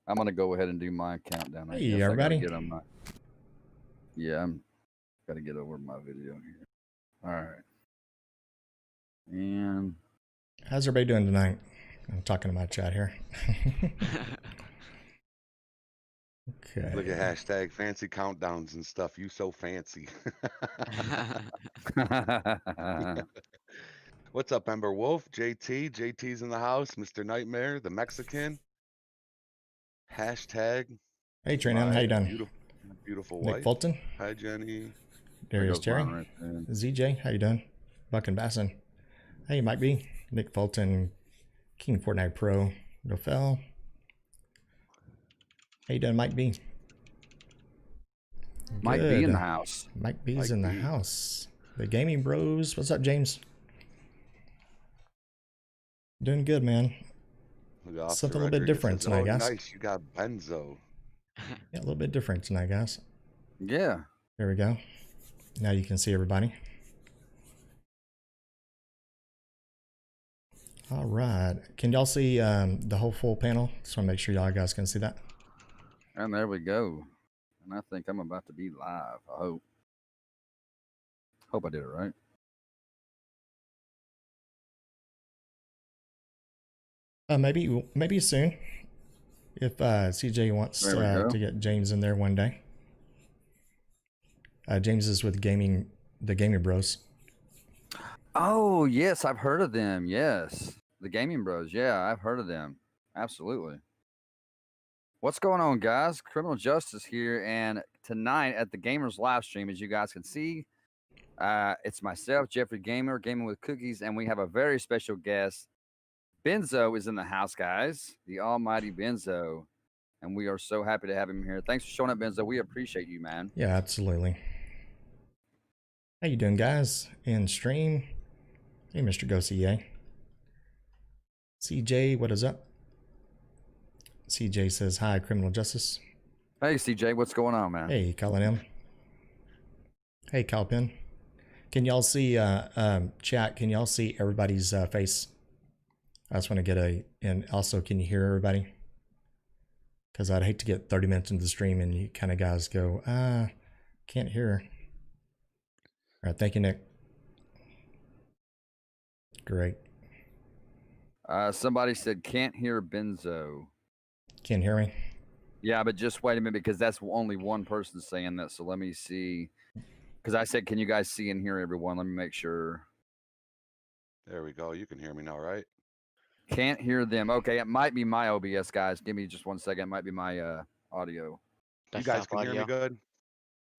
I'm gonna go ahead and do my countdown. I Hey, guess everybody. I gotta get on my. Yeah, I'm gotta get over my video here. All right. And How's everybody doing tonight? I'm talking to my chat here. Okay. Look at hashtag fancy countdowns and stuff. You so fancy. What's up, Ember Wolf? JT. JT's in the house. Mr. Nightmare, the Mexican. Hashtag. Hey, Trina, how you doing? Beautiful, beautiful Nick wife. Fulton. Hi, Jenny. Darius Terry. Right ZJ, how you doing? Buck and Basson. Hey, Mike B. Nick Fulton. King Fortnite Pro. Rofel. How you doing, Mike B? Mike B in the house. Mike B's Mike in the B. house. The Gaming Bros. What's up, James? Doing good, man. Something a little bit different tonight, guys. Nice, you got Benzo. Yeah, a little bit different tonight, guys. Yeah. There we go. Now you can see everybody. All right. Can y'all see the whole full panel? Just want to make sure y'all guys can see that. And there we go. And I think I'm about to be live. I hope. Hope I did it right. Maybe soon. If CJ wants to get James in there one day. James is with the Gaming Bros. Oh, yes, I've heard of them. Yes. The Gaming Bros. Yeah, I've heard of them. Absolutely. What's going on, guys? Criminal Justice here. And tonight at the Gamers live stream, as you guys can see, It's myself, Jeffrey Gamer, Gaming with Cookies, and we have a very special guest. Benzo is in the house, guys. The almighty Benzo. And we are so happy to have him here. Thanks for showing up, Benzo. We appreciate you, man. Yeah, absolutely. How you doing, guys? In stream. Hey, Mr. GoCA. CJ, what is up? CJ says, hi, Criminal Justice. Hey, CJ, what's going on, man? Hey, Colin M. Hey, Calpin. Can y'all see, chat, can y'all see everybody's face? I just want to get and also, can you hear everybody? Because I'd hate to get 30 minutes into the stream and you kind of guys go, can't hear. All right, thank you, Nick. Great. Somebody said, can't hear Benzo. Can't hear me? Yeah, but just wait a minute, because that's only one person saying that. So let me see. Because I said, can you guys see and hear everyone? Let me make sure. There we go. You can hear me now, right? Can't hear them. Okay, it might be my OBS, guys. Give me just 1 second. It might be my audio. You guys can hear me good?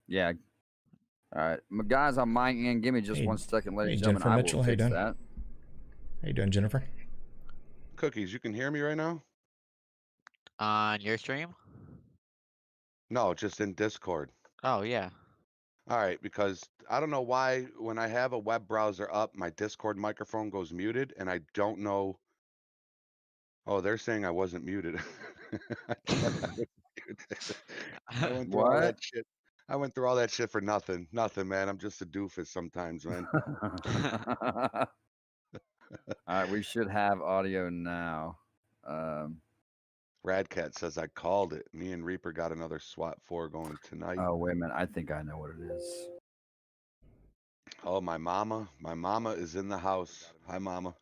Yeah. All right. Guys, on my end, give me just 1 second, ladies and gentlemen. Jennifer Mitchell, how you doing? That. How you doing, Jennifer? Cookies, you can hear me right now? On your stream? No, just in Discord. Oh, yeah. All right, because I don't know why when I have a web browser up, my Discord microphone goes muted, and I don't know. Oh, they're saying I wasn't muted. I thought I was muted. I went through all that shit. I went through all that shit for nothing. Nothing, man. I'm just a doofus sometimes, man. All right, we should have audio now. Radcat says I called it. Me and Reaper got another SWAT 4 going tonight. Oh, wait a minute. I think I know what it is. Oh, my mama. My mama is in the house. Hi, mama.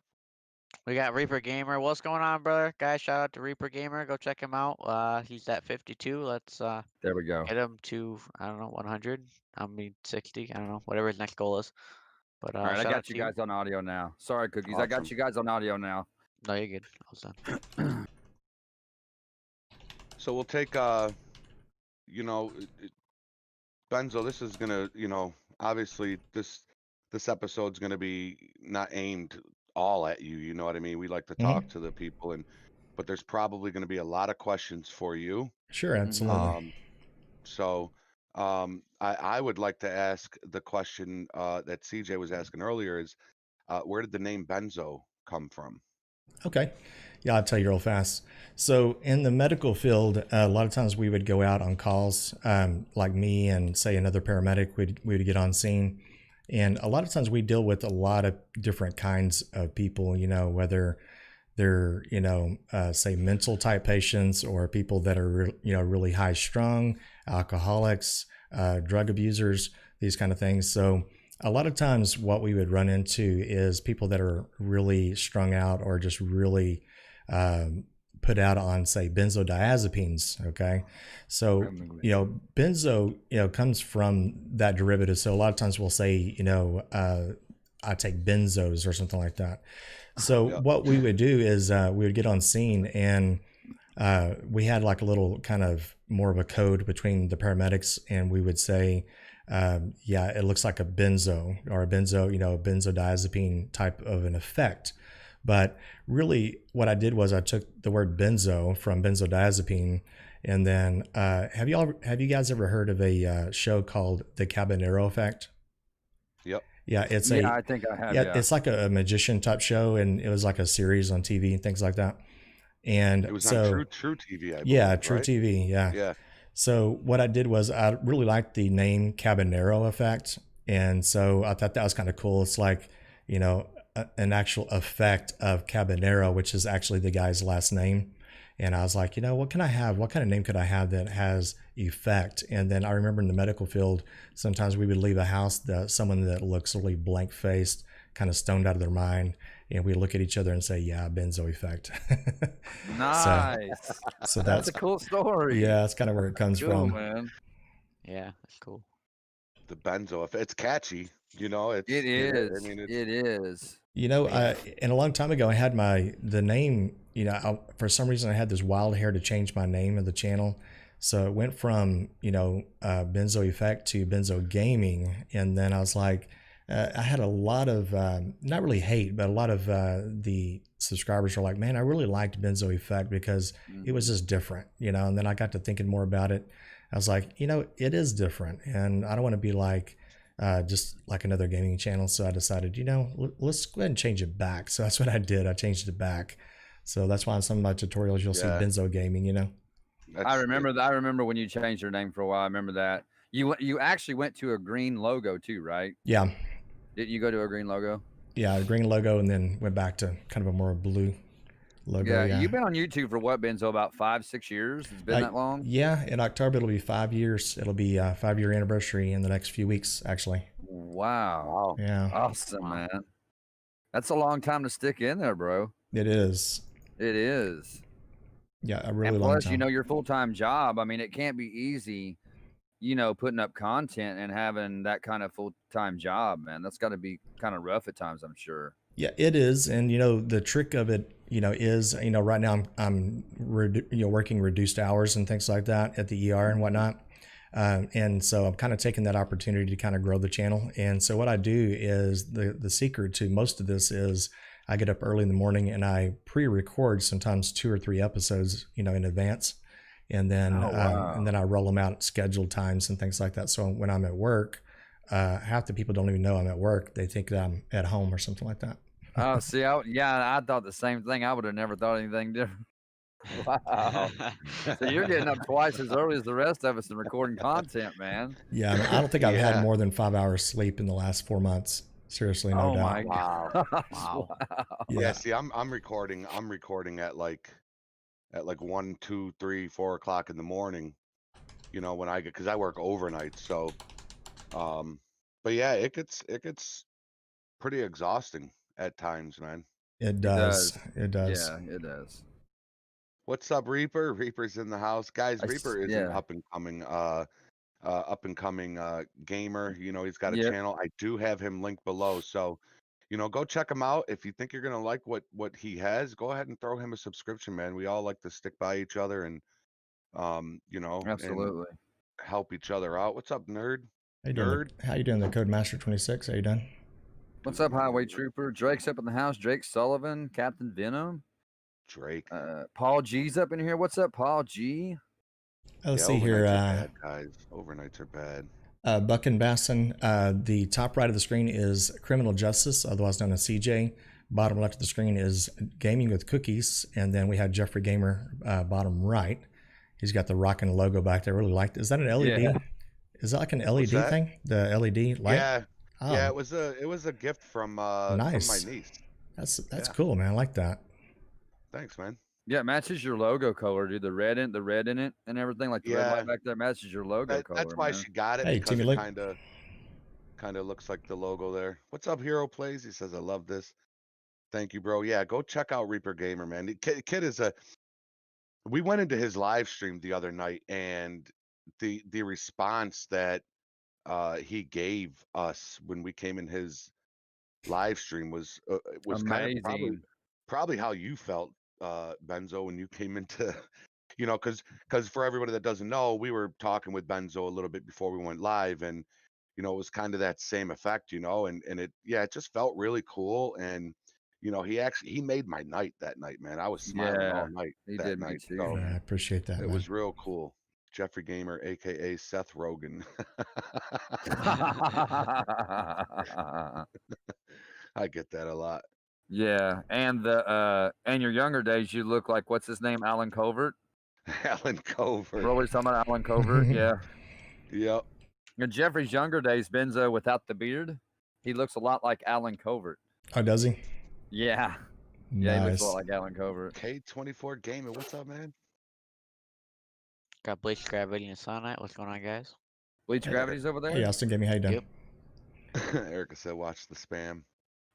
We got Reaper Gamer. What's going on, brother? Guys, shout out to Reaper Gamer. Go check him out. He's at 52. Let's there we go. Get him to, I don't know, 100. I mean, 60. I don't know. Whatever his next goal is. But all right, I got you guys on audio now. Sorry, Cookies. Awesome. I got you guys on audio now. No, you're good. All done. So we'll take, you know, Benzo, this is gonna, you know, obviously this episode's gonna be not aimed all at you. You know what I mean? We like to talk to the people, but there's probably gonna be a lot of questions for you. Sure, absolutely. I would like to ask the question that CJ was asking earlier is, where did the name Benzo come from? Okay. Yeah, I'll tell you real fast. So in the medical field, a lot of times we would go out on calls, like me and say another paramedic, we would get on scene. And a lot of times we deal with a lot of different kinds of people, you know, whether they're, you know, say mental type patients or people that are, you know, really high strung, alcoholics, drug abusers, these kind of things. So a lot of times what we would run into is people that are really strung out or just really put out on, say, benzodiazepines. Okay. So, you know, benzo, you know, comes from that derivative. So a lot of times we'll say, you know, I take benzos or something like that. So what we would do is we would get on scene and we had like a little kind of more of a code between the paramedics, and we would say, yeah, it looks like a benzo or a benzo, you know, benzodiazepine type of an effect. But really what I did was I took the word benzo from benzodiazepine. And then have you guys ever heard of a show called The Cabanero Effect? Yep. Yeah, I think I have. Yeah, it's like a magician type show, and it was like a series on TV and things like that. And it was on True TV, I believe, yeah, True right? TV, yeah. Yeah. So what I did was I really liked the name Cabanero Effect, and so I thought that was kind of cool. It's like, you know, an actual effect of Cabanero, which is actually the guy's last name. And I was like, you know, what can I have? What kind of name could I have that has effect? And then I remember in the medical field, sometimes we would leave a house, someone that looks really blank faced, kind of stoned out of their mind, and we look at each other and say, yeah, Benzo Effect. Nice. So that's a cool story. Yeah, that's kind of where it comes from. Man. Yeah, that's cool. The Benzo Effect. It's catchy, you know. It is. I mean, it is. You know, and a long time ago, I had the name, you know, for some reason I had this wild hair to change my name of the channel. So it went from, you know, Benzo Effect to Benzo Gaming. And then I was like, I had a lot of not really hate, but a lot of the subscribers were like, "Man, I really liked Benzo Effect because it was just different," you know. And then I got to thinking more about it. I was like, you know, it is different, and I don't want to be like just like another gaming channel. So I decided, you know, let's go ahead and change it back. So that's what I did. I changed it back. So that's why on some of my tutorials you'll see Benzo Gaming. You know. I remember that. I remember when you changed your name for a while. I remember that. You actually went to a green logo too, right? Yeah. Did you go to a green logo? Yeah, a green logo, and then went back to kind of a more blue logo. Yeah, you've been on YouTube for what, Benzo? About 5-6 years? It's been that long? Yeah, in October it'll be 5 years. It'll be a 5-year anniversary in the next few weeks, actually. Wow. Yeah. Awesome, man. That's a long time to stick in there, bro. It is. It is. Yeah, a really and long plus, time. you know, your full-time job, I mean, it can't be easy, you know, putting up content and having that kind of full-time job, man. That's got to be kind of rough at times, I'm sure. Yeah, it is. And, you know, the trick of it, you know, is, you know, right now I'm working reduced hours and things like that at the ER and whatnot. And so I'm kind of taking that opportunity to kind of grow the channel. And so what I do is the secret to most of this is I get up early in the morning and I pre-record sometimes 2 or 3 episodes, you know, in advance. And then, and then I roll them out at scheduled times and things like that. So when I'm at work, half the people don't even know I'm at work. They think that I'm at home or something like that. Oh, see, I thought the same thing. I would have never thought anything different. Wow. So you're getting up twice as early as the rest of us and recording content, man. Yeah, I don't think I've had more than 5 hours sleep in the last 4 months. Seriously, no doubt. My God. Wow. Yeah, see, I'm recording at like 1, 2, 3, 4 o'clock in the morning, you know, when I get, because I work overnight. So but yeah, it gets pretty exhausting at times, man. It does. Yeah, it does. What's up, Reaper? Reaper's in the house, guys. Reaper is an up and coming gamer. You know, he's got a channel. I do have him linked below, so you know, go check him out. If you think you're gonna like what he has, go ahead and throw him a subscription, man. We all like to stick by each other and you know, absolutely, and help each other out. What's up, nerd? How you doing? How you doing, the Codemaster 26? How you doing? What's up, Highway Trooper? Drake's up in the house. Drake Sullivan, Captain Venom. Drake. Paul G's up in here. What's up, Paul G? Let's see here. Bad, guys, overnights are bad. Buck and Basson. The top right of the screen is Criminal Justice, otherwise known as CJ. Bottom left of the screen is Gaming with Cookies, and then we have Jeffrey Gamer. Bottom right, he's got the rockin' logo back there. Really liked it. Is that an LED? Yeah. Is that like an LED thing? The LED light? Yeah. Oh. Yeah, it was a gift from nice. From my niece. That's cool, man. I like that. Thanks, man. Yeah, it matches your logo color, dude. The red in it and everything, like the red light back there matches your logo color. That's why she got it. Hey, because it kind of looks like the logo there. What's up, Hero Plays? He says, I love this. Thank you, bro. Yeah, go check out Reaper Gamer, man. Kid is we went into his live stream the other night, and the response that he gave us when we came in his live stream was amazing. Kind of probably how you felt, Benzo, when you came into, you know, because for everybody that doesn't know, we were talking with Benzo a little bit before we went live, and you know, it was kind of that same effect, you know, and it just felt really cool. And you know, he made my night that night, man. I was smiling all night. He did night. Me too. So I appreciate that. It was real cool. Jeffrey Gamer, aka Seth Rogen. I get that a lot. Yeah, and and your younger days, you look like, what's his name, Alan Covert. Alan Covert. We're always talking about Alan Covert. Yeah. Yep. In Jeffrey's younger days, Benzo without the beard, he looks a lot like Alan Covert. Oh, does he? Yeah. Nice. Yeah, he looks a lot like Alan Covert. K24 Gaming, what's up, man? Got Bleach Gravity and Sonite. What's going on, guys? Bleach Gravity's over there? Hey, Austin, Gaming, how you doing? Yep. Erica said, watch the spam.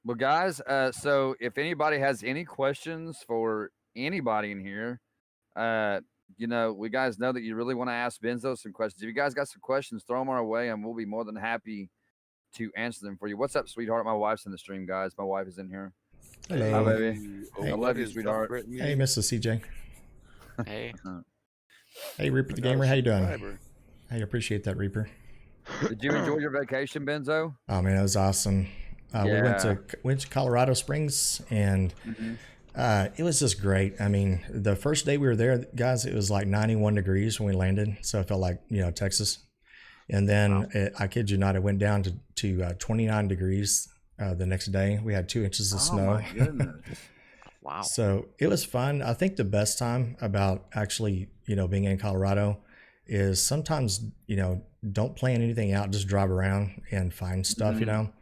Well, guys, so if anybody has any questions for anybody in here, you know, we guys know that you really want to ask Benzo some questions. If you guys got some questions, throw them our way, and we'll be more than happy to answer them for you. What's up, sweetheart? My wife's in the stream, guys. My wife is in here. Hello. Hi, baby. Hey, I love you, sweetheart. Hey, Mr. CJ. Hey. Hey, Reaper the Gamer, how you doing? Hey, appreciate that, Reaper. Did you enjoy your vacation, Benzo? Oh man, it was awesome. We went Yeah. to Colorado Springs, and Mhm. it was just great. I mean, the first day we were there, guys, it was like 91 degrees when we landed, so it felt like Texas. And then I kid you not, it went down to 29 degrees the next day. We had 2 inches of Oh snow. my goodness. Wow. So it was fun. I think the best time about actually, being in Colorado is sometimes, don't plan anything out, just drive around and find stuff, Mhm.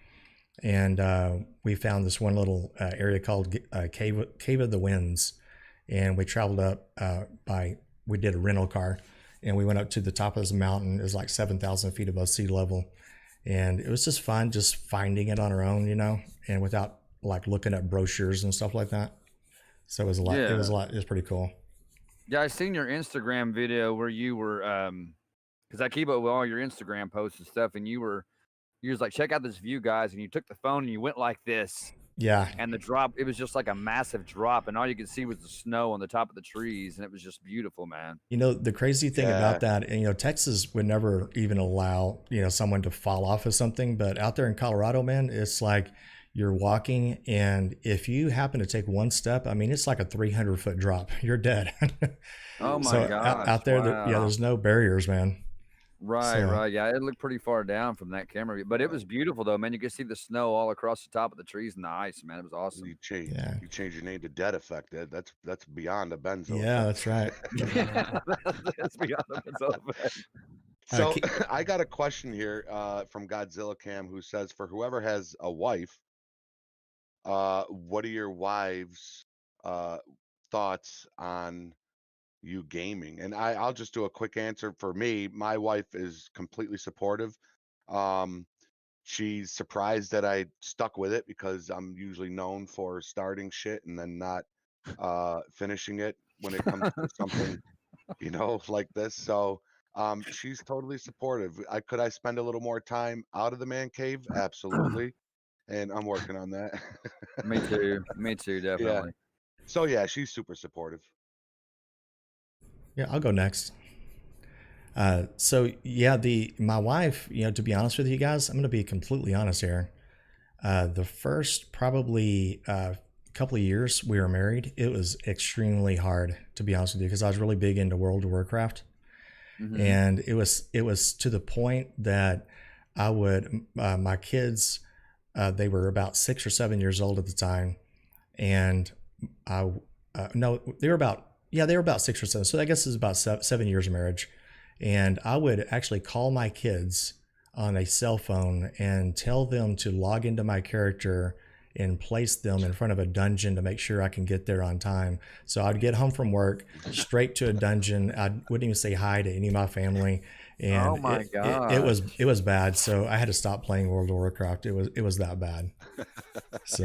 And we found this one little area called Cave of the Winds. And we traveled up we did a rental car, and we went up to the top of this mountain. It was like 7,000 feet above sea level. And it was just fun just finding it on our own, and without like looking at brochures and stuff like that. So it was a lot. It was a Yeah. lot. It was pretty cool. Yeah, I seen your Instagram video where you were because I keep up with all your Instagram posts and stuff, and you was like, check out this view, guys, and you took the phone and you went like this, Yeah. and the drop, it was just like a massive drop, and all you could see was the snow on the top of the trees, and it was just beautiful, man. The crazy thing Yeah. about that, and Texas would never even allow, someone to fall off of something. But out there in Colorado, man, it's like you're walking, and if you happen to take one step, I mean, it's like a 300-foot drop. You're dead. Oh So my out, gosh. out there, Wow. there's no barriers, man. Right, So right. Yeah, it looked pretty far down from that camera view, but it was beautiful though, man. You could see the snow all across the top of the trees and the ice, man. It was awesome. You change yeah, you change your name to Dead Effect. That's beyond a Benzo yeah, Effect. that's right. That's beyond the Benzo Effect. So Ke- I got a question here from Godzilla Cam, who says, for whoever has a wife, what are your wife's thoughts on you gaming? And I'll just do a quick answer. For me, my wife is completely supportive. Um, she's surprised that I stuck with it, because I'm usually known for starting shit and then not finishing it when it comes to something, like this. So she's totally supportive. I spend a little more time out of the man cave? Absolutely. And I'm working on that. Me too. Me too, Yeah. definitely. So yeah, she's super supportive. yeah, I'll go next. So yeah, my wife, to be honest with you guys, I'm going to be completely honest here. The first probably couple of years we were married, it was extremely hard, to be honest with you, because I was really big into World of Warcraft, Mhm. and it was to the point that I would my kids, they were about 6 or 7 years old at the time, and I no, they were about 6 or 7. So I guess it's about 7 years of marriage, and I would actually call my kids on a cell phone and tell them to log into my character and place them in front of a dungeon to make sure I can get there on time. So I'd get home from work straight to a dungeon. I wouldn't even say hi to any of my family, Oh and my it was bad. So I had to stop playing World of Warcraft. It was that bad. So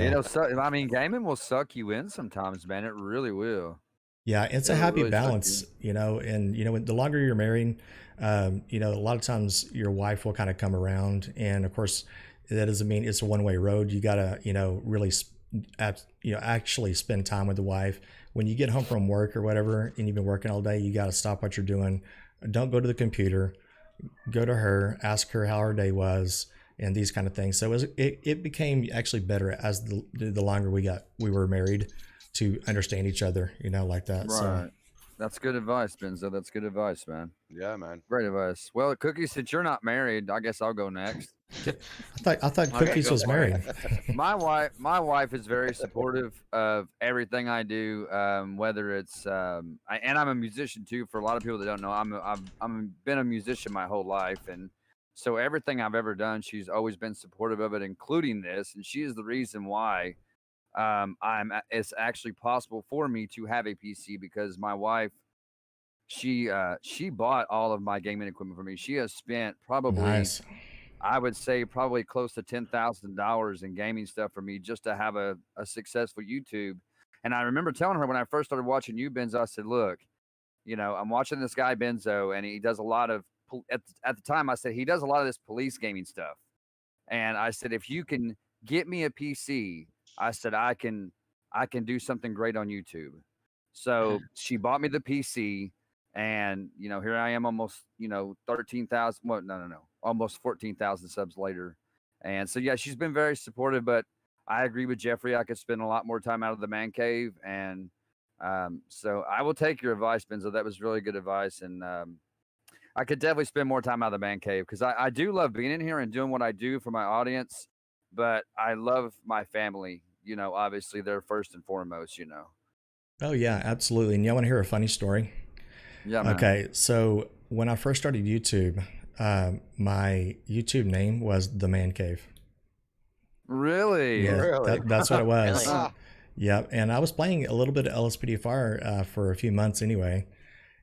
I mean, gaming will suck you in sometimes, man. It really will. yeah, it's It a will happy really suck you balance, in. and the longer you're married, a lot of times your wife will kind of come around, and of course, that doesn't mean it's a one-way road. You gotta, really, actually spend time with the wife. When you get home from work or whatever, and you've been working all day, you gotta stop what you're doing. Don't go to the computer. Go to her, ask her how her day was, and these kind of things. So it became actually better as the longer we were married, to understand each other, like that. So Right. That's good advice, Benzo. That's good advice, man. Yeah, man. Great advice. Well, Cookie, since you're not married, I guess I'll go next. I thought Okay, Cookies go was for it. married. My wife is very supportive of everything I do, whether it's and I'm a musician too. For a lot of people that don't know, I'm been a musician my whole life, and so everything I've ever done, she's always been supportive of it, including this, and she is the reason why it's actually possible for me to have a PC because my wife she bought all of my gaming equipment for me. She has spent probably Nice. I would say probably close to $10,000 in gaming stuff for me just to have a successful YouTube. And I remember telling her when I first started watching you, Benzo, I said, look, I'm watching this guy Benzo, and he does a lot of at the time I said he does a lot of this police gaming stuff. And I said, if you can get me a PC, I said I can do something great on YouTube. So she bought me the PC, And here I am, almost 13,000. Well, no, almost 14,000 subs later. And so yeah, she's been very supportive. But I agree with Jeffrey. I could spend a lot more time out of the man cave, and so I will take your advice, Benzo. That was really good advice, and I could definitely spend more time out of the man cave because I do love being in here and doing what I do for my audience. But I love my family. Obviously they're first and foremost. Oh yeah, absolutely. And you want to hear a funny story? Yeah, man. Okay, so when I first started YouTube, my YouTube name was The Man Cave. Really? Yeah, Really? that's what it was. Really? Yep, and I was playing a little bit of LSPDFR for a few months anyway.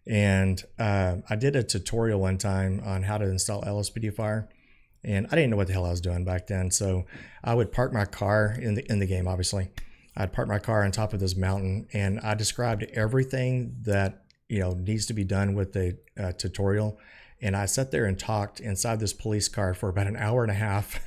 And I did a tutorial one time on how to install LSPDFR, and I didn't know what the hell I was doing back then. So I would park my car in the game, obviously. I'd park my car on top of this mountain, and I described everything that needs to be done with the tutorial. And I sat there and talked inside this police car for about an hour and a half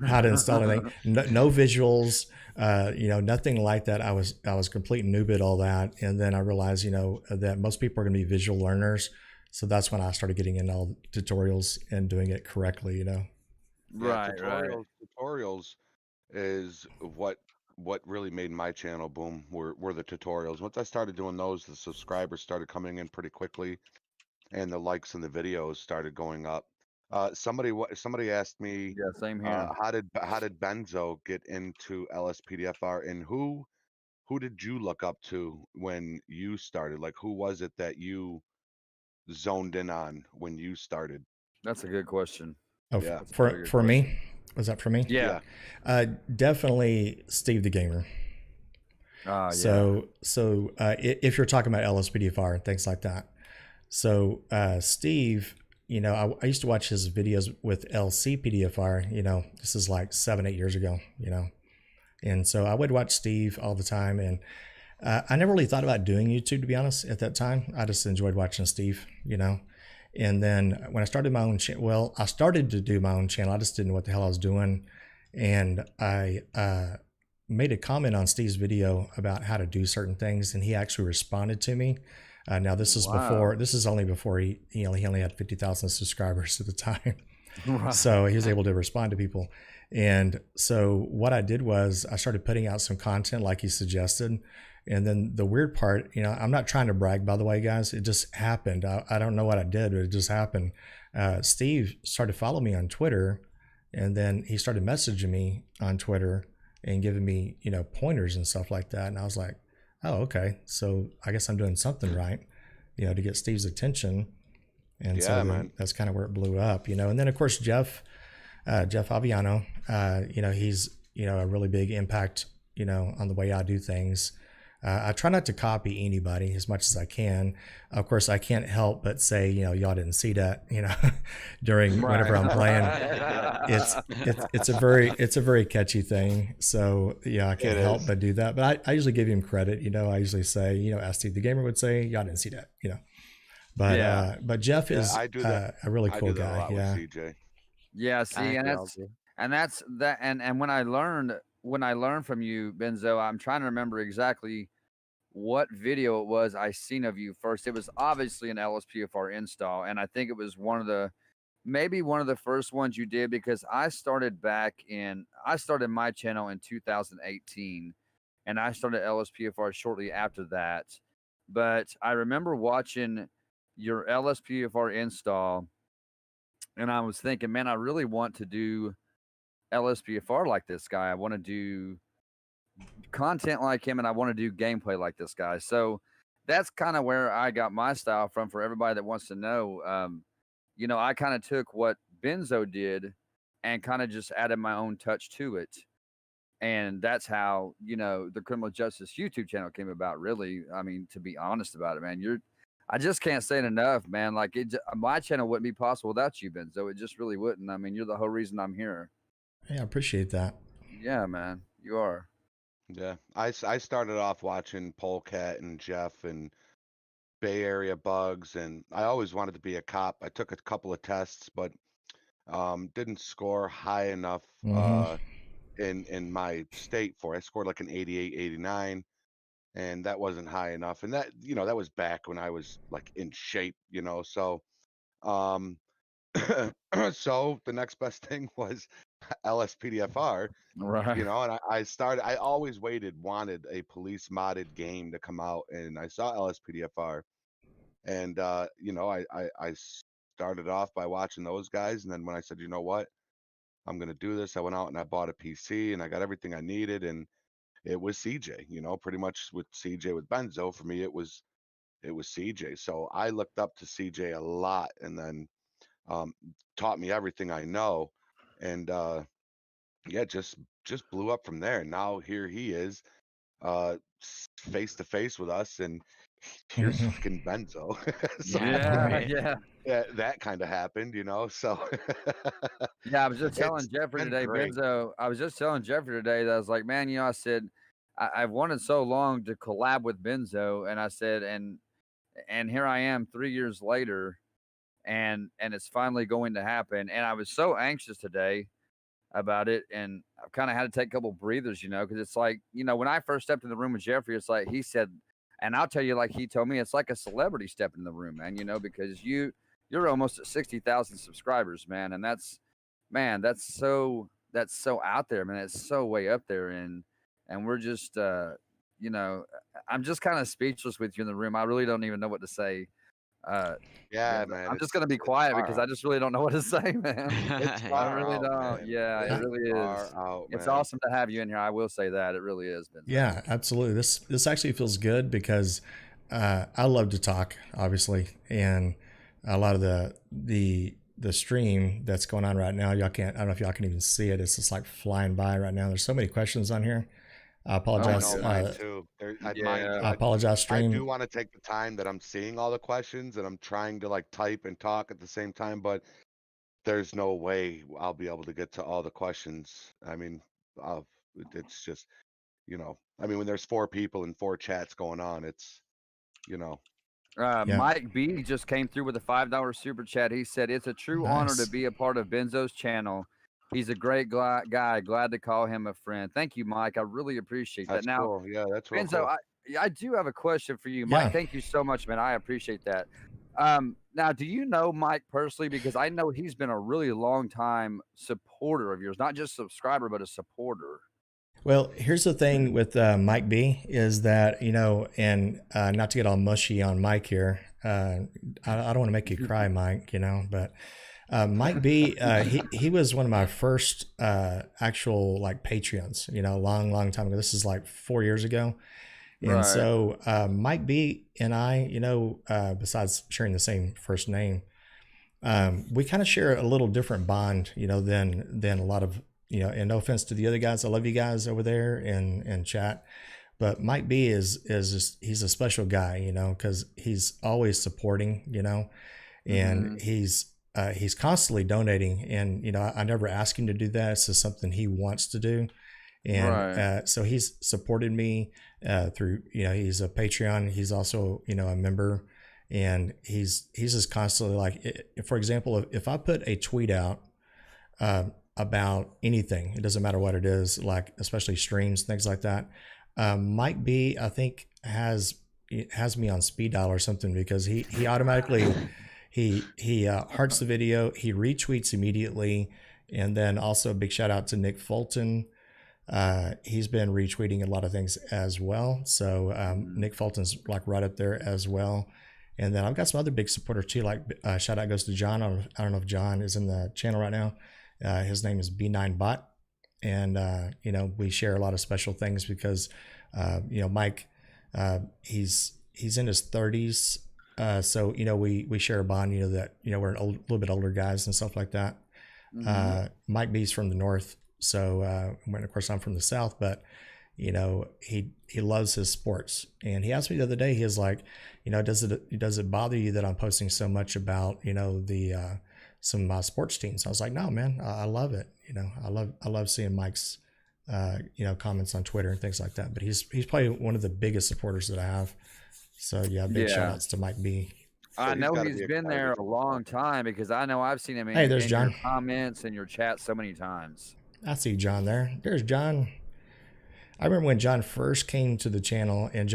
how to install anything. No visuals, nothing like that. I was complete noob at all that. And then I realized, that most people are going to be visual learners. So that's when I started getting into all the tutorials and doing it correctly, Yeah, Right. tutorials is what really made my channel boom. Were the tutorials. Once I started doing those, the subscribers started coming in pretty quickly, and the likes and the videos started going up. Somebody asked me, Yeah, same here. how did Benzo get into LSPDFR, and who did you look up to when you started? Like, who was it that you zoned in on when you started? That's a good question. Oh, Yeah. That's a very good for question. me? Was that for me? Yeah. Definitely Steve the Gamer. Oh, yeah. So if you're talking about LSPDFR and things like that. So Steve, I used to watch his videos with LCPDFR, this is like 7-8 years ago, and so I would watch Steve all the time. And I never really thought about doing YouTube, to be honest, at that time. I just enjoyed watching Steve, and then when I started my own channel, well, I started to do my own channel. I just didn't know what the hell I was doing. And I made a comment on Steve's video about how to do certain things, and he actually responded to me. Now this is only before he only had 50,000 subscribers at the time. Right. So he was able to respond to people. And so what I did was I started putting out some content like he suggested. And then the weird part, I'm not trying to brag, by the way, guys, it just happened. I don't know what I did, but it just happened. Steve started following me on Twitter, and then he started messaging me on Twitter and giving me, pointers and stuff like that. And I was like, oh, okay. So I guess I'm doing something right, to get Steve's attention. And so then that's kind of where it blew up, And then of course, Jeff Aviano, he's, a really big impact, on the way I do things. I try not to copy anybody as much as I can. Of course, I can't help but say, y'all didn't see that, during whenever I'm playing. It's a very catchy thing. So yeah, I can't help but do that. But I usually give him credit. I usually say, as Steve the Gamer would say, y'all didn't see that. But Jeff is a really cool guy. Yeah. CJ. Yeah. See, and that's that. And when I learned from you, Benzo, I'm trying to remember exactly what video it was I seen of you first. It was obviously an LSPFR install, and I think it was maybe one of the first ones you did, because I started my channel in 2018, and I started LSPFR shortly after that. But I remember watching your LSPFR install, and I was thinking, man, I really want to do LSPFR like this guy. I want to do content like him, and I want to do gameplay like this guy. So that's kind of where I got my style from. For everybody that wants to know, I kind of took what Benzo did and kind of just added my own touch to it. And that's how, the Criminal Justice YouTube channel came about, really. I mean, to be honest about it, man, I just can't say it enough, man. Like, my channel wouldn't be possible without you, Benzo. It just really wouldn't. I mean, you're the whole reason I'm here. Yeah, I appreciate that. Yeah, man, you are. Yeah, I started off watching Polecat and Jeff and Bay Area Bugs, and I always wanted to be a cop. I took a couple of tests, but didn't score high enough in my state for it. I scored like an 88, 89, and that wasn't high enough. And that, that was back when I was like in shape, so um so the next best thing was LSPDFR, Right. and I always wanted a police modded game to come out, and I saw LSPDFR, and I started off by watching those guys, and then when I said, you know what, I'm gonna do this, I went out and I bought a PC and I got everything I needed, and it was CJ, pretty much with CJ with Benzo. For me, it was CJ. So I looked up to CJ a lot, and then taught me everything I know, and yeah, just blew up from there. Now here he is, face to face with us, and here's fucking Benzo. So Yeah, for Yeah, real. yeah. yeah, that kind of happened, so Yeah, I was just telling it's Jeffrey been today, great. Benzo. I was just telling Jeffrey today that I was like, man, I said, I've wanted so long to collab with Benzo, and I said, and here I am 3 years later, and it's finally going to happen. And I was so anxious today about it, and I've kind of had to take a couple breathers, because it's like, when I first stepped in the room with Jeffrey, it's like he said, and I'll tell you, like he told me, it's like a celebrity stepping in the room, man. Because you're almost at 60,000 subscribers, man, and that's so out there, man. It's so way up there, and we're just you know, I'm just kind of speechless with you in the room. I really don't even know what to say. Uh, Yeah, Benzo. man, I'm just it's gonna be it's quiet far because I out. just really don't know what to say, man. It's I far really out, don't. man. Yeah, it It's really is. far out, It's man. awesome to have you in here. I will say that it really is, Benzo. Yeah, absolutely. This actually feels good because I love to talk, obviously, and a lot of the stream that's going on right now, y'all can't. I don't know if y'all can even see it. It's just like flying by right now. There's so many questions on here. I Oh apologize. no, mine too. Yeah. I apologize, I do stream. want to take the time that I'm seeing all the questions, and I'm trying to like type and talk at the same time, but there's no way I'll be able to get to all the questions. I mean, it's just, when there's 4 people and 4 chats going on, it's, you know, Yeah, Mike B just came through with a $5 super chat. He said, "It's a true honor to nice. be a part of Benzo's channel. He's a great guy. Glad to call him a friend." Thank you, Mike. I really appreciate that. that's Now, cool. Yeah, that's real Benzo, cool. I do have a question for you, Mike. Yeah. Thank you so much, man. I appreciate that. Now, do you know Mike personally? Because I know he's been a really long time supporter of yours, not just subscriber, but a supporter. Well, here's the thing with Mike B is that, and not to get all mushy on Mike here. I don't want to make you cry, Mike, but Mike B, he was one of my first actual like Patreons, long time ago. This is like 4 years ago. And Right. so Mike B and I, besides sharing the same first name, we kind of share a little different bond, than a lot of, and no offense to the other guys. I love you guys over there in chat. But Mike B is just, he's a special guy, because he's always supporting, and he's constantly donating. And, I never ask him to do that. It's just something he wants to do. And Right. so he's supported me through, he's a Patreon. He's also, a member. And he's just constantly like, for example, if I put a tweet out about anything, it doesn't matter what it is, like especially streams, things like that. Mike B, I think has me on speed dial or something, because he automatically he hearts the video, he retweets immediately, and then also a big shout out to Nick Fulton. He's been retweeting a lot of things as well. So Nick Fulton's like right up there as well. And then I've got some other big supporters too, like shout out goes to John. I don't know if John is in the channel right now. His name is B9Bot. And, we share a lot of special things because, Mike, he's in his 30s. So, we share a bond, that, we're a little bit older guys and stuff like that. Mike B's from the North. So, when of course I'm from the South, but, he loves his sports. And he asked me the other day, he was like, does it bother you that I'm posting so much about, the, some of my sports teams? I was like, no, man, I love it. I love seeing Mike's, comments on Twitter and things like that. But he's probably one of the biggest supporters that I have. So yeah, big shout outs to Mike B. I he's know gotta he's be been there excited. a long time because I know I've seen him Hey, in there's your John. comments and your chat so many times. I see John there. There's John. I remember when John first came to the channel, and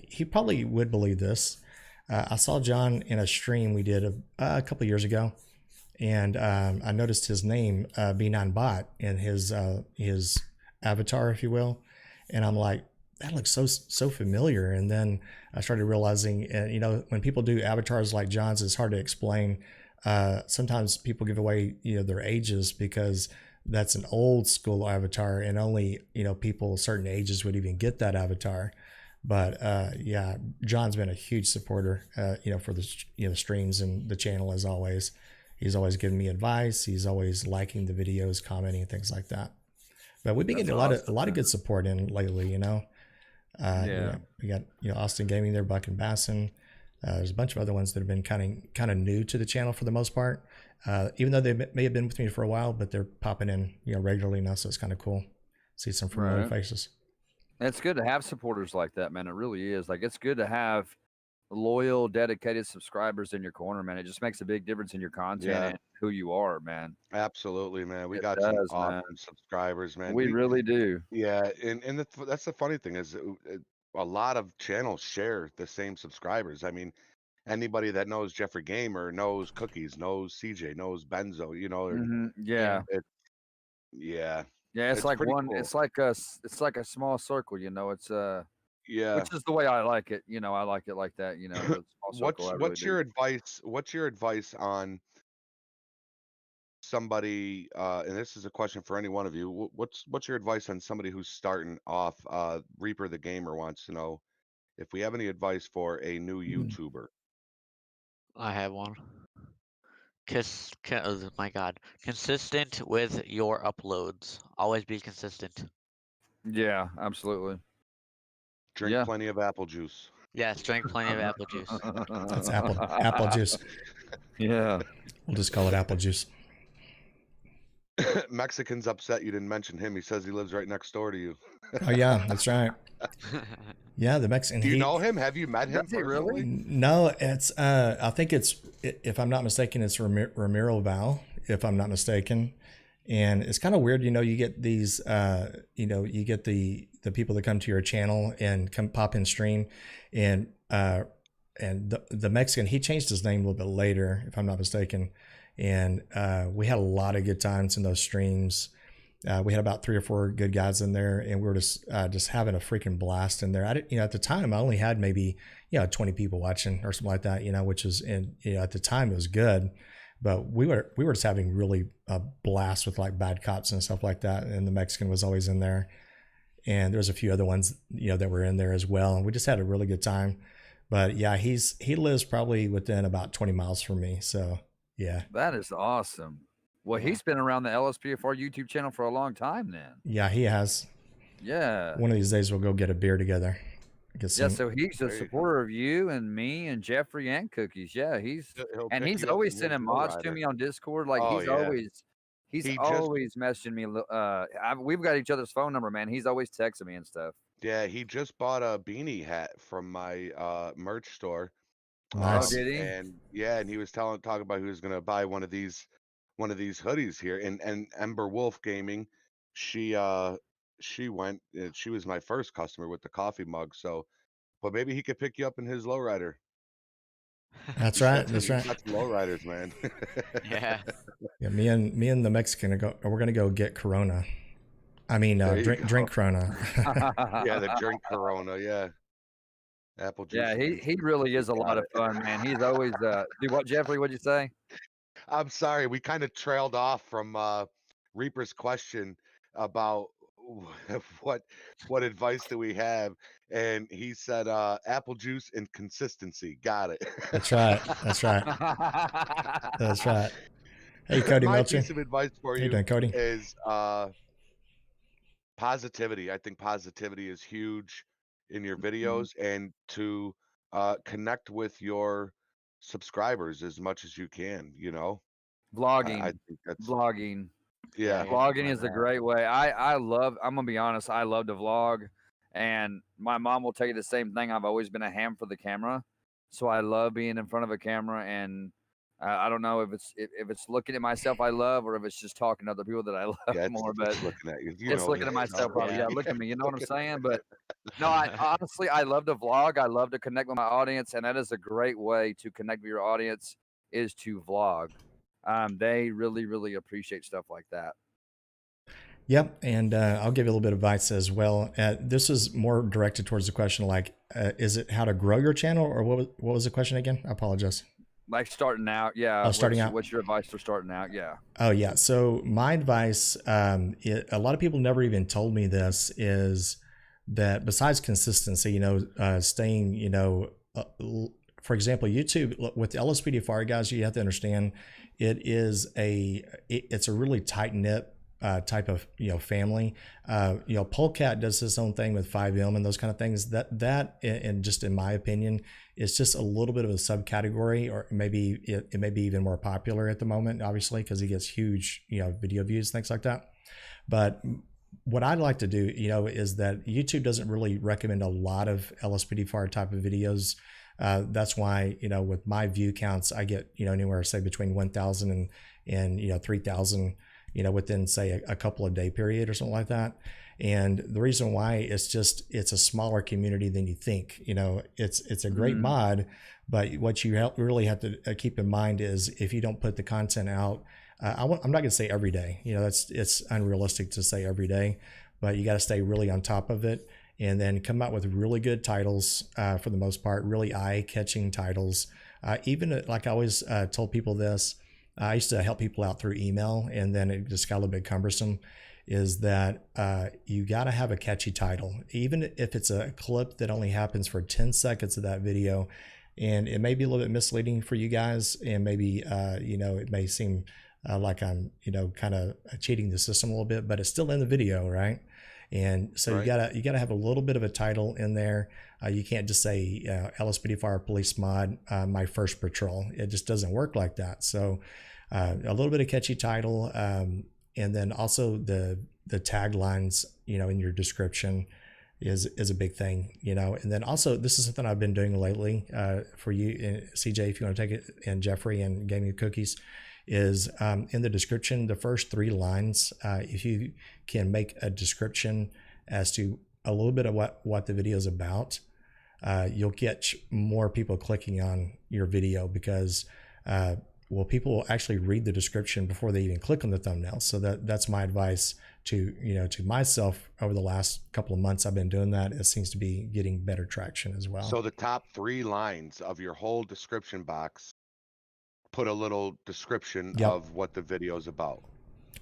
he probably would believe this. I saw John in a stream we did a couple of years ago, and I noticed his name, B9 Bot, in his avatar, if you will, and I'm like, that looks so familiar. And then I started realizing, when people do avatars like John's, it's hard to explain. Sometimes people give away their ages because that's an old school avatar, and only people certain ages would even get that avatar. But yeah, John's been a huge supporter for the streams and the channel, as always. He's always giving me advice. He's always liking the videos, commenting, things like that. But we've been getting a lot of good support in lately. We got Austin Gaming there, Buck and Basson. There's a bunch of other ones that have been kind of new to the channel for the most part. Even though they may have been with me for a while, but they're popping in regularly now, so it's kind of cool. See some familiar faces. It's good to have supporters like that, man. It really is. Like, it's good to have loyal, dedicated subscribers in your corner, man. It just makes a big difference in your content and who you are, man. Absolutely, man. We got some awesome subscribers, man. We really do. Yeah, and that's the funny thing is a lot of channels share the same subscribers. I mean, anybody that knows Jeffrey Gamer knows Cookies, knows CJ, knows Benzo. Yeah. Yeah. Yeah, it's like one. Cool. It's like a small circle. It's yeah, which is the way I like it. I like it like that. The small circle, what's your advice? What's your advice on somebody? And this is a question for any one of you. What's your advice on somebody who's starting off? Reaper the Gamer wants to know if we have any advice for a new YouTuber. I have one. Oh my God, consistent with your uploads. Always be consistent. Yeah, absolutely. Drink plenty of apple juice. Yes, drink plenty of apple juice. That's apple juice. Yeah. We'll just call it apple juice. Mexican's upset you didn't mention him. He says he lives right next door to you. Oh yeah, that's right. Yeah, the Mexican. Do you know him? Have you met him? Does he really? No, it's I think it's, if I'm not mistaken, it's Ramiro Val, if I'm not mistaken. And it's kind of weird, you get these you get the people that come to your channel and come pop in stream, and the Mexican, he changed his name a little bit later, if I'm not mistaken. And we had a lot of good times in those streams. We had about 3 or 4 good guys in there, and we were just having a freaking blast in there. At the time, I only had maybe 20 people watching or something like that, which is, at the time it was good, but we were just having really a blast with like Bad Cops and stuff like that. And the Mexican was always in there, and there was a few other ones that were in there as well, and we just had a really good time. But yeah, he lives probably within about 20 miles from me, so yeah. That is awesome. Well, he's been around the LSPDFR YouTube channel for a long time then. Yeah, he has. Yeah. One of these days we'll go get a beer together. So he's a supporter of you and me and Jeffrey and Cookies. Yeah, he's always sending mods to me on Discord. Like he's always messaging me. We've got each other's phone number, man. He's always texting me and stuff. Yeah, he just bought a beanie hat from my merch store. Nice. Did he? And he was talking about he was gonna buy one of these hoodies here. And Ember Wolf Gaming, she went. She was my first customer with the coffee mug. So, but maybe he could pick you up in his lowrider. That's right. That's right. That's lowriders, man. Yeah. Yeah. Me and the Mexican we're gonna go get Corona. I mean, drink Corona. Yeah, the drink Corona. Yeah. Apple juice. Yeah, he really is a lot of fun, man. He's always do what, Jeffrey? What'd you say? I'm sorry, we kind of trailed off from Reaper's question about what advice do we have, and he said apple juice and consistency. Got it. That's right. That's right. That's right. Hey, Cody My Melcher. piece of advice for How you you doing, Cody? is positivity. I think positivity is huge in your videos, and to connect with your subscribers as much as you can. Vlogging. I think that's Vlogging. yeah. Vlogging is a great way. I'm gonna be honest, I love to vlog, and my mom will tell you the same thing. I've always been a ham for the camera, so I love being in front of a camera and I don't know if it's looking at myself I love, or if it's just talking to other people that I love Yeah, more. it's But looking at you. You it's know looking that. at myself probably. Yeah. Yeah, look at me. You know what I'm saying? But no, I honestly I love to vlog. I love to connect with my audience, and that is a great way to connect with your audience is to vlog. They really appreciate stuff like that. Yep, and I'll give you a little bit of advice as well. This is more directed towards the question, like, is it how to grow your channel, or what was the question again? I apologize. Like starting out, yeah. Oh, starting out. What's your advice for starting out? Yeah. Oh yeah. So my advice, a lot of people never even told me this, is that besides consistency, staying, for example, YouTube with the LSPDFR guys, you have to understand it's a really tight knit type of family. Polecat does his own thing with 5M and those kind of things. That and just in my opinion, it's just a little bit of a subcategory, or maybe it may be even more popular at the moment, obviously, because he gets huge video views, things like that. But what I'd like to do, is that YouTube doesn't really recommend a lot of LSPDFR type of videos. That's why, with my view counts, I get, anywhere, say, between 1,000 and 3,000, within, say, a couple of day period or something like that. And the reason why it's a smaller community than you think. It's a great mod, but what you really have to keep in mind is if you don't put the content out, I'm not going to say every day. It's unrealistic to say every day, but you got to stay really on top of it, and then come out with really good titles, for the most part, really eye-catching titles. Even like I always told people this, I used to help people out through email, and then it just got a little bit cumbersome, is that you got to have a catchy title, even if it's a clip that only happens for 10 seconds of that video. And it may be a little bit misleading for you guys, and maybe, it may seem like I'm, kind of cheating the system a little bit, but it's still in the video, right? And so Right. you gotta have a little bit of a title in there. You can't just say LSPDFR police mod, my first patrol. It just doesn't work like that. So a little bit of catchy title, and then also the taglines, in your description is a big thing, And then also, this is something I've been doing lately, for you, CJ, if you want to take it, and Jeffrey and Gaming Cookies, is in the description, the first 3 lines, if you can make a description as to a little bit of what the video is about, you'll get more people clicking on your video, because people will actually read the description before they even click on the thumbnail. So that's my advice to myself over the last couple of months. I've been doing that. It seems to be getting better traction as well. So the top 3 lines of your whole description box, put a little description Yep. of what the video is about.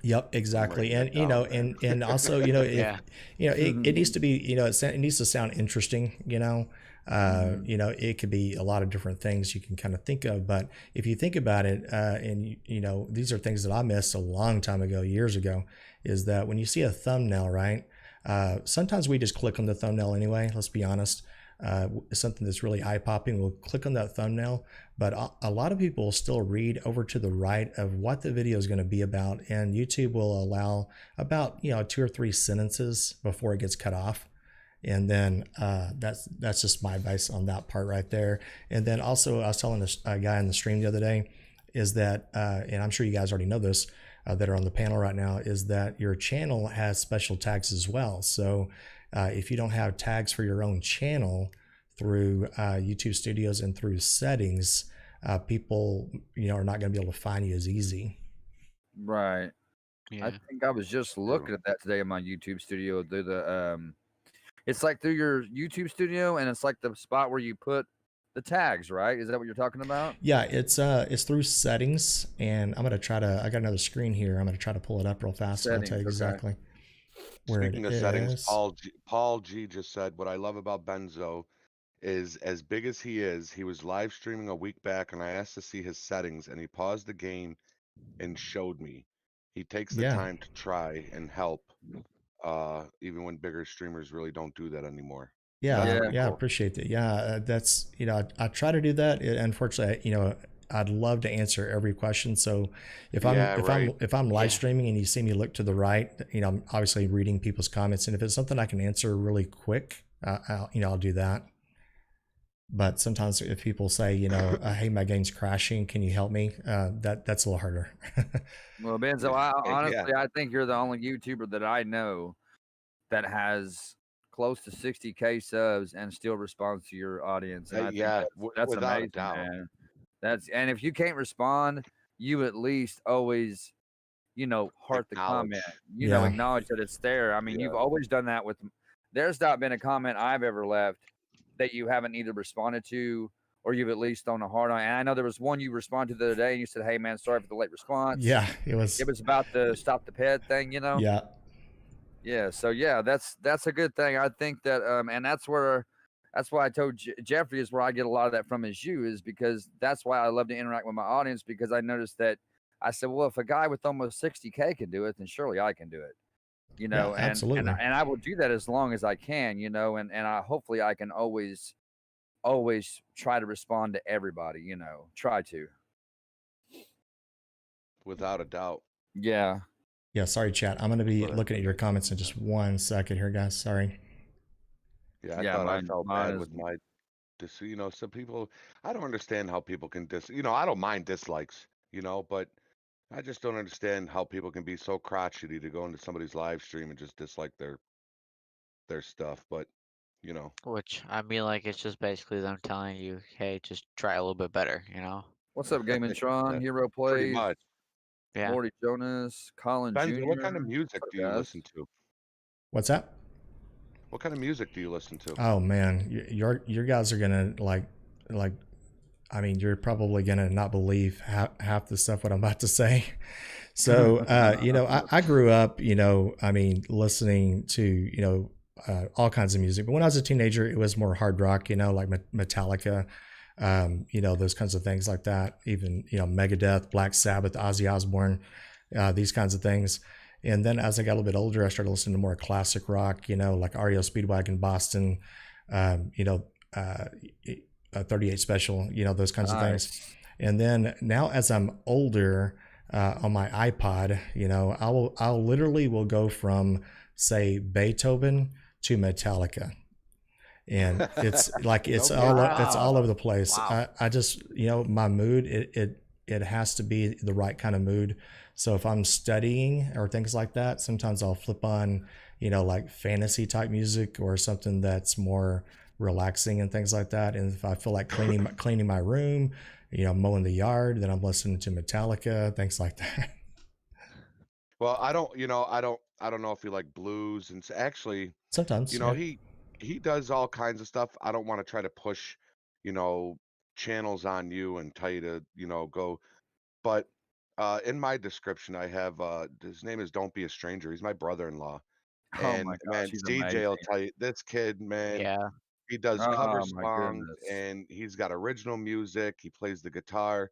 Yep, exactly. And that down, man. and also, if Yeah. it needs to be, it needs to sound interesting, it could be a lot of different things you can kind of think of. But if you think about it, and these are things that I missed a long time ago, years ago, is that when you see a thumbnail, right? Sometimes we just click on the thumbnail anyway. Let's be honest. Something that's really eye-popping, we'll click on that thumbnail, but a lot of people will still read over to the right of what the video is going to be about, and YouTube will allow about 2 or 3 sentences before it gets cut off. And then that's just my advice on that part right there. And then also, I was telling a guy in the stream the other day, is that, and I'm sure you guys already know this, that are on the panel right now, is that your channel has special tags as well. So if you don't have tags for your own channel through YouTube Studios and through settings, people are not going to be able to find you as easy. Right. Yeah. I think I was just looking at that today in my YouTube studio. Through the it's like through your YouTube studio, and it's like the spot where you put the tags, right? Is that what you're talking about? Yeah, it's through settings, and I got another screen here. I'm gonna try to pull it up real fast, and I'll tell you Settings, okay. exactly where Speaking it of settings, is. Paul G just said, what I love about Benzo is, as big as he is, he was live streaming a week back, and I asked to see his settings, and he paused the game and showed me. He takes the Yeah. time to try and help, even when bigger streamers really don't do that anymore. Yeah, That's Yeah. pretty I cool. appreciate that. Yeah, that's I try to do that. Unfortunately, I'd love to answer every question. So if I'm live Yeah. streaming and you see me look to the right, I'm obviously reading people's comments, and if it's something I can answer really quick, I'll do that. But sometimes if people say, you know, hey, my game's crashing, can you help me? That's a little harder. Well, Benzo, Yeah. honestly, I think you're the only YouTuber that I know that has close to 60K subs and still responds to your audience, and I think Yeah, that's without a amazing, doubt. man. And if you can't respond, you at least always, heart the comment, Acknowledge. Yeah. acknowledge that it's there. I mean, Yeah. you've always done that with. There's not been a comment I've ever left that you haven't either responded to or you've at least thrown a heart on. And I know there was one you responded to the other day, and you said, "Hey, man, sorry for the late response." Yeah, it was about the stop the pet thing, Yeah. Yeah. So yeah, that's a good thing. I think that, and that's why I told Jeffrey is where I get a lot of that from is you, is because that's why I love to interact with my audience, because I noticed that I said, well, if a guy with almost 60K can do it, then surely I can do it. Yeah, And absolutely. I will do that as long as I can, and I hopefully I can always try to respond to everybody, try to. Without a doubt. Yeah. Yeah, sorry, chat. I'm going to be But looking at your comments in just 1 second here, guys. Sorry. yeah, I Yeah, thought I mine felt mine bad is with my some people, I don't understand how people can I don't mind dislikes, but I just don't understand how people can be so crotchety to go into somebody's live stream and just dislike their stuff. But Which I mean, like it's just basically them telling you, hey, just try a little bit better, you know? What's up, Game and Tron? yeah, Hero pretty Plays, much. Yeah. Morty Jonas, Colin Benzo, what kind of Jr. music What's up, do you guys? listen to? What's that? What kind of music do you listen to? Oh man, your guys are gonna like, I mean, you're probably gonna not believe half the stuff what I'm about to say. So, I grew up, I mean, listening to, all kinds of music. But when I was a teenager, it was more hard rock, like Metallica, those kinds of things like that. Even, Megadeth, Black Sabbath, Ozzy Osbourne, these kinds of things. And then as I got a little bit older, I started listening to more classic rock, like REO Speedwagon, Boston, um, you know, uh, 38 Special, those kinds of things. Nice. And then now as I'm older, on my iPod, I'll literally will go from say Beethoven to Metallica. And it's like it's Okay. it's all over the place. Wow. I just my mood it has to be the right kind of mood. So if I'm studying or things like that, sometimes I'll flip on like fantasy type music or something that's more relaxing and things like that. And if I feel like cleaning my room, mowing the yard, then I'm listening to Metallica, things like that. Well, I don't know if you like blues and actually, Sometimes, yeah. he does all kinds of stuff. I don't want to try to push, you know, channels on you and tell you to, go. But in my description, I have his name is Don't Be a Stranger. He's my brother-in-law. Oh my And gosh, man, he's CJ will amazing. tell you this kid, man, Yeah. he does cover Oh my songs goodness. and he's got original music. He plays the guitar.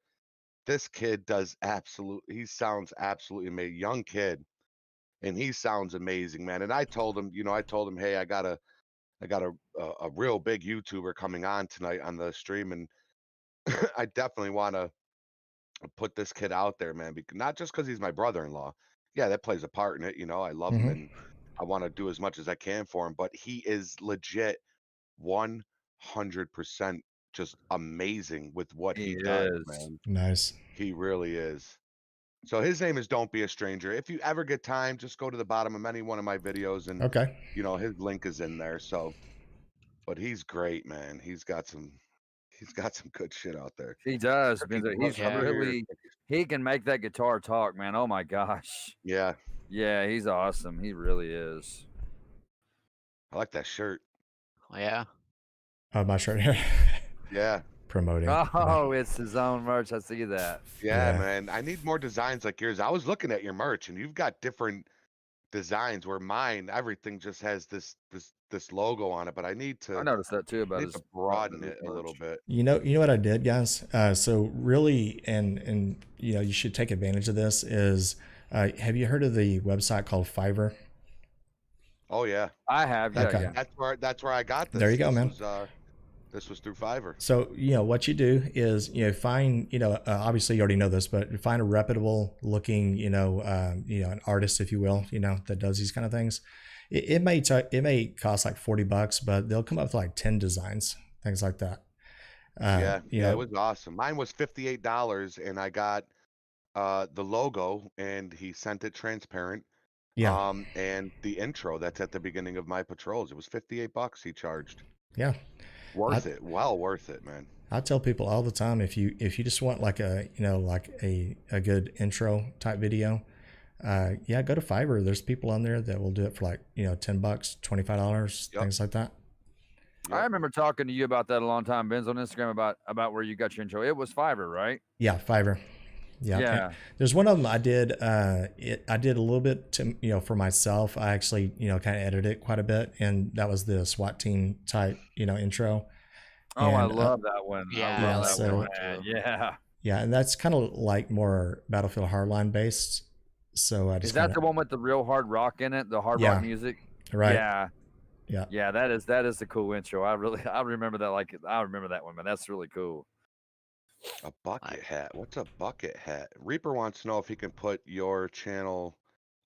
This kid does he sounds absolutely amazing. Young kid, and he sounds amazing, man. And I told him, hey, I got a real big YouTuber coming on tonight on the stream, and I definitely want to put this kid out there, man. Because not just because he's my brother-in-law, yeah, that plays a part in it. I love him Mm-hmm. and I want to do as much as I can for him, but he is legit 100% just amazing with what He he does, is. man. Nice. He really is. So his name is Don't Be a Stranger. If you ever get time, just go to the bottom of any one of my videos and Okay. his link is in there. So, but he's great, man. He's got some good shit out there. He does, Tricky Benzo. Blues He's over here. he can make that guitar talk, man. Oh my gosh. Yeah, Yeah, he's awesome. He really is. I like that shirt. Yeah. Oh, my shirt here. Yeah, Promoting. Oh, it's his own merch. I see that. yeah, Yeah. man. I need more designs like yours. I was looking at your merch, and you've got different designs. Where mine, everything just has this logo on it. But I need I to noticed that too about need his to broaden his it a little merch. bit. You know what I did, guys? So really, and you should take advantage of this. Is have you heard of the website called Fiverr? Oh yeah, I have, yeah, Okay. yeah. that's where I got this. There you go, man. This was through Fiverr. So what you do is find obviously you already know this, but find a reputable looking an artist, if you will, that does these kind of things. It may cost like $40, but they'll come up with like 10 designs, things like that. Yeah, You yeah, it know, was awesome. Mine was $58, and I got the logo, and he sent it transparent. yeah, And the intro that's at the beginning of my patrols. It was $58 he charged. yeah. I Worth it. Well worth it, man. I tell people all the time, if you just want like a like a good intro type video, yeah, go to Fiverr. There's people on there that will do it for like $10, $25, Yep. things like that. I Yep. remember talking to you about that a long time, Benz, on Instagram about where you got your intro. It was Fiverr, right? Yeah, Fiverr. Yeah. Yeah. There's one of them I did. I did a little bit to for myself. I actually kind of edited it quite a bit, and that was the SWAT team type intro. Oh, I And love that one. Yeah, I I love like that that one, one man. too. Yeah. yeah, and that's kind of like more Battlefield Hardline based. So I Is just that kind the of one with the real hard rock in it? The hard Yeah. rock music? right. Yeah. Yeah. Yeah, that is a cool intro. I remember that, like, I remember that one, man. That's really cool. A bucket hat. What's a bucket hat? Reaper wants to know if he can put your channel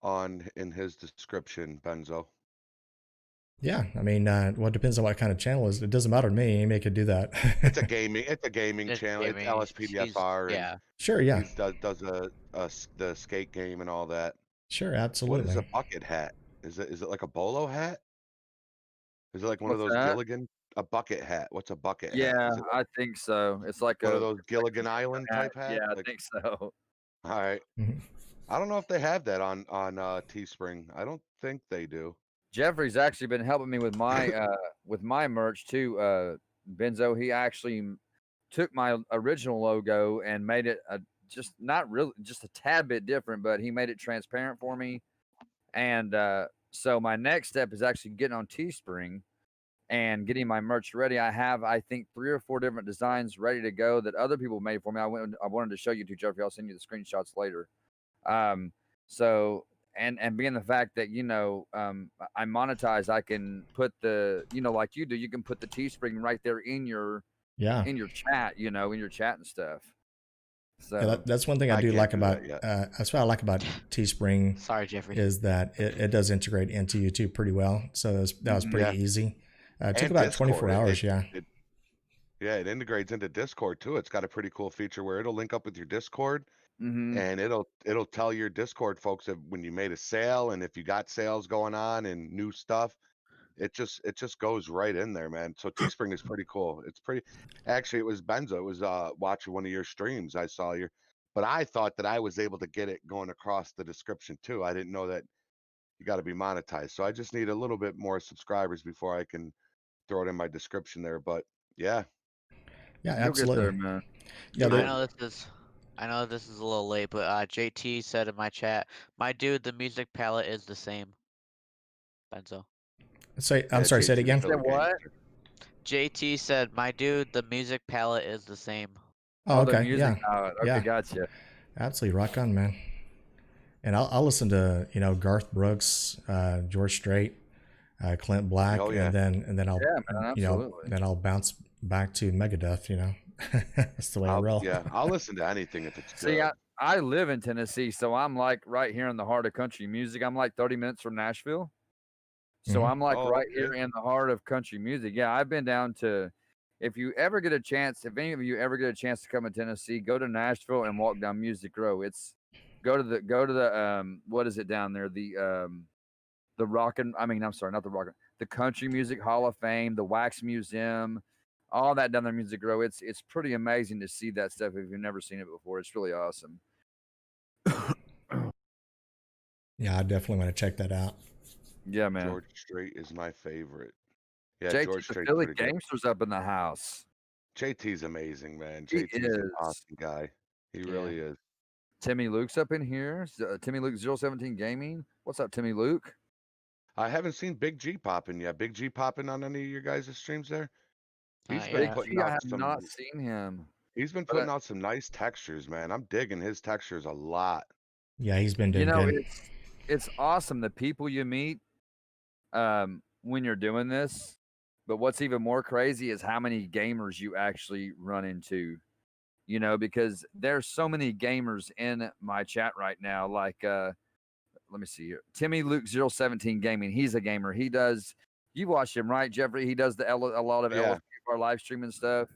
on in his description, Benzo. Yeah, I mean, well, it depends on what kind of channel it is. It doesn't matter to me. Anybody could do that. It's a gaming It's channel. It's gaming. LSPDFR, and Yeah. Sure, yeah, he does the skate game and all that. sure, What is absolutely. a bucket hat? Is it like a bolo hat? Is it like one of What's those that? Gilligan? A bucket hat. What's a bucket hat? Yeah, Is it I think so. It's like one a of those Gilligan Island hat. type hat? Yeah, I Like, think so. all right. Mhm. I don't know if they have that on Teespring. I don't think they do. Jeffrey's actually been helping me with my merch too. Benzo, he actually took my original logo and made it just not really just a tad bit different, but he made it transparent for me. And so my next step is actually getting on Teespring and getting my merch ready. I have, I think, 3 or 4 different designs ready to go that other people made for me. I wanted to show you to Jeffrey. I'll send you the screenshots later. Um, so and being the fact that I monetize, I can put the like you do, you can put the Teespring right there in your Yeah, chat, in your chat and stuff. So yeah, that's one thing I I do can't like do about. that yet. That's what I like about Teespring Sorry, Jeffrey. is that it does integrate into YouTube pretty well. So that was pretty Yeah. easy. It took And about 24 Discord. hours. Yeah, Yeah, it integrates into Discord too. It's got a pretty cool feature where it'll link up with your Discord, and it'll tell your Discord folks that when you made a sale and if you got sales going on and new stuff. It just goes right in there, man. So Teespring is pretty cool. It's pretty. Actually, it was Benzo. It was watching one of your streams. I saw your, but I thought that I was able to get it going across the description too. I didn't know that you got to be monetized. So I just need a little bit more subscribers before I can throw it in my description there. But yeah, yeah, you'll get there, absolutely. man. Yeah, I know this is a little late, but JT said in my chat, my dude, the music palette is the same. Benzo. I'm sorry. Say it JT's again. still a Said what? gangster. JT said, my dude, the music palette is the same. Oh, The okay. music. Yeah, Okay, yeah, gotcha. absolutely. Rock on, man. And I'll listen to Garth Brooks, George Strait, Clint Black, Oh, yeah. and then I'll Yeah, man, absolutely. then I'll bounce back to Megadeth. That's the way I roll. Yeah, I'll listen to anything if it's See, good. I live in Tennessee, so I'm like right here in the heart of country music. I'm like 30 minutes from Nashville. So Mhm. I'm like Oh, right okay. here in the heart of country music. Yeah, I've been down to if you ever get a chance, if any of you ever get a chance to come to Tennessee, go to Nashville and walk down Music Row. It's go to the what is it down there? The rockin' I mean, I'm sorry, not the rockin', the Country Music Hall of Fame, the Wax Museum, all that down there in Music Row. It's pretty amazing to see that stuff if you've never seen it before. It's really awesome. Yeah, I definitely want to check that out. Yeah, man. George Strait is my favorite. Yeah, JT, George the Strait's Philly pretty good. Gangster's up in the house. JT's amazing, man. He JT's an is. awesome guy. He Yeah. really is. Timmy Luke's up in here. Timmy Luke 017 Gaming. What's up, Timmy Luke? I haven't seen Big G popping yet. Big G popping on any of your guys' streams there? He's Not been yet. putting Big G, I out have some. not seen him. He's been But, putting out some nice textures, man. I'm digging his textures a lot. Yeah, he's been doing good. it's awesome the people you meet when you're doing this. But what's even more crazy is how many gamers you actually run into. Because there's so many gamers in my chat right now. Like, let me see here. Timmy Luke 017 Gaming. He's a gamer. You watch him, right, Jeffrey? He does a lot of Yeah. LSPDFR live streaming stuff.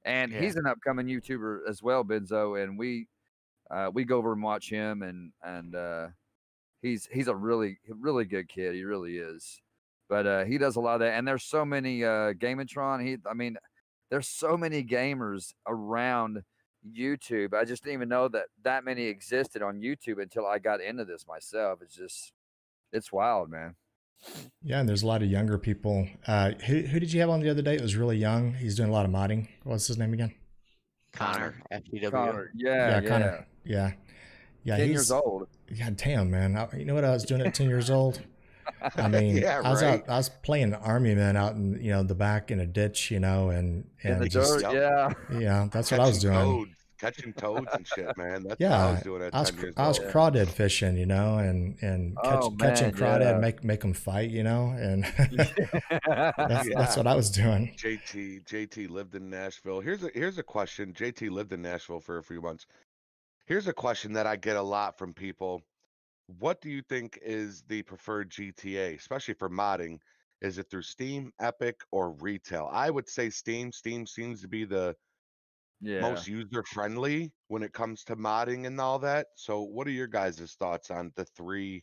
and Yeah. he's an upcoming YouTuber as well, Benzo, and we go over and watch him, and he's a really good kid. He really is. But he does a lot of that, and there's so many Gamatron. I mean, there's so many gamers around YouTube. I just didn't even know that many existed on YouTube until I got into this myself. It's wild, man. Yeah, and there's a lot of younger people. Who did you have on the other day? It was really young. He's doing a lot of modding. What's his name again? Connor, FTW. Connor, yeah, Connor. Yeah. 10 years old. God damn, man. You know what I was doing at 10 years old? I mean, Yeah, I was right. I was playing army man out in the back in a ditch, In the just dirt, Yep. yeah. that's what I was doing. Catching toads and shit, man. That's what I Yeah, was doing at 10 years I was old. crawdad fishing, and Oh, catching man, crawdad, yeah. make them fight, and that's Yeah. what I was doing. JT lived in Nashville. Here's a question. JT lived in Nashville for a few months. Here's a question that I get a lot from people. What do you think is the preferred GTA, especially for modding? Is it through Steam, Epic, or retail? I would say Steam. Steam seems to be the Yeah. most user friendly when it comes to modding and all that. So, what are your guys' thoughts on the three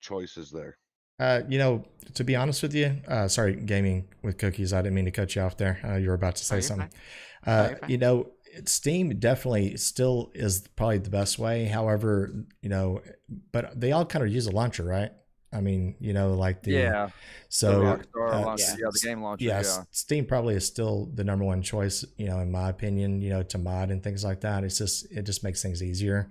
choices there? To be honest with you, sorry, gaming with cookies. I didn't mean to cut you off there. You were about to say you're something. fine. You're fine. Steam definitely still is probably the best way. However, but they all kind of use a launcher, right? I mean, like the Yeah. so Rockstar launcher, yeah. the game launcher, yeah, yeah. Steam probably is still the number one choice, in my opinion, to mod and things like that. It just makes things easier.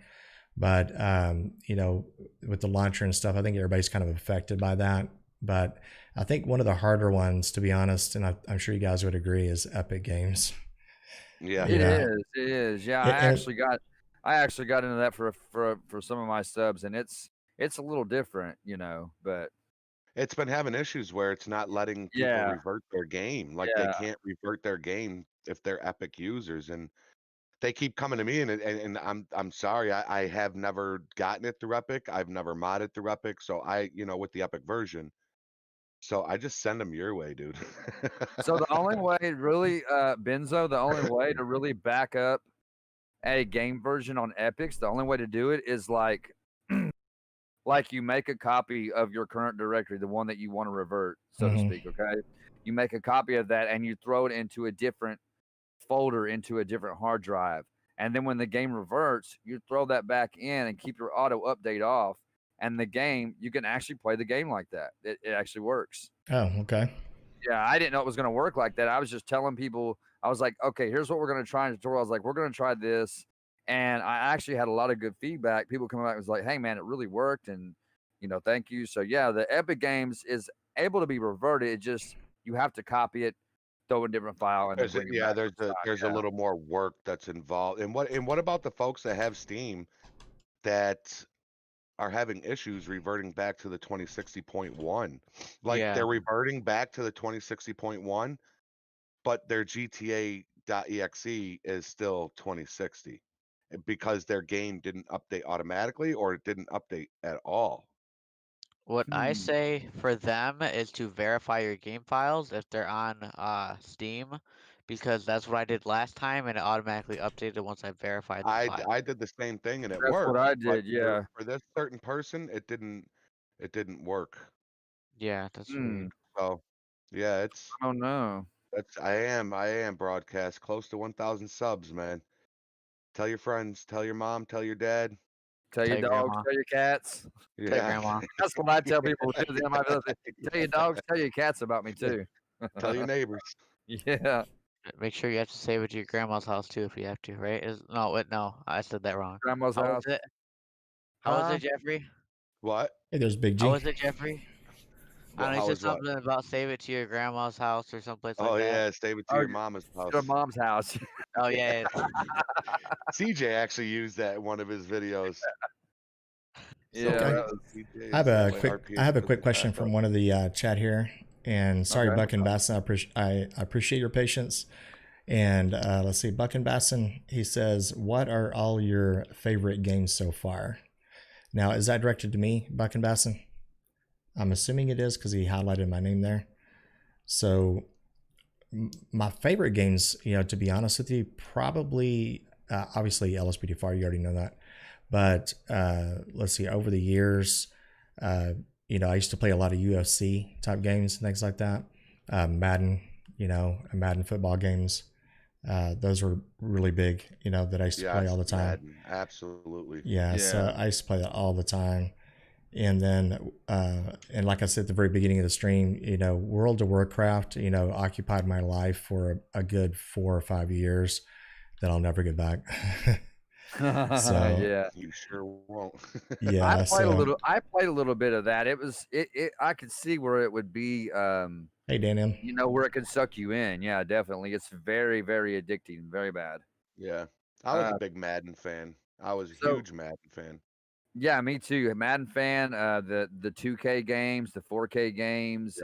But with the launcher and stuff, I think everybody's kind of affected by that. But I think one of the harder ones, to be honest, and I'm sure you guys would agree, is Epic Games. Yeah. It Yeah. is. Yeah, And- I actually got into that for some of my subs, and it's a little different, but It's been having issues where it's not letting people yeah, revert their game. Like they yeah. can't revert their game if they're Epic users, and they keep coming to me, and I'm sorry, I have never gotten it through Epic. I've never modded through Epic, so with the Epic version. So I just send them your way, dude. So the only way really, Benzo, the only way to really back up a game version on Epics, the only way to do it is like you make a copy of your current directory, the one that you want to revert, so to speak, okay? You make a copy of that and you throw it into a different folder, into a different hard drive. And then when the game reverts, you throw that back in and keep your auto update off. And the game, you can actually play the game like that. It actually works. Oh, okay. Yeah, I didn't know it was going to work like that. I was just telling people, I was like, okay, here's what we're going to try in the tutorial. I was like, we're going to try this. And I actually had a lot of good feedback. People coming back and was like, hey, man, it really worked. And, thank you. So, yeah, the Epic Games is able to be reverted. It just, you have to copy it, throw in a different file, and then bring it back. There's a little more work that's involved. And what about the folks that have Steam that are having issues reverting back to the 2060.1? Like Yeah. they're reverting back to the 2060.1, but their GTA.exe is still 2060 because their game didn't update automatically or it didn't update at all. What I say for them is to verify your game files if they're on Steam, because that's what I did last time, and it automatically updated once I verified the file. I did the same thing and it That's worked. what I But did, yeah. for this certain person, it didn't work. Yeah, that's weird. So yeah, I don't know. I am broadcast close to 1,000 subs, man. Tell your friends, tell your mom, tell your dad. Tell your your dogs, grandma. tell your cats. Tell your grandma. That's what I tell people. Tell your dogs, tell your cats about me too. Tell your neighbors. Yeah. Make sure you have to save it to your grandma's house too if you have to, right? No, I said that wrong. Grandma's How house. was it? How was it, Jeffrey? What? Hey, there's Big G. How was it, Jeffrey? I don't know, How he was said what? something about save it to your grandma's house or someplace like Oh that. yeah, save it to Oh, your mama's house. Your mom's house. Oh yeah. CJ actually used that in one of his videos. Yeah. Okay. that was- CJ I have is a my quick RPA I have a business quick question backup. from one of the chat here. And sorry, Okay. Buck and Basson, I appreciate your patience. And let's see, Buck and Basson, he says, what are all your favorite games so far? Now, is that directed to me, Buck and Basson? I'm assuming it is because he highlighted my name there. So my favorite games, to be honest with you, probably obviously LSPDFR. You already know that, but let's see. Over the years, I used to play a lot of UFC type games and things like that. Madden, Madden football games. Those were really big, that I used to play all the time. Madden, absolutely. Yeah, so I used to play that all the time. And then, and like I said at the very beginning of the stream, World of Warcraft, occupied my life for a good 4 or 5 years that I'll never get back. So yeah, you sure won't. yeah, I played a little bit of that. It was I could see where it would be. Hey, Daniel. Where it could suck you in. Yeah, definitely. It's very, very addicting. Very bad. Yeah, I was a big Madden fan. I was a huge Madden fan. Yeah, me too. Madden fan. The 2K games, the 4K games.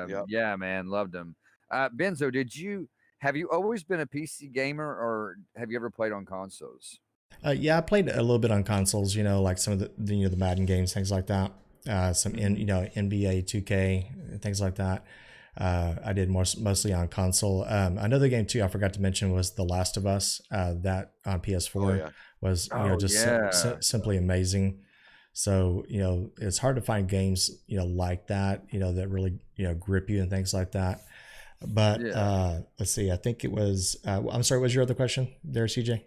Yep. Yeah, man, loved them. Benzo, have you always been a PC gamer, or have you ever played on consoles? Yeah, I played a little bit on consoles, like some of the Madden games, things like that. Some NBA 2K, things like that. I did mostly on console. Another game too I forgot to mention was The Last of Us. That on PS4 was simply amazing. So it's hard to find games like that that really grip you and things like that. But let's see. I think it was. I'm sorry. What was your other question there, CJ?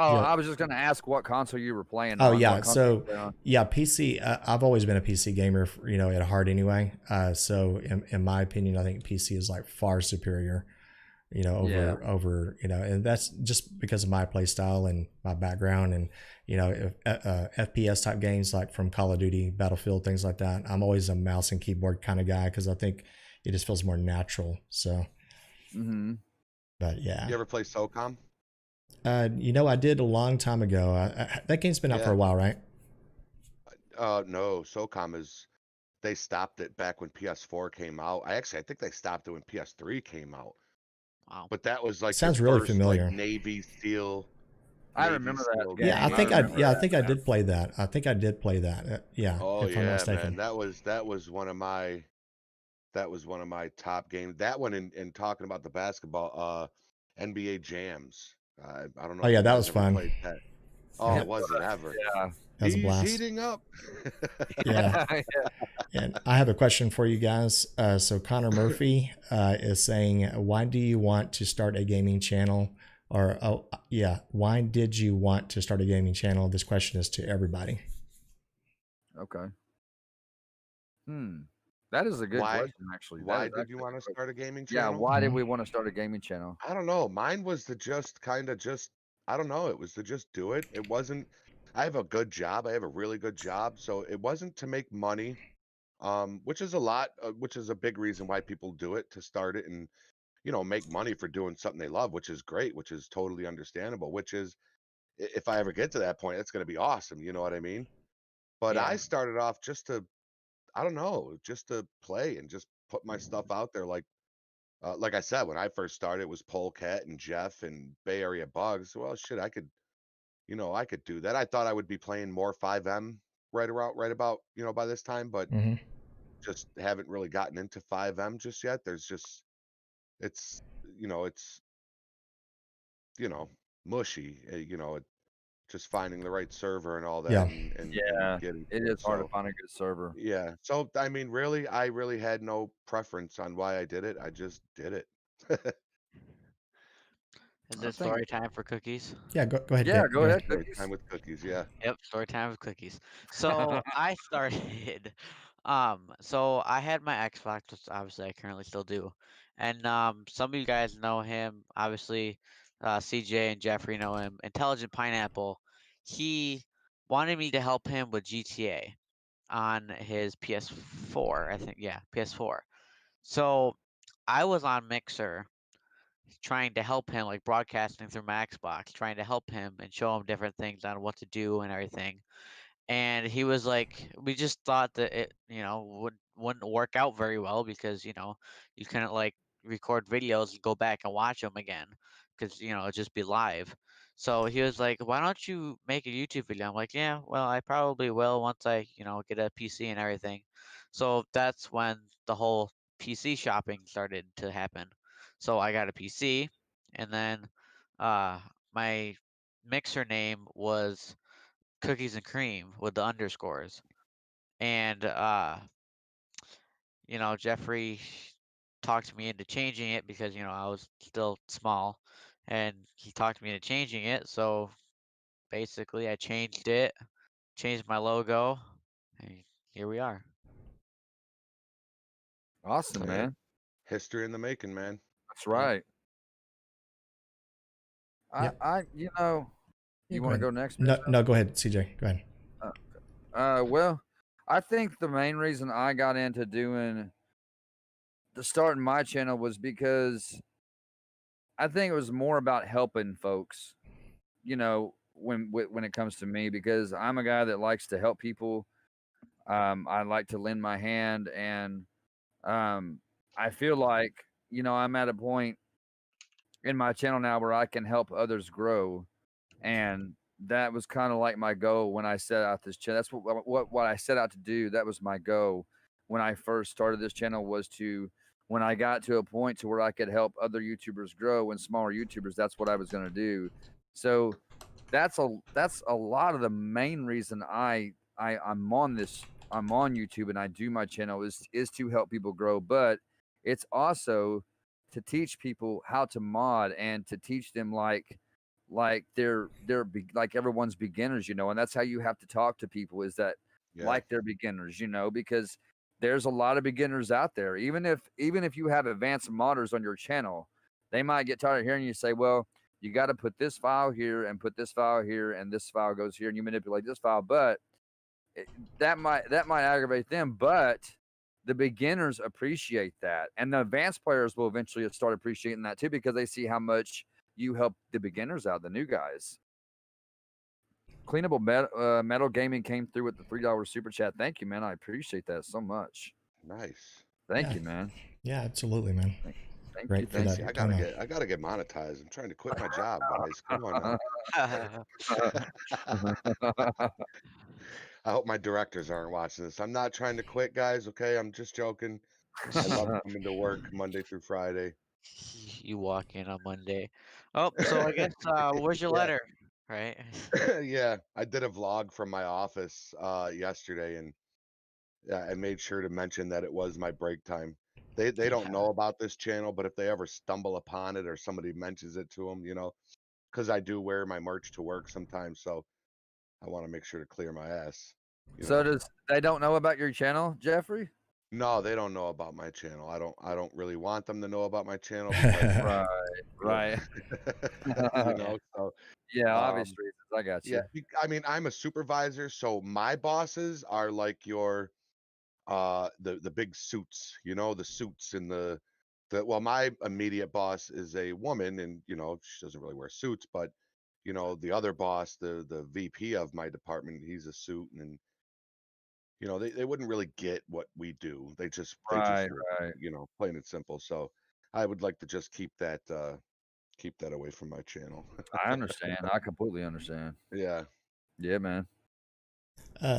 Oh, I was just going to ask what console you were playing on. Oh, yeah. So, PC. I've always been a PC gamer, at heart anyway. So, in my opinion, I think PC is like far superior, over, and that's just because of my play style and my background and, FPS type games like from Call of Duty, Battlefield, things like that. I'm always a mouse and keyboard kind of guy because I think it just feels more natural. So, but yeah. You ever play SOCOM? I did a long time ago. That game's been out for a while, right? No, SOCOM they stopped it back when PS4 came out. I think they stopped it when PS3 came out. Wow. But that was like sounds really first, familiar. Like, Navy SEAL. I remember that game. Yeah, I think I did play that. I think I did play that. Yeah. Oh yeah, man. That was one of my top games. That one and talking about the basketball, NBA Jams. I don't know. Oh yeah, that was fun. That. Oh, was it ever? Yeah, that was a blast. Heating up. Yeah. And I have a question for you guys. So Connor Murphy is saying, why do you want to start a gaming channel? Or why did you want to start a gaming channel? This question is to everybody. Okay. That is a good question, actually. Why did you want to start a gaming channel? Yeah, why did we want to start a gaming channel? I don't know. Mine was to just I don't know. It was to just do it. It wasn't. I have a good job. I have a really good job. So it wasn't to make money, which is a big reason why people do it, to start it and, make money for doing something they love, which is great, which is totally understandable, which is, if I ever get to that point, it's going to be awesome. You know what I mean? But I started off just to, I don't know, just to play and just put my stuff out there. Like I said, when I first started, it was Polecat and Jeff and Bay Area Bugs. Well, shit, I could do that. I thought I would be playing more 5M right about, by this time, but just haven't really gotten into 5M just yet. There's just, it's mushy, just finding the right server and all that. Yeah. And it is hard to find a good server. Yeah. So, I mean, I really had no preference on why I did it. I just did it. Is it story time for cookies? Yeah, go ahead. Yeah, go ahead. Story time with cookies, yeah. Yep, story time with cookies. So I started, so I had my Xbox, which obviously I currently still do, and some of you guys know him, obviously, CJ and Jeffrey know him. Intelligent Pineapple, he wanted me to help him with GTA on his PS4, I think, yeah, PS4. So I was on Mixer trying to help him, like broadcasting through my Xbox, trying to help him and show him different things on what to do and everything. And he was like, we just thought that it, wouldn't work out very well because, you couldn't like record videos and go back and watch them again because, it'd just be live. So he was like, why don't you make a YouTube video? I'm like, yeah, well, I probably will once I, get a PC and everything. So that's when the whole PC shopping started to happen. So I got a PC, and then my mixer name was Cookies and Cream with the underscores. And Jeffrey talked me into changing it because I was still small, and he talked me into changing it. So basically, I changed it, changed my logo, and here we are. Awesome, Yeah. man. History in the making, man. That's right. Yep. You Yeah, want to ahead. go next? No, go ahead, CJ. Go ahead. Well, I think the main reason I got into starting my channel was because I think it was more about helping folks. When it comes to me, because I'm a guy that likes to help people. I like to lend my hand, and I feel like I'm at a point in my channel now where I can help others grow, and that was kind of like my goal when I set out this channel. That's what I set out to do. That was my goal when I first started this channel, was to, when I got to a point to where I could help other YouTubers grow and smaller YouTubers, that's what I was going to do. So that's a lot of the main reason I'm on YouTube and I do my channel is to help people grow, but it's also to teach people how to mod and to teach them like they're like everyone's beginners, and that's how you have to talk to people, is that like they're beginners, because there's a lot of beginners out there. Even if you have advanced modders on your channel, they might get tired of hearing you say, well, you got to put this file here and put this file here and this file goes here and you manipulate this file, but that might aggravate them. But the beginners appreciate that, and the advanced players will eventually start appreciating that too, because they see how much you help the beginners out, the new guys. Cleanable Metal Gaming came through with the $3 super chat. Thank you, man. I appreciate that so much. Nice. Thank you, man. Yeah, absolutely, man. Thank Great you. for that. I gotta get monetized. I'm trying to quit my job, guys. Come on now. I hope my directors aren't watching this. I'm not trying to quit, guys. Okay, I'm just joking. I love coming to work Monday through Friday. You walk in on Monday. Oh, so I guess where's your letter, right? Yeah, I did a vlog from my office yesterday, and I made sure to mention that it was my break time. They don't know about this channel, but if they ever stumble upon it or somebody mentions it to them, because I do wear my merch to work sometimes, so I want to make sure to clear my ass. So they don't know about your channel, Jeffrey? No, they don't know about my channel. I don't really want them to know about my channel Right. So yeah, obvious reasons. I got you. yeah, I mean, I'm a supervisor, so my bosses are like your the big suits, the suits and well, my immediate boss is a woman, and she doesn't really wear suits, but the other boss, the VP of my department, he's a suit, and they wouldn't really get what we do. They just Right. plain and simple. So I would like to just keep that away from my channel. I understand. I completely understand. Yeah. Yeah, man.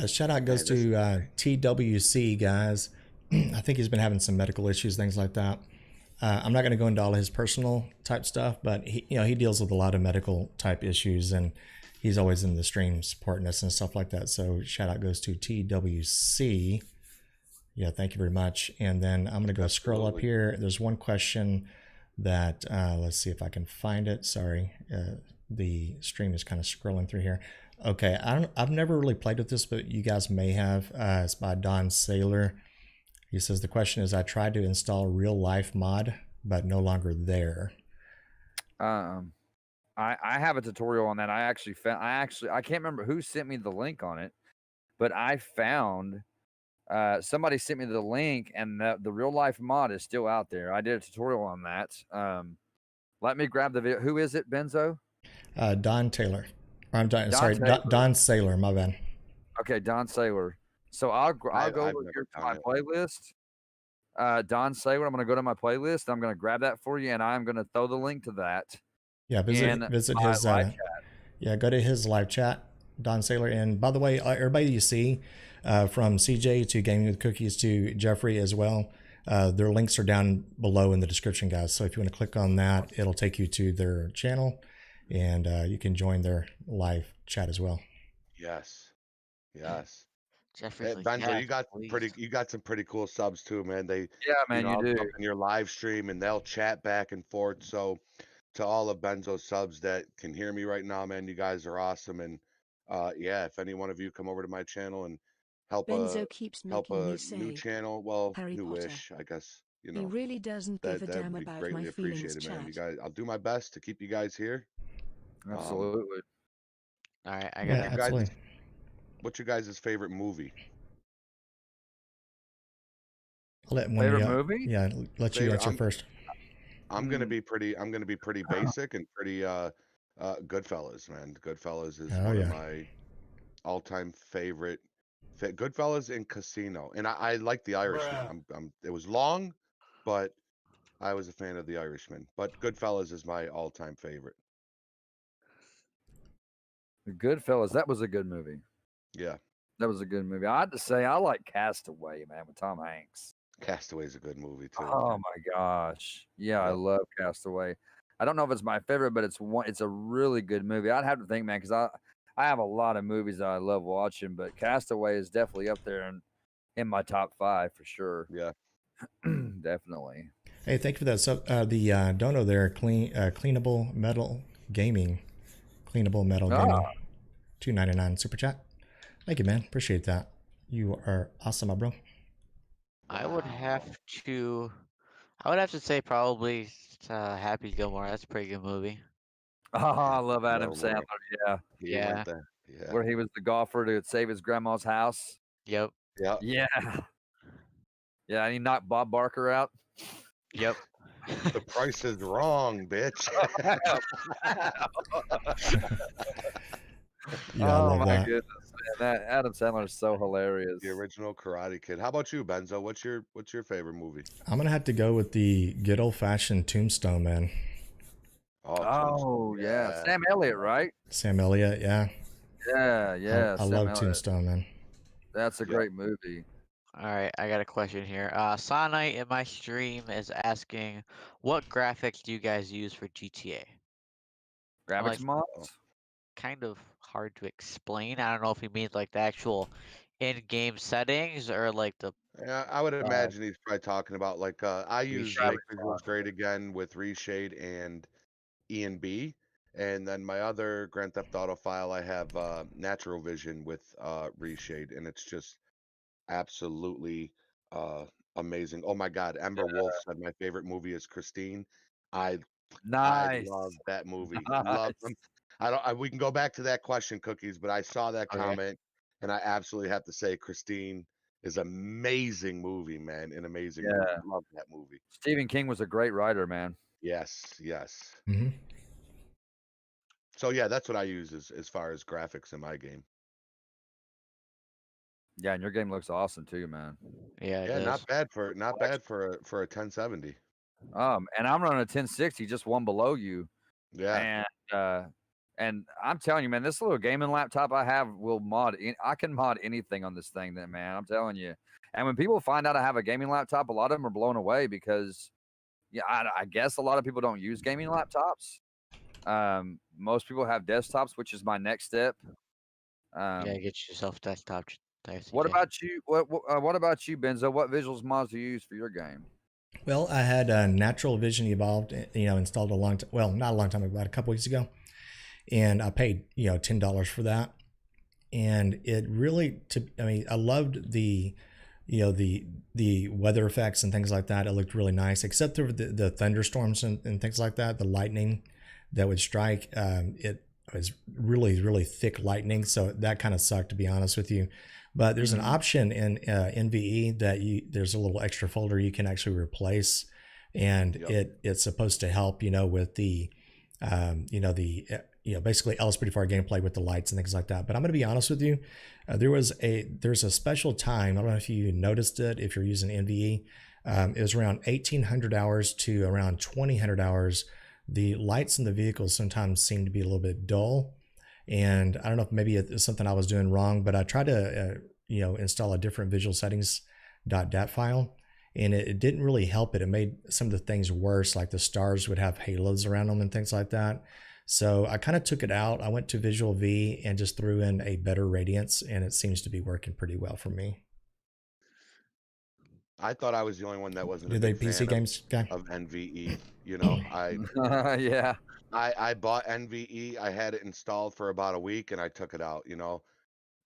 Shout out goes to TWC, guys. I think he's been having some medical issues, things like that. I'm not going to go into all of his personal type stuff, but he deals with a lot of medical type issues, and he's always in the stream supporting us and stuff like that. So shout out goes to TWC. Yeah, thank you very much. And then I'm going to go scroll up here. There's one question that let's see if I can find it. Sorry, the stream is kind of scrolling through here. Okay, I've never really played with this, but you guys may have. It's by Don Saylor. He says the question is, I tried to install real life mod, but no longer there. I have a tutorial on that. I can't remember who sent me the link on it, but I found somebody sent me the link, and the real life mod is still out there. I did a tutorial on that. Let me grab the video. Who is it, Benzo? Don Taylor. Don Saylor, my bad. Okay, Don Saylor. So I'll go over here to my playlist. Don Saylor, I'm going to go to my playlist. I'm going to grab that for you, and I'm going to throw the link to that. Yeah, visit his live chat. Yeah, go to his live chat, Don Saylor. And by the way, everybody you see, from CJ to Gaming with Cookies to Jeffrey as well, Their links are down below in the description, guys. So if you want to click on that, it'll take you to their channel, and you can join their live chat as well. Yes. Yes. Jeffrey's Hey, like, Benzo, please. you got some pretty cool subs too, man. Yeah, man, you I'll do. jump in your live stream and they'll chat back and forth. So to all of Benzo's subs that can hear me right now, man, you guys are awesome. And yeah, if any one of you come over to my channel and help Benzo keeps making me new say channel, well, Harry Potter. newish, I guess, you He know, really doesn't give a that damn would be about my greatly feelings, appreciated, man. You chat. guys, I'll do my best to keep you guys here. Absolutely. All right, I Yeah, got absolutely. What's your guys' favorite movie? I'll let Favorite movie? Yeah, let you answer first. I'm gonna be pretty basic and pretty Goodfellas, man. Goodfellas is one of my all-time favorite. Goodfellas and Casino, and I like The Irishman. It was long, but I was a fan of The Irishman. But Goodfellas is my all-time favorite. The Goodfellas, that was a good movie. Yeah, that was a good movie. I had to say, I like Castaway, man, with Tom Hanks. Castaway's a good movie too. Oh my gosh, yeah, I love Castaway. I don't know if it's my favorite, but it's a really good movie. I'd have to think, man, because I have a lot of movies that I love watching, but Castaway is definitely up there in my top 5 for sure. Yeah, definitely. Hey, thank you for that. So the dono there, cleanable metal gaming, cleanable metal gaming, $2.99 super chat. Thank you, man. Appreciate that. You are awesome, my bro. I would have to say probably Happy Gilmore. That's a pretty good movie. Oh, I love Adam Sandler. Yeah. Yeah. Where he was the golfer to save his grandma's house. Yep. Yeah. Yeah. Yeah, and he knocked Bob Barker out. Yep. The price is wrong, bitch. Yeah, I love that. Goodness, man. That Adam Sandler is so hilarious. The original Karate Kid. How about you, Benzo? What's your favorite movie? I'm gonna have to go with the good old fashioned Tombstone, man. Oh, yeah. Sam Elliott, right? Sam Elliott, yeah. Yeah. I love Tombstone, man. That's a great movie. All right, I got a question here. Sonite in my stream is asking, what graphics do you guys use for GTA? Graphics mods? Kind of hard to explain. I don't know if he means like the actual in-game settings or like the. Yeah, I would imagine he's probably talking about like I use Make Visuals Great Again with Reshade and E&B, and then my other Grand Theft Auto file I have Natural Vision with Reshade, and it's just absolutely amazing. Oh my God, Ember Wolf said my favorite movie is Christine. I love that movie. Love them. We can go back to that question, Cookies, but I saw that comment, and I absolutely have to say Christine is amazing movie, man. An amazing movie. Love that movie. Stephen King was a great writer, man. Yes. Mm-hmm. So yeah, that's what I use as far as graphics in my game. Yeah, and your game looks awesome too, man. Yeah, not bad for a 1070. And I'm running a 1060, just one below you. Yeah. And I'm telling you, man, this little gaming laptop I have will mod. I can mod anything on this thing, then, man. I'm telling you. And when people find out I have a gaming laptop, a lot of them are blown away because, I guess a lot of people don't use gaming laptops. Most people have desktops, which is my next step. get yourself a desktop. What about you? What about you, Benzo? What visuals mods do you use for your game? Well, I had Natural Vision Evolved, installed not a long time ago, about a couple weeks ago, and I paid $10 for that, and it really I loved the the weather effects and things like that. It looked really nice, except for the thunderstorms and things like that, the lightning that would strike. It was really thick lightning, so that kind of sucked, to be honest with you. But there's an option in NVE that there's a little extra folder you can actually replace, and it's supposed to help with the basically LSPDFR gameplay with the lights and things like that. But I'm going to be honest with you, there's a special time. I don't know if you noticed it if you're using NVE. It was around 1800 hours to around 2000 hours. The lights in the vehicles sometimes seem to be a little bit dull. And I don't know if maybe it's something I was doing wrong, but I tried to install a different visual settings .dat file, and it didn't really help it. It made some of the things worse, like the stars would have halos around them and things like that. So I kind of took it out. I went to Visual V and just threw in a better radiance, and it seems to be working pretty well for me. I thought I was the only one that wasn't Do a they big PC fan games guy? of NVE. You know, Yeah. I bought NVE. I had it installed for about a week, and I took it out. You know,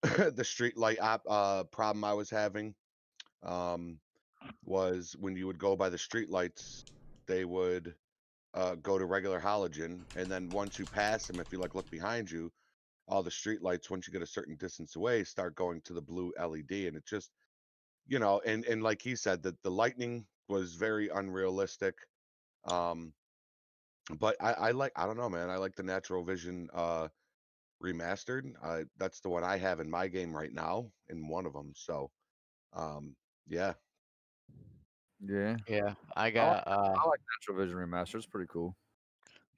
the street light problem I was having was when you would go by the street lights, they would go to regular halogen, and then once you pass them, if you like look behind you, all the street lights, once you get a certain distance away, start going to the blue LED, and it just, you know, and like he said, that the lightning was very unrealistic. Um, but I like, I don't know, man, I like the Natural Vision remastered. That's the one I have in my game right now, in one of them. So, yeah. Yeah. Yeah, I I like, got I like Natural Vision Remaster. It's pretty cool.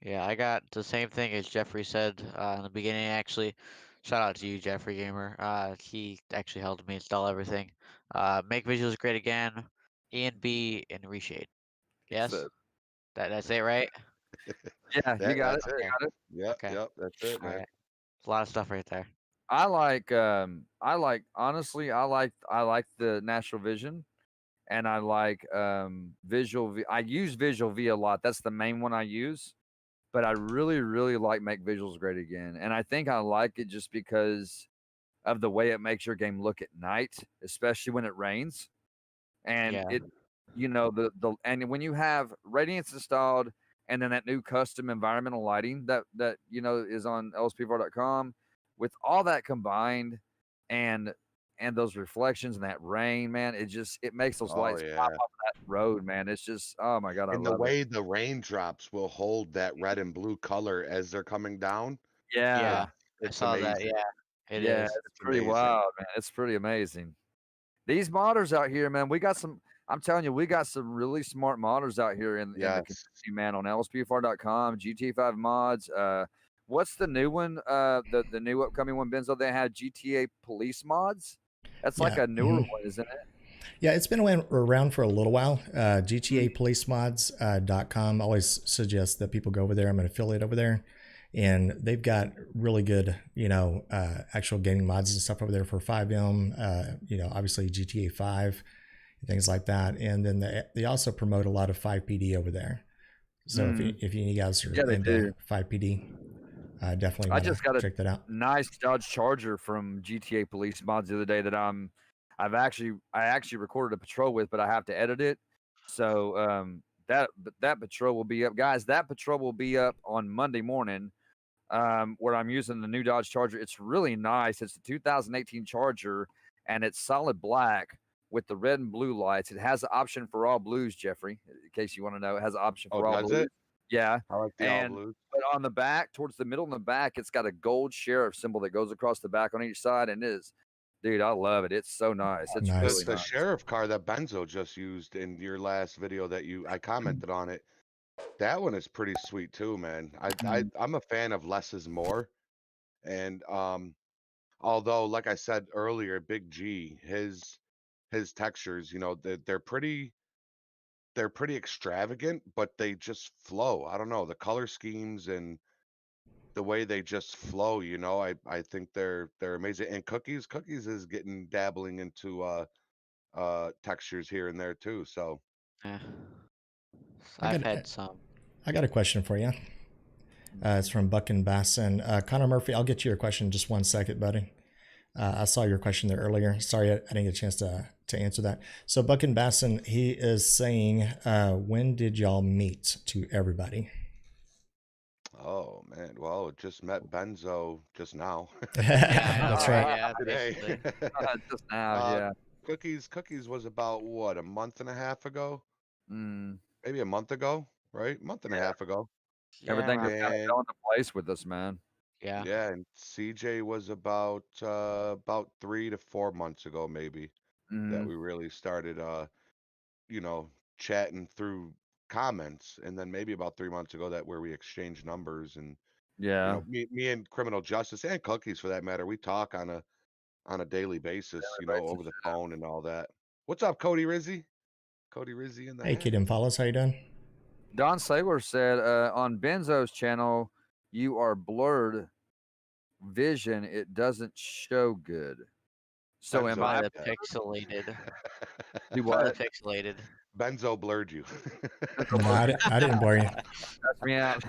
yeah, I got the same thing as Jeffrey said in the beginning. Actually, shout out to you, Jeffrey Gamer. He actually helped me install everything. Make visuals great again. E and B and reshade. Yes, So, that's it, right? yeah, you got it. That's it. You Okay. got it. Yep, Okay. yep, that's it, All man. right. It's a lot of stuff right there. I like honestly, I like the Natural Vision, and I like Visual V. I use Visual V a lot. That's the main one I use. But I really, really like Make Visuals Great Again. And I think I like it just because of the way it makes your game look at night, especially when it rains. And Yeah. it, you know, and when you have Radiance installed and then that new custom environmental lighting that you know is on lspdfr.com, with all that combined and those reflections and that rain, man, it makes those Oh lights pop yeah. off that road, man. It's just, oh my god, I And the love it. way the raindrops will hold that red and blue color as they're coming down, Yeah. Yeah. it's I it's saw that. amazing. Yeah. It Yeah, is. it's It's pretty amazing. wild, man. It's pretty amazing. These modders out here, man, we got some. I'm telling you, we got some really smart modders out here in the Yes. community, man. On lspdfr.com, GT5 mods. What's the new one? The new upcoming one, Benzo. They had GTA Police mods. That's like Yeah. a newer one, isn't it? Yeah, it's been around for a little while. GTAPolicemods.com. Always suggest that people go over there. I'm an affiliate over there. And they've got really good, actual gaming mods and stuff over there for 5M, obviously GTA 5, things like that. And then they also promote a lot of 5PD over there. So if you guys are into 5PD, definitely want to check that out. Nice Dodge Charger from GTA Police mods the other day that I actually recorded a patrol with, but I have to edit it. So that patrol will be up, guys. That patrol will be up on Monday morning. Where I'm using the new Dodge Charger. It's really nice. It's a 2018 Charger, and it's solid black with the red and blue lights. It has an option for all blues, Jeffrey. In case you want to know, it has an option Oh, for all does blues. it? Yeah, I like the all blues. but on the back, towards the middle and the back, it's got a gold sheriff symbol that goes across the back on each side, and it is, dude, I love it. It's so nice. It's Nice. really The nice. sheriff car that Benzo just used in your last video that I commented on it. That one is pretty sweet too, man. I'm a fan of less is more. And although like I said earlier, Big G, his textures, you know, they're pretty extravagant, but they just flow. I don't know, the color schemes and the way they just flow, you know, I think they're amazing. And Cookies is getting dabbling into textures here and there too. So Yeah. I I've got had some. I got a question for you. It's from Buck and Basson. Connor Murphy, I'll get to your question in just 1 second, buddy. I saw your question there earlier. Sorry, I didn't get a chance to answer that. So Buck and Basson, he is saying, when did y'all meet to everybody? oh man, well, just met Benzo just now. That's right. Yeah, Today. basically. Just now, yeah. Cookies was about what, a month and a half ago? Mm, Maybe a month ago, right? Month and a half ago. Yeah, everything around just kind of And fell into place with us, man. yeah. yeah, and CJ was about 3 to 4 months ago maybe that Mm, we really started you know, chatting through comments, and then maybe about 3 months ago that where we exchanged numbers. And you yeah. know, me and Criminal Justice and Cookies for that matter, we talk on a daily basis, you know, over the phone and all that. What's up, Cody Rizzy? Cody Rizzi in the Hey, hat. Kid and Follows, how you doing? Don Saylor said on Benzo's channel, you are blurred vision. It doesn't show good. So Benzo am I? Probably the pixelated. Do Probably what? the pixelated. Benzo blurred you. No, I didn't blur you. That's me out.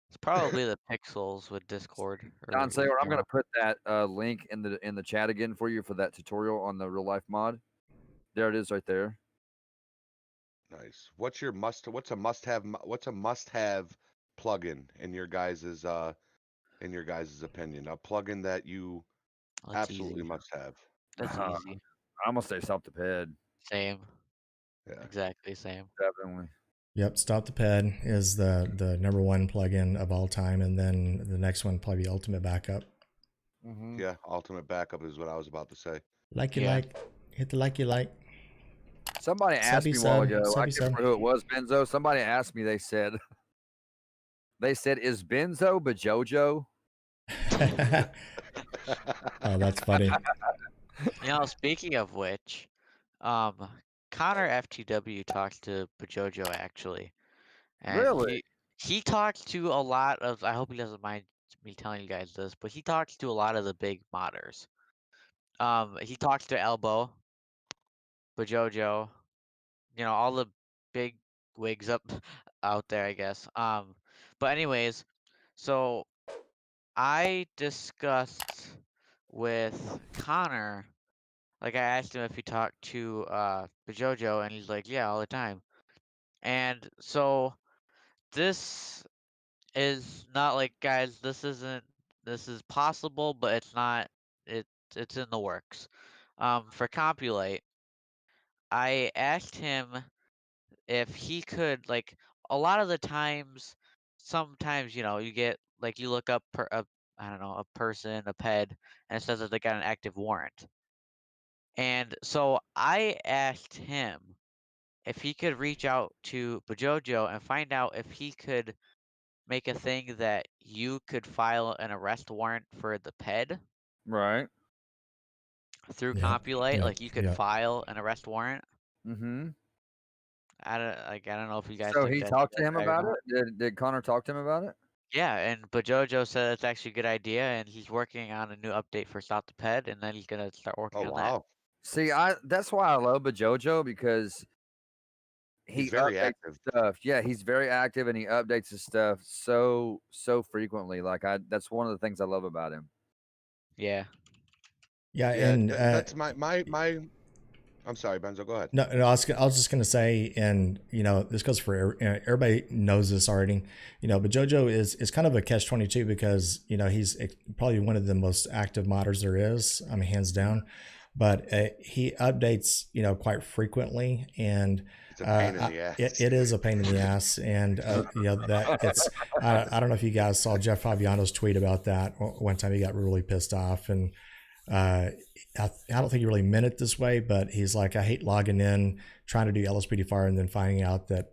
It's probably the pixels with Discord. Don Saylor, I'm camera. gonna put that link in the chat again for you for that tutorial on the real life mod. There it is, right there. Nice. What's a must-have plugin in your guys's opinion? A plugin that you That's absolutely easy. must have. That's easy. I'm gonna say Self-to-Ped. Same. Yeah. Exactly same. Definitely. Yep, Stop the Ped is the #1 plugin of all time, and then the next one probably Ultimate Backup. Mm-hmm. Yeah, ultimate backup is what I was about to say. Like you Yeah. like, hit the like you like. Somebody asked Subby me a while sub, ago. I subby can't sub. remember who it was. Benzo. Somebody asked me. They said, "Is Benzo Bajojo?" Oh, that's funny. You know, speaking of which, Connor FTW talked to Bajojo actually, and Really? he talks to a lot of. I hope he doesn't mind me telling you guys this, but he talks to a lot of the big modders. He talks to Elbow, Bajojo, all the big wigs up out there, I guess. But anyways, so I discussed with Connor. Like I asked him if he talked to Bajojo, and he's like, yeah, all the time. And so this is not like, guys, this is possible, but it's not. It's in the works. For Compulate, I asked him if he could, like, a lot of the times, sometimes you get, like, you look up I don't know, a person, a ped, and it says that they got an active warrant. And so I asked him if he could reach out to Bajojo and find out if he could make a thing that you could file an arrest warrant for the ped Right. through Yep, Compulate. yep, Like you could yep. file an arrest warrant. Mm-hmm. I don't know if you guys So think he that's talked a to good him idea or about not. it. Did Connor talk to him about it? Yeah, and Bajojo said it's actually a good idea, and he's working on a new update for Stop the Ped, and then he's gonna start working Oh on that. wow. See, that's why I love Bajojo, because He's he very updates active. stuff. Yeah, he's very active and he updates his stuff so frequently. Like that's one of the things I love about him. Yeah. Yeah, Yeah, and that's my I'm sorry, Benzo, go ahead. no, I was just gonna say, and this goes for everybody knows this already, but JoJo is kind of a catch-22 because he's probably one of the most active modders there is. I mean, hands down. But he updates quite frequently, and it's a pain in the ass. It is a pain in the ass, and that it's. I don't know if you guys saw Jeff Fabiano's tweet about that one time. He got really pissed off, and I don't think he really meant it this way, but he's like, I hate logging in, trying to do LSPDFR, and then finding out that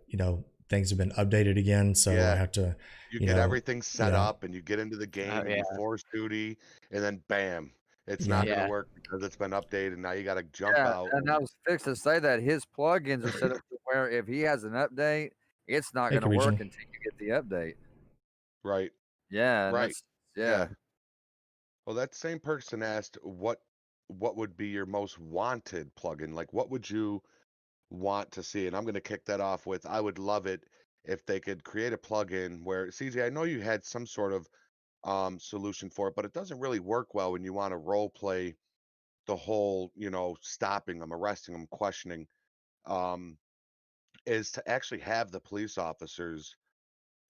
things have been updated again, so I have to. You get everything set up, and you get into the game, and yeah. you force duty, and then bam, it's not going to work because it's been updated, and now you got to jump out. And I was fixed to say that his plugins are set up to where if he has an update, it's not going to work until you get the update. Right. Yeah. Right. Yeah. Well, that same person asked what would be your most wanted plugin? Like, what would you want to see? And I'm going to kick that off with, I would love it if they could create a plugin where, CJ, I know you had some sort of solution for it, but it doesn't really work well when you want to role play the whole, stopping them, arresting them, questioning, is to actually have the police officers,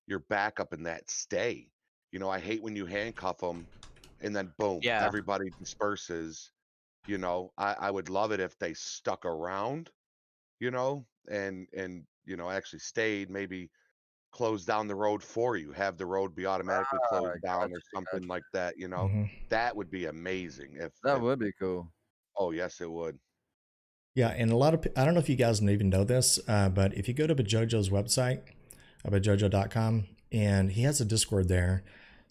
your backup in that stay. I hate when you handcuff them and then boom, everybody disperses. I would love it if they stuck around, and actually stayed, maybe close down the road for you, have the road be automatically closed down or something like that. That would be amazing. That would be cool. Oh yes, it would. Yeah, and a lot of I don't know if you guys even know this, but if you go to Bajojo's website, bajojo.com, and he has a Discord there.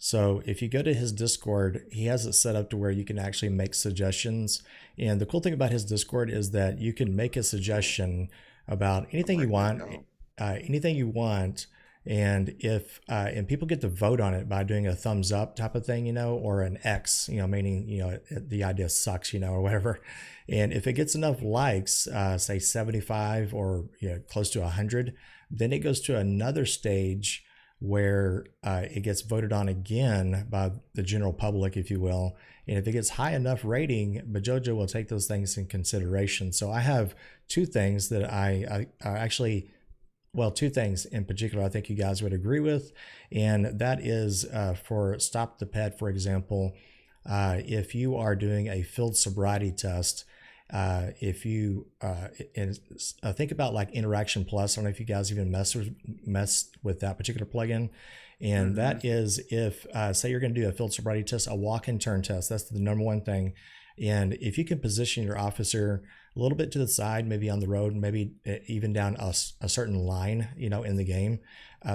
So if you go to his Discord, he has it set up to where you can actually make suggestions. And the cool thing about his Discord is that you can make a suggestion about anything you want, anything you want. And if and people get to vote on it by doing a thumbs up type of thing, or an X, meaning the idea sucks, or whatever. And if it gets enough likes, say 75 or close to 100, then it goes to another stage where it gets voted on again by the general public, if you will. And if it gets high enough rating, Bajojo will take those things in consideration. So I have two things that I actually, well, two things in particular I think you guys would agree with. And that is for Stop the Pet, for example, if you are doing a field sobriety test, if you think about like Interaction Plus, I don't know if you guys even messed with that particular plugin. And that is if, say you're going to do a field sobriety test, a walk and turn test, that's the number one thing. And if you can position your officer a little bit to the side, maybe on the road, maybe even down a certain line, in the game,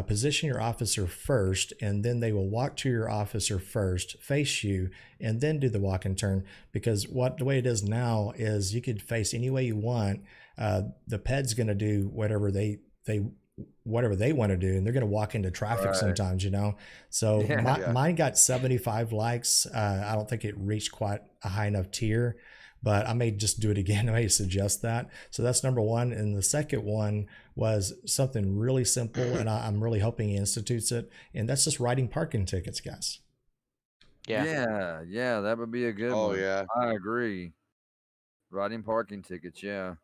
position your officer first, and then they will walk to your officer first, face you, and then do the walk and turn. Because the way it is now is you could face any way you want. The ped's going to do whatever they want to do, and they're going to walk into traffic sometimes, So mine got 75 likes. I don't think it reached quite a high enough tier, but I may just do it again. I may suggest that. So that's number one. And the second one was something really simple, and I'm really hoping he institutes it. And that's just writing parking tickets, guys. Yeah, that would be a good one. Oh, yeah. I agree. Writing parking tickets, yeah.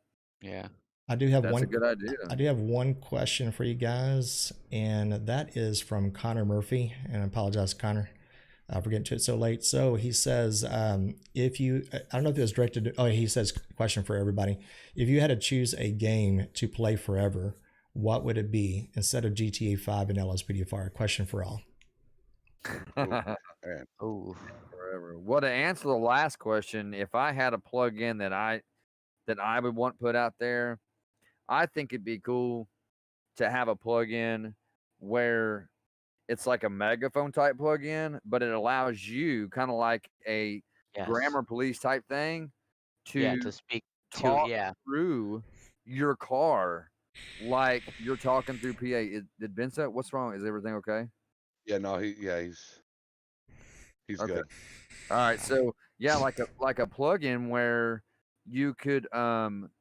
I do have That's a good idea. I do have one question for you guys, and that is from Connor Murphy. And I apologize, Connor, for getting to it so late. So he says, if you, I don't know if it was directed, he says, question for everybody. If you had to choose a game to play forever, what would it be instead of GTA 5 and LSPDFR? Question for all. Oh, forever. Well, to answer the last question, if I had a plug-in that I would want put out there, I think it'd be cool to have a plug-in where it's like a megaphone type plug-in, but it allows you kind of like a grammar police type thing to speak talk through your car like you're talking through PA. Did Benzo? What's wrong? Is everything okay? Yeah, no, he's okay. Good. All right, so like a plug-in where you could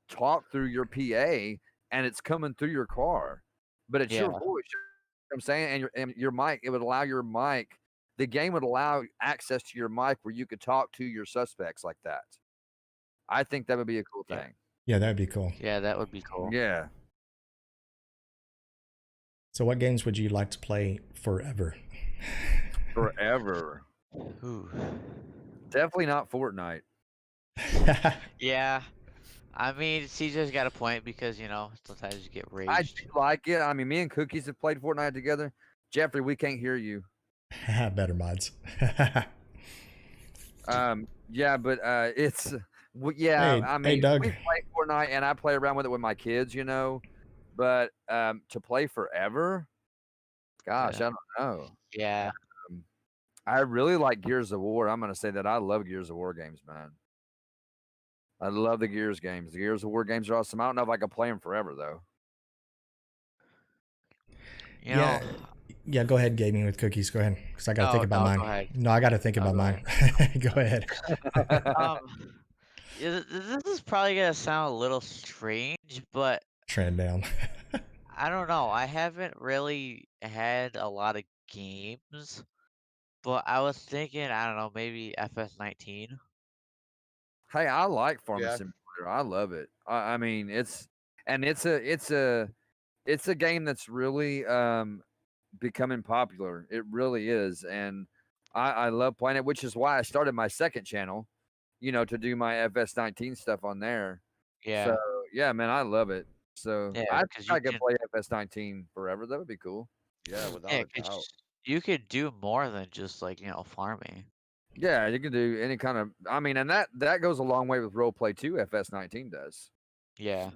talk through your PA and it's coming through your car, but it's your voice. You know what I'm saying, and your mic. It would allow your mic. The game would allow access to your mic where you could talk to your suspects like that. I think that would be a cool thing. Yeah, that'd be cool. Yeah, that would be cool. Yeah. So, what games would you like to play forever? Forever. Ooh. Definitely not Fortnite. Yeah. I mean, CJ's got a point because, sometimes you get raged. I do like it. I mean, me and Cookies have played Fortnite together. Jeffrey, we can't hear you. Better mods. Yeah, but it's I mean, Doug. we play Fortnite and I play around with it with my kids, but to play forever, gosh, I don't know. Yeah. I really like Gears of War. I'm gonna say that I love Gears of War games, man. I love the Gears games. The Gears of War games are awesome. I don't know if I can play them forever though. Yeah, go ahead, Gaming with Cookies. Go ahead, because I got to think about mine. Go ahead. No, I got to think about mine. Go ahead. This is probably gonna sound a little strange, but trend down. I don't know. I haven't really had a lot of games, but I was thinking, I don't know, maybe FS19. Hey, I like Farming Simulator. I love it. I mean, it's a game that's really becoming popular. It really is, and I love playing it, which is why I started my second channel, to do my FS19 stuff on there. Yeah. So yeah, man, I love it. So I think I could play FS19 forever. That would be cool. Yeah, without a doubt. You could do more than just farming. Yeah, you can do any kind of. I mean, and that goes a long way with role play too. FS19 does. Yeah.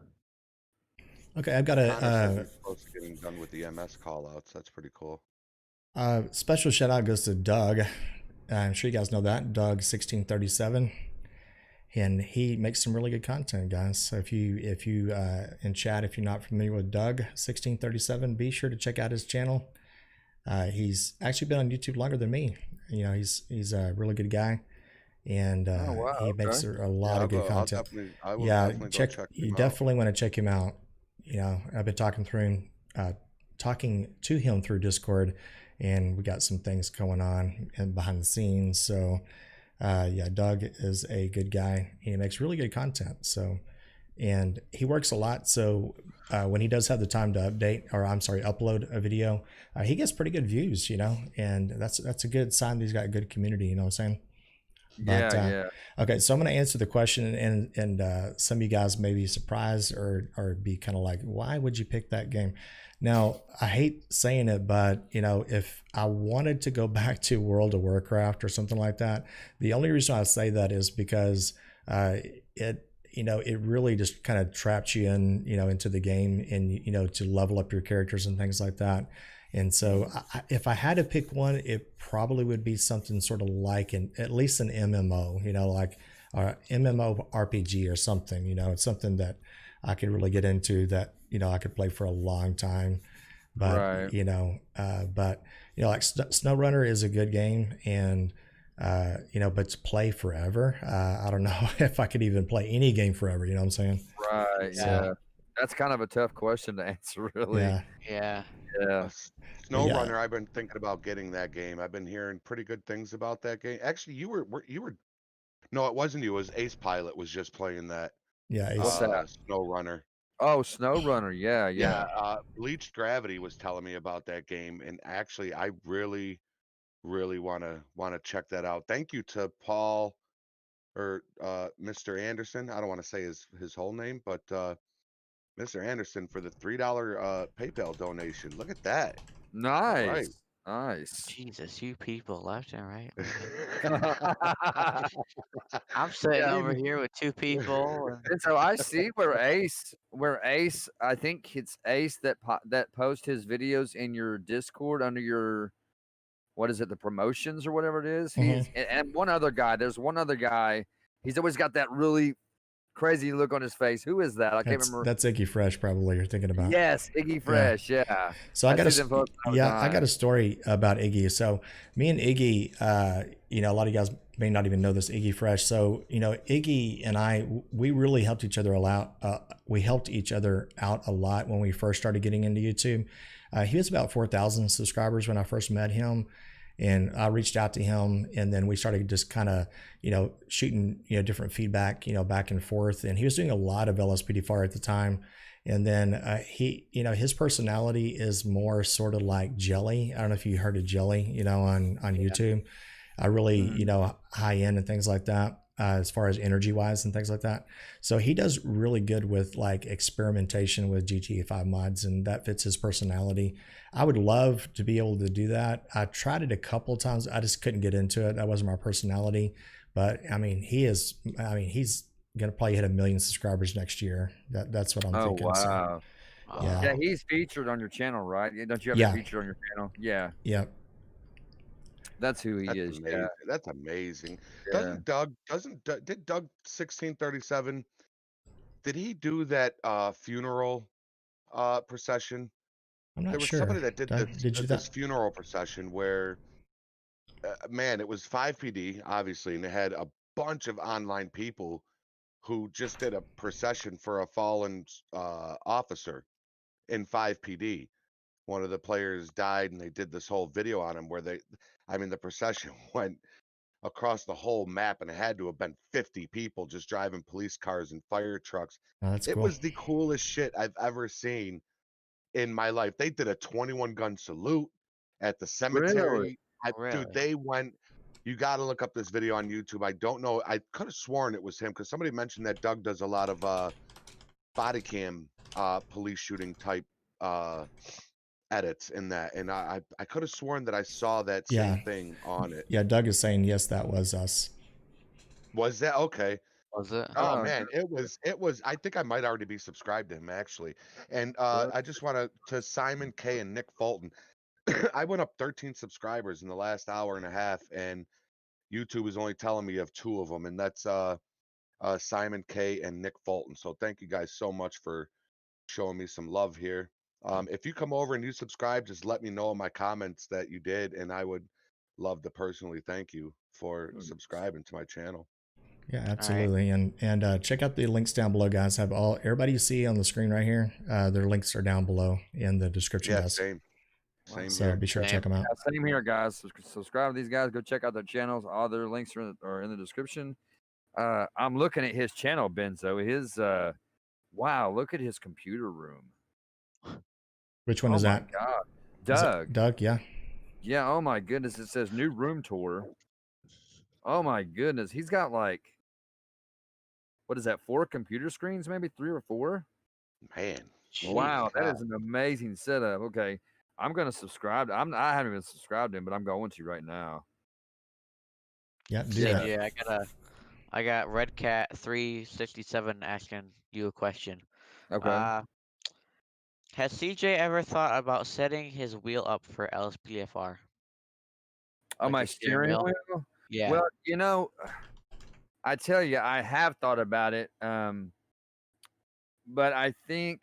Okay, I've got a. Close to getting done with the MS callouts. That's pretty cool. Special shout out goes to Doug. I'm sure you guys know that Doug 1637, and he makes some really good content, guys. So if you in chat, if you're not familiar with Doug 1637, be sure to check out his channel. He's actually been on YouTube longer than me. You know, he's a really good guy, and he makes a lot of good content. You definitely want to check him out. You know, I've been talking to him through Discord, and we got some things going on and behind the scenes. So yeah, Doug is a good guy. He makes really good content. So, and he works a lot. So when he does have the time to upload a video, he gets pretty good views, you know, and that's a good sign that he's got a good community, you know what I'm saying? But, yeah. Okay, so I'm going to answer the question, and some of you guys may be surprised or be kind of like, why would you pick that game? Now, I hate saying it, but you know, if I wanted to go back to World of Warcraft or something like that, the only reason I say that is because it really just kind of traps you in, you know, into the game, and you know, to level up your characters and things like that. And so if I had to pick one, it probably would be something sort of like at least an MMO, you know, like MMO RPG or something, you know. It's something that I could really get into, that, you know, I could play for a long time. But, Right. you know, like SnowRunner is a good game, and, you know, but to play forever, I don't know if I could even play any game forever, you know what I'm saying? Right, yeah. That's kind of a tough question to answer, really. Yeah. SnowRunner, I've been thinking about getting that game. I've been hearing pretty good things about that game. Actually, you were no, it wasn't you. It was Ace Pilot was just playing that. Yeah, What's that? SnowRunner. Oh, SnowRunner. Yeah. Bleached Gravity was telling me about that game, and actually, I really want to check that out. Thank you to Paul or Mr. Anderson. I don't want to say his whole name, but Mr. Anderson for the $3 PayPal donation. Look at that. Nice. Right. Nice. Jesus, you people left and right. I'm sitting over here with two people. And so I see where Ace, I think it's Ace that posts his videos in your Discord under your, what is it, the promotions or whatever it is. And one other guy. There's one other guy. He's always got that really crazy look on his face. Who is that? I can't remember. That's Iggy Fresh, probably you're thinking about. Yes, Iggy Fresh. Yeah. So I got a story about Iggy. So me and Iggy, you know, a lot of you guys may not even know this, Iggy Fresh. So, you know, Iggy and I, we really helped each other a lot. We helped each other out a lot when we first started getting into YouTube. He was about 4,000 subscribers when I first met him. And I reached out to him, and then we started just kind of, you know, shooting, you know, different feedback, you know, back and forth. And he was doing a lot of LSPDFR at the time. And then he, you know, his personality is more sort of like Jelly. I don't know if you heard of Jelly, you know, on YouTube. Really, you know, high end and things like that, as far as energy wise and things like that. So he does really good with like experimentation with GTA 5 mods, and that fits his personality. I would love to be able to do that. I tried it a couple of times. I just couldn't get into it. That wasn't my personality. But I mean, he's going to probably hit 1 million subscribers next year. That's what I'm thinking. Wow. So, yeah, he's featured on your channel, right? Don't you have him featured on your channel? Yeah. Yep. That's who he is. Amazing. Yeah. That's amazing. Yeah. Did Doug 1637, did he do that funeral procession? I'm not there was sure. Somebody that did this funeral procession where man, it was 5PD obviously, and it had a bunch of online people who just did a procession for a fallen officer in 5PD. One of the players died, and they did this whole video on him where the procession went across the whole map, and it had to have been 50 people just driving police cars and fire trucks. That's cool. Was the coolest shit I've ever seen in my life. They did a 21 gun salute at the cemetery. Really? Dude, they went. You got to look up this video on YouTube. I don't know. I could have sworn it was him, because somebody mentioned that Doug does a lot of body cam police shooting type edits in that, and I could have sworn that I saw that same thing on it. Yeah, Doug is saying yes, that was us. Was that okay? Was it? Oh man, it was. I think I might already be subscribed to him actually. And I just want to Simon K and Nick Fulton. I went up 13 subscribers in the last hour and a half, and YouTube is only telling me of 2 of them, and that's Simon K and Nick Fulton. So thank you guys so much for showing me some love here. If you come over and you subscribe, just let me know in my comments that you did, and I would love to personally thank you for subscribing to my channel. Yeah, absolutely. Right. And check out the links down below, guys. Have everybody you see on the screen right here. Their links are down below in the description. Yeah, guys. Same so here. Be sure to check them out. Yeah, same here, guys. Subscribe to these guys. Go check out their channels. All their links are in the description. I'm looking at his channel, Benzo. His wow, look at his computer room. Which one is that? Oh my God, Doug. Doug, yeah. Yeah. Oh my goodness, it says new room tour. Oh my goodness, he's got like, what is that? 4 computer screens, maybe 3 or 4. Man, wow, that is an amazing setup. Okay, I'm gonna subscribe. I haven't even subscribed to him, but I'm going to right now. Yeah, do that. Yeah, I got Red Cat 367 asking you a question. Okay. Has CJ ever thought about setting his wheel up for LSPDFR? On my steering wheel? Yeah. Well, you know, I tell you, I have thought about it. But I think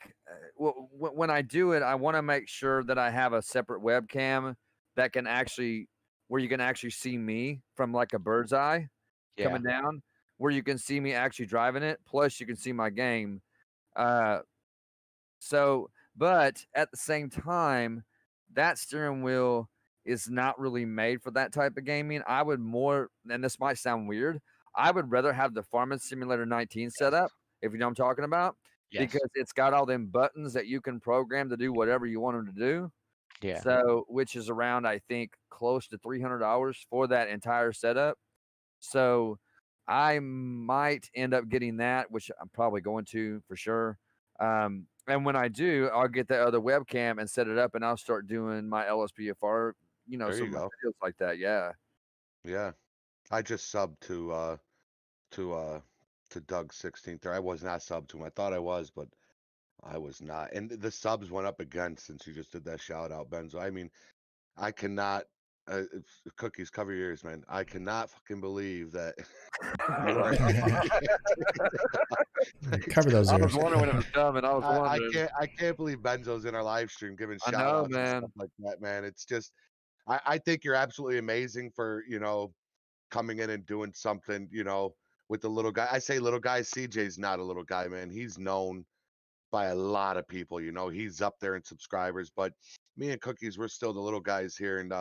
when I do it, I want to make sure that I have a separate webcam that can actually, where you can actually see me from like a bird's eye coming down, where you can see me actually driving it. Plus, you can see my game. But at the same time, that steering wheel is not really made for that type of gaming. I would more, and this might sound weird, I would rather have the Farming Simulator 19 set up, if you know what I'm talking about. Yes. Because it's got all them buttons that you can program to do whatever you want them to do. Yeah. So, which is around, I think, close to $300 for that entire setup. So, I might end up getting that, which I'm probably going to for sure. And when I do, I'll get that other webcam and set it up, and I'll start doing my LSPDFR, you know, some videos like that. Yeah. Yeah. I just subbed to Doug 16th. I was not subbed to him. I thought I was, but I was not. And the subs went up again since you just did that shout out, Benzo. I mean, I cannot Cookies, cover your ears, man. I cannot fucking believe that you are cover those ears. I was wondering when it was coming. I was wondering. I can't believe Benzo's in our live stream giving shout outs and stuff like that, man. It's just I think you're absolutely amazing for, you know, coming in and doing something, you know, with the little guy. I say little guy, CJ's not a little guy, man. He's known by a lot of people, you know. He's up there in subscribers, but me and Cookies, we're still the little guys here, and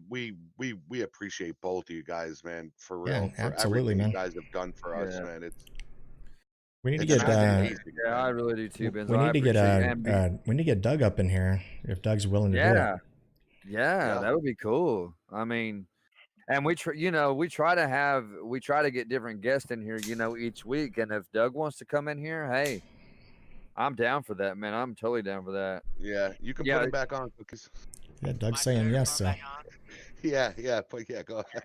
we appreciate both of you guys, man, for real. Yeah, for everything you guys have done for us, man. We need to get amazing, yeah, I really do too, Benzo. We need to get Doug up in here if Doug's willing to do it. Yeah, that would be cool. I mean, and we try to get different guests in here, you know, each week. And if Doug wants to come in here, hey, I'm down for that, man. I'm totally down for that. Yeah, you can put him back on, Cookies. Yeah, Doug's saying yes. So. Yeah, go ahead.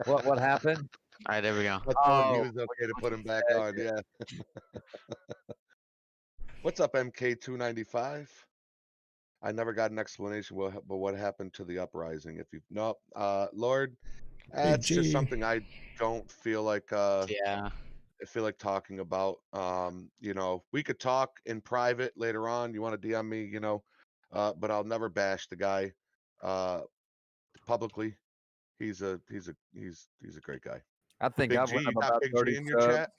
What happened? All right, there we go. I told him he was okay to put him back on. Yeah. What's up, MK295? I never got an explanation, but what happened to the uprising? If you Lord, that's just something I don't feel like. I feel like talking about. You know, we could talk in private later on. You want to DM me, you know, but I'll never bash the guy publicly. He's a great guy. I think I've went up about 30 in your chat.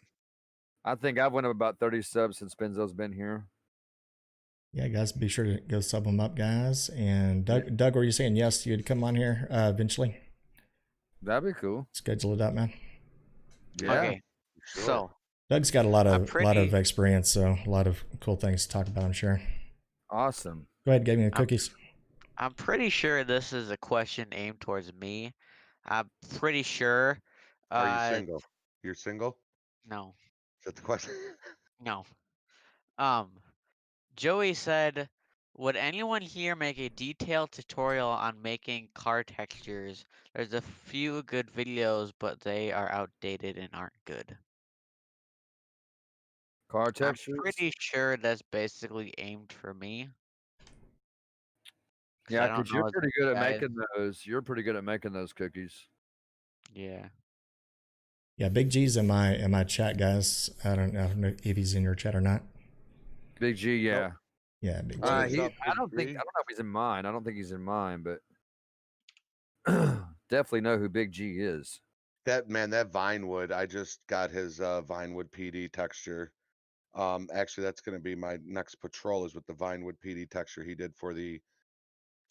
I think I've went up about 30 subs since Benzo's been here. Yeah, guys, be sure to go sub them up, guys. And Doug, were you saying yes? You'd come on here eventually? That'd be cool. Schedule it up, man. Yeah. Okay. Sure. So Doug's got a lot of experience, so a lot of cool things to talk about, I'm sure. Awesome. Go ahead, give me the cookies. I'm pretty sure this is a question aimed towards me. I'm pretty sure. Are you single? You're single? No. Is that the question? No. Joey said, would anyone here make a detailed tutorial on making car textures? There's a few good videos, but they are outdated and aren't good. Car textures? I'm pretty sure that's basically aimed for me. Yeah, I don't because you're know pretty good at guys. making those. You're pretty good at making those cookies. Yeah. Yeah, Big G's in my chat, guys. I don't know if he's in your chat or not. Big G, yeah. Nope. Yeah, Big G. What is I up, don't Big think G? I don't know if he's in mine. I don't think he's in mine, but definitely know who Big G is. That Vinewood, I just got his Vinewood PD texture. Actually, that's going to be my next patrol is with the Vinewood PD texture he did for the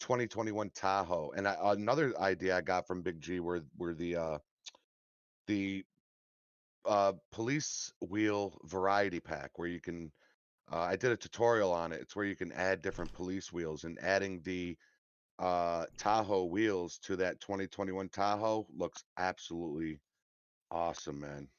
2021 Tahoe. And another idea I got from Big G were the police wheel variety pack where you can. I did a tutorial on it. It's where you can add different police wheels, and adding the Tahoe wheels to that 2021 Tahoe looks absolutely awesome, man.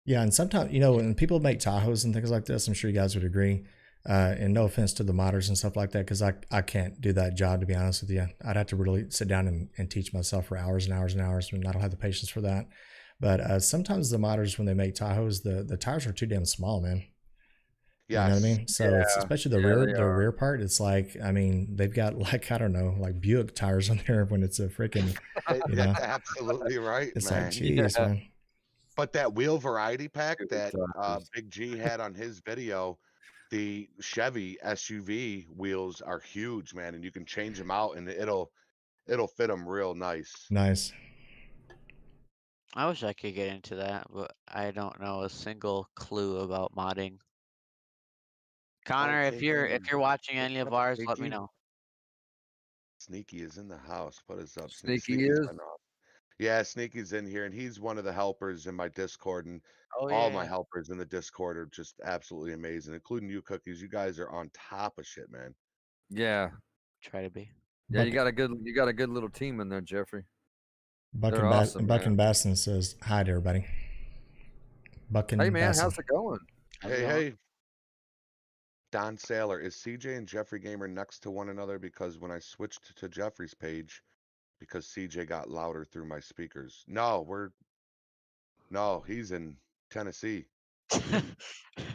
Yeah, and sometimes, when people make Tahoes and things like this, I'm sure you guys would agree. And no offense to the modders and stuff like that, because I can't do that job, to be honest with you. I'd have to really sit down and teach myself for hours and hours and hours, and I don't have the patience for that. But sometimes the modders, when they make Tahoes, the tires are too damn small, man. Yes. You know what I mean? So it's especially the Yeah, rear part. It's like, I mean, they've got like, I don't know, like Buick tires on there when it's a freaking, That's absolutely right, it's man. like, geez, man. But that wheel variety pack Good that tires. Big G had on his video, the Chevy SUV wheels are huge, man, and you can change them out, and it'll fit them real nice. Nice. I wish I could get into that, but I don't know a single clue about modding. Connor, if you're watching any of ours, let me know. Sneaky is in the house. What is up? Sneaky Sneaky's is? been off. Yeah, Sneaky's in here, and he's one of the helpers in my Discord, and Oh all my yeah. helpers in the Discord are just absolutely amazing, including you, Cookies. You guys are on top of shit, man. Yeah. Try to be. Yeah, you got a good little team in there, Jeffrey. Buck They're and awesome, Buck man. and Baston says hi to everybody. Buck and Hey man, Baston. how's it going? Hey. Don Saylor, is CJ and Jeffrey Gamer next to one another? Because when I switched to Jeffrey's page, because CJ got louder through my speakers. No, he's in Tennessee.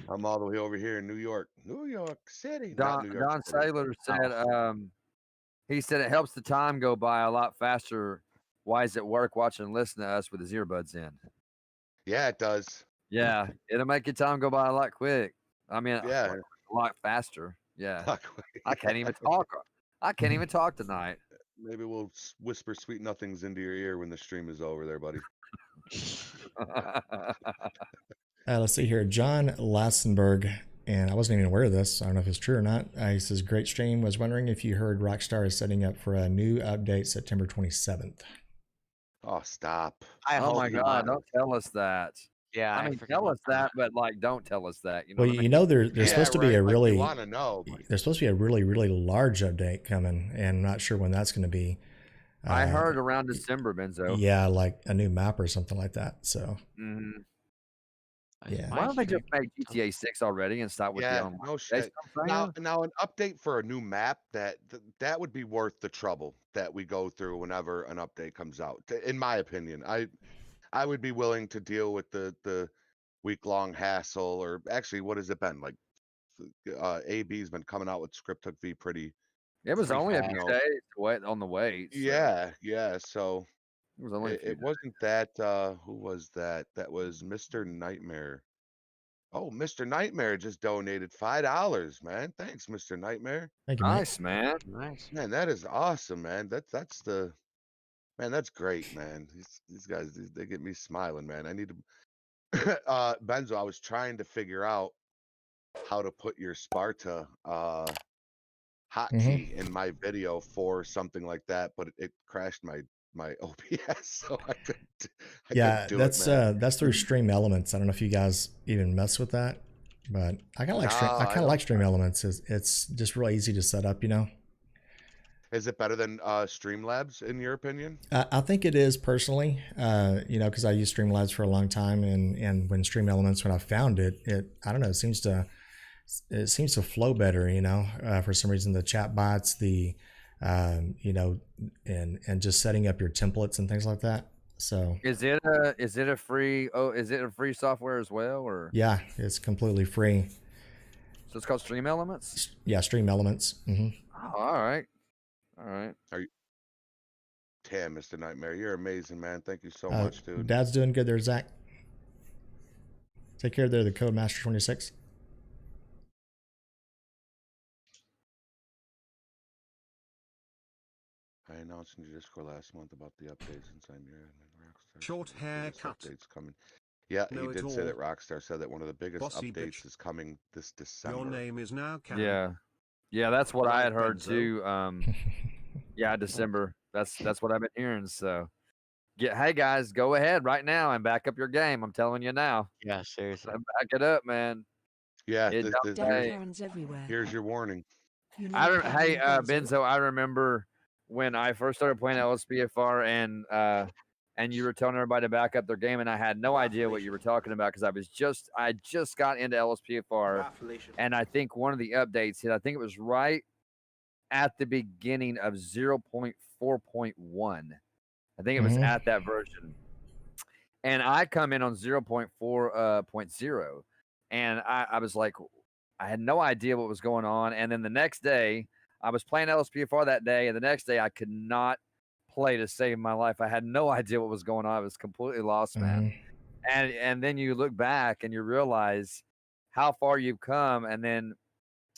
I'm all the way over here in New York City. Not New York Don City. Saylor said he said it helps the time go by a lot faster. Why is it work watching and listening to us with his earbuds in? Yeah, it does. Yeah, it'll make your time go by a lot quick. I mean, Yeah. a lot faster. Yeah. I can't even talk. I can't even talk tonight. Maybe we'll whisper sweet nothings into your ear when the stream is over there, buddy. Let's see here. John Lassenberg, and I wasn't even aware of this. I don't know if it's true or not. He says, great stream. Was wondering if you heard Rockstar is setting up for a new update September 27th. Oh, stop. Oh my God, don't tell us that. Yeah, I mean, tell us that, but like, don't tell us that. You know well, what I mean? you know, there's supposed to be a really, want to know. There's supposed to be a really, really large update coming, and I'm not sure when that's going to be. I heard around December, Benzo. Yeah, like a new map or something like that. So. Yeah. Why don't they just make GTA 6 already and stop with the online? No shit. Now an update for a new map that would be worth the trouble that we go through whenever an update comes out. In my opinion, I would be willing to deal with the week-long hassle, or actually, what has it been like? AB's been coming out with Scripthook V pretty. It was only a few days on the wait. So. Yeah. So it was only. It wasn't that. Who was that? That was Mr. Nightmare. Oh, Mr. Nightmare just donated $5, man. Thanks, Mr. Nightmare. Thank you, nice, man. Nice. Man, that is awesome, man. That's great, man. These guys, they get me smiling, man. I need to Benzo, I was trying to figure out how to put your Sparta hotkey in my video for something like that, but it crashed my OBS, so I couldn't do that's it, that's through Stream Elements. I don't know if you guys even mess with that, but I kind of like Stream Elements. It's just real easy to set up, you know. Is it better than Streamlabs in your opinion? I think it is personally, you know, because I used Streamlabs for a long time, and when Stream Elements, when I found it, I don't know, it seems to flow better, you know. For some reason, the chat bots, you know, and just setting up your templates and things like that. So is it a free? Oh, is it a free software as well, or? Yeah, it's completely free. So it's called Stream Elements. Yeah, Stream Elements. Oh, All right. All right. Are you? Damn, Mr. Nightmare, you're amazing, man. Thank you so much, dude. Dad's doing good there, Zach. Take care there, the Codemaster 26. I announced in your Discord last month about the updates inside your Rockstar. Short haircut. Updates coming. Yeah, Know he did it say that all. Rockstar said that one of the biggest Bossy updates bitch. is coming this December. Your name is now Karen. Yeah. Yeah, that's what I had Right, heard Benzo. too. Yeah, December. That's what I've been hearing. So, hey guys, go ahead right now and back up your game. I'm telling you now. Yeah, seriously. Back it up, man. Yeah, It don't Damn pay. Karens everywhere. here's your warning. You know Hey, Karen Benzo, I remember when I first started playing LSPDFR and you were telling everybody to back up their game, and I had no idea what you were talking about because I just got into LSPDFR, and I think one of the updates hit. I think it was right at the beginning of 0.4.1. I think it was at that version, and I come in on 0.4.0, and I was like, I had no idea what was going on, and then the next day I was playing LSPDFR that day, and the next day I could not play to save my life. I had no idea what was going on. I was completely lost, man. And then you look back and you realize how far you've come, and then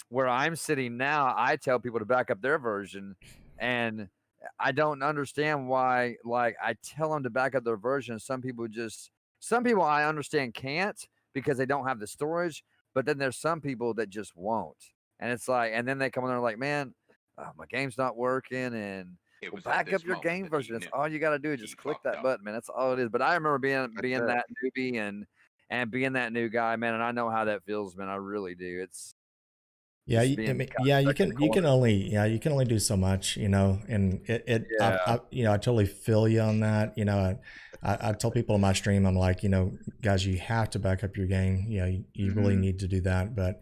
where I'm sitting now, I tell people to back up their version, and I don't understand why. Like, I tell them to back up their version. Some people I understand can't because they don't have the storage, but then there's some people that just won't. And it's like, and then they come on there like, man, my game's not working, and well, back up your game version. That's all you got to do. Just click that button, man. That's all it is. But I remember being that newbie and being that new guy, man. And I know how that feels, man. I really do. It's Yeah, you can only do so much, you know, and I totally feel you on that. You know, I tell people in my stream, I'm like, you know, guys, you have to back up your game. You know, you really need to do that. But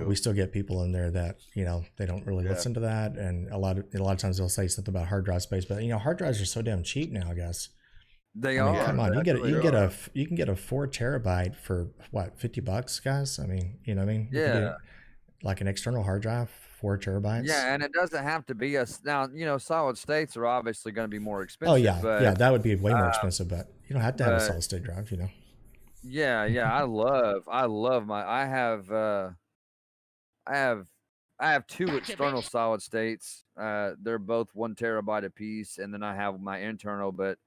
we still get people in there that, you know, they don't really listen to that, and a lot of times they'll say something about hard drive space. But you know, hard drives are so damn cheap now, guys. They are. Come on, you can get a 4 terabyte for what, $50, guys? I mean, you know what I mean? Yeah. Like an external hard drive, 4 terabytes. Yeah, and it doesn't have to be now. You know, solid states are obviously going to be more expensive. Oh yeah, but, that would be way more expensive. But you don't have to have a solid state drive, you know. Yeah, I love I have 2 external solid states. They're both 1 terabyte apiece, and then I have my internal. But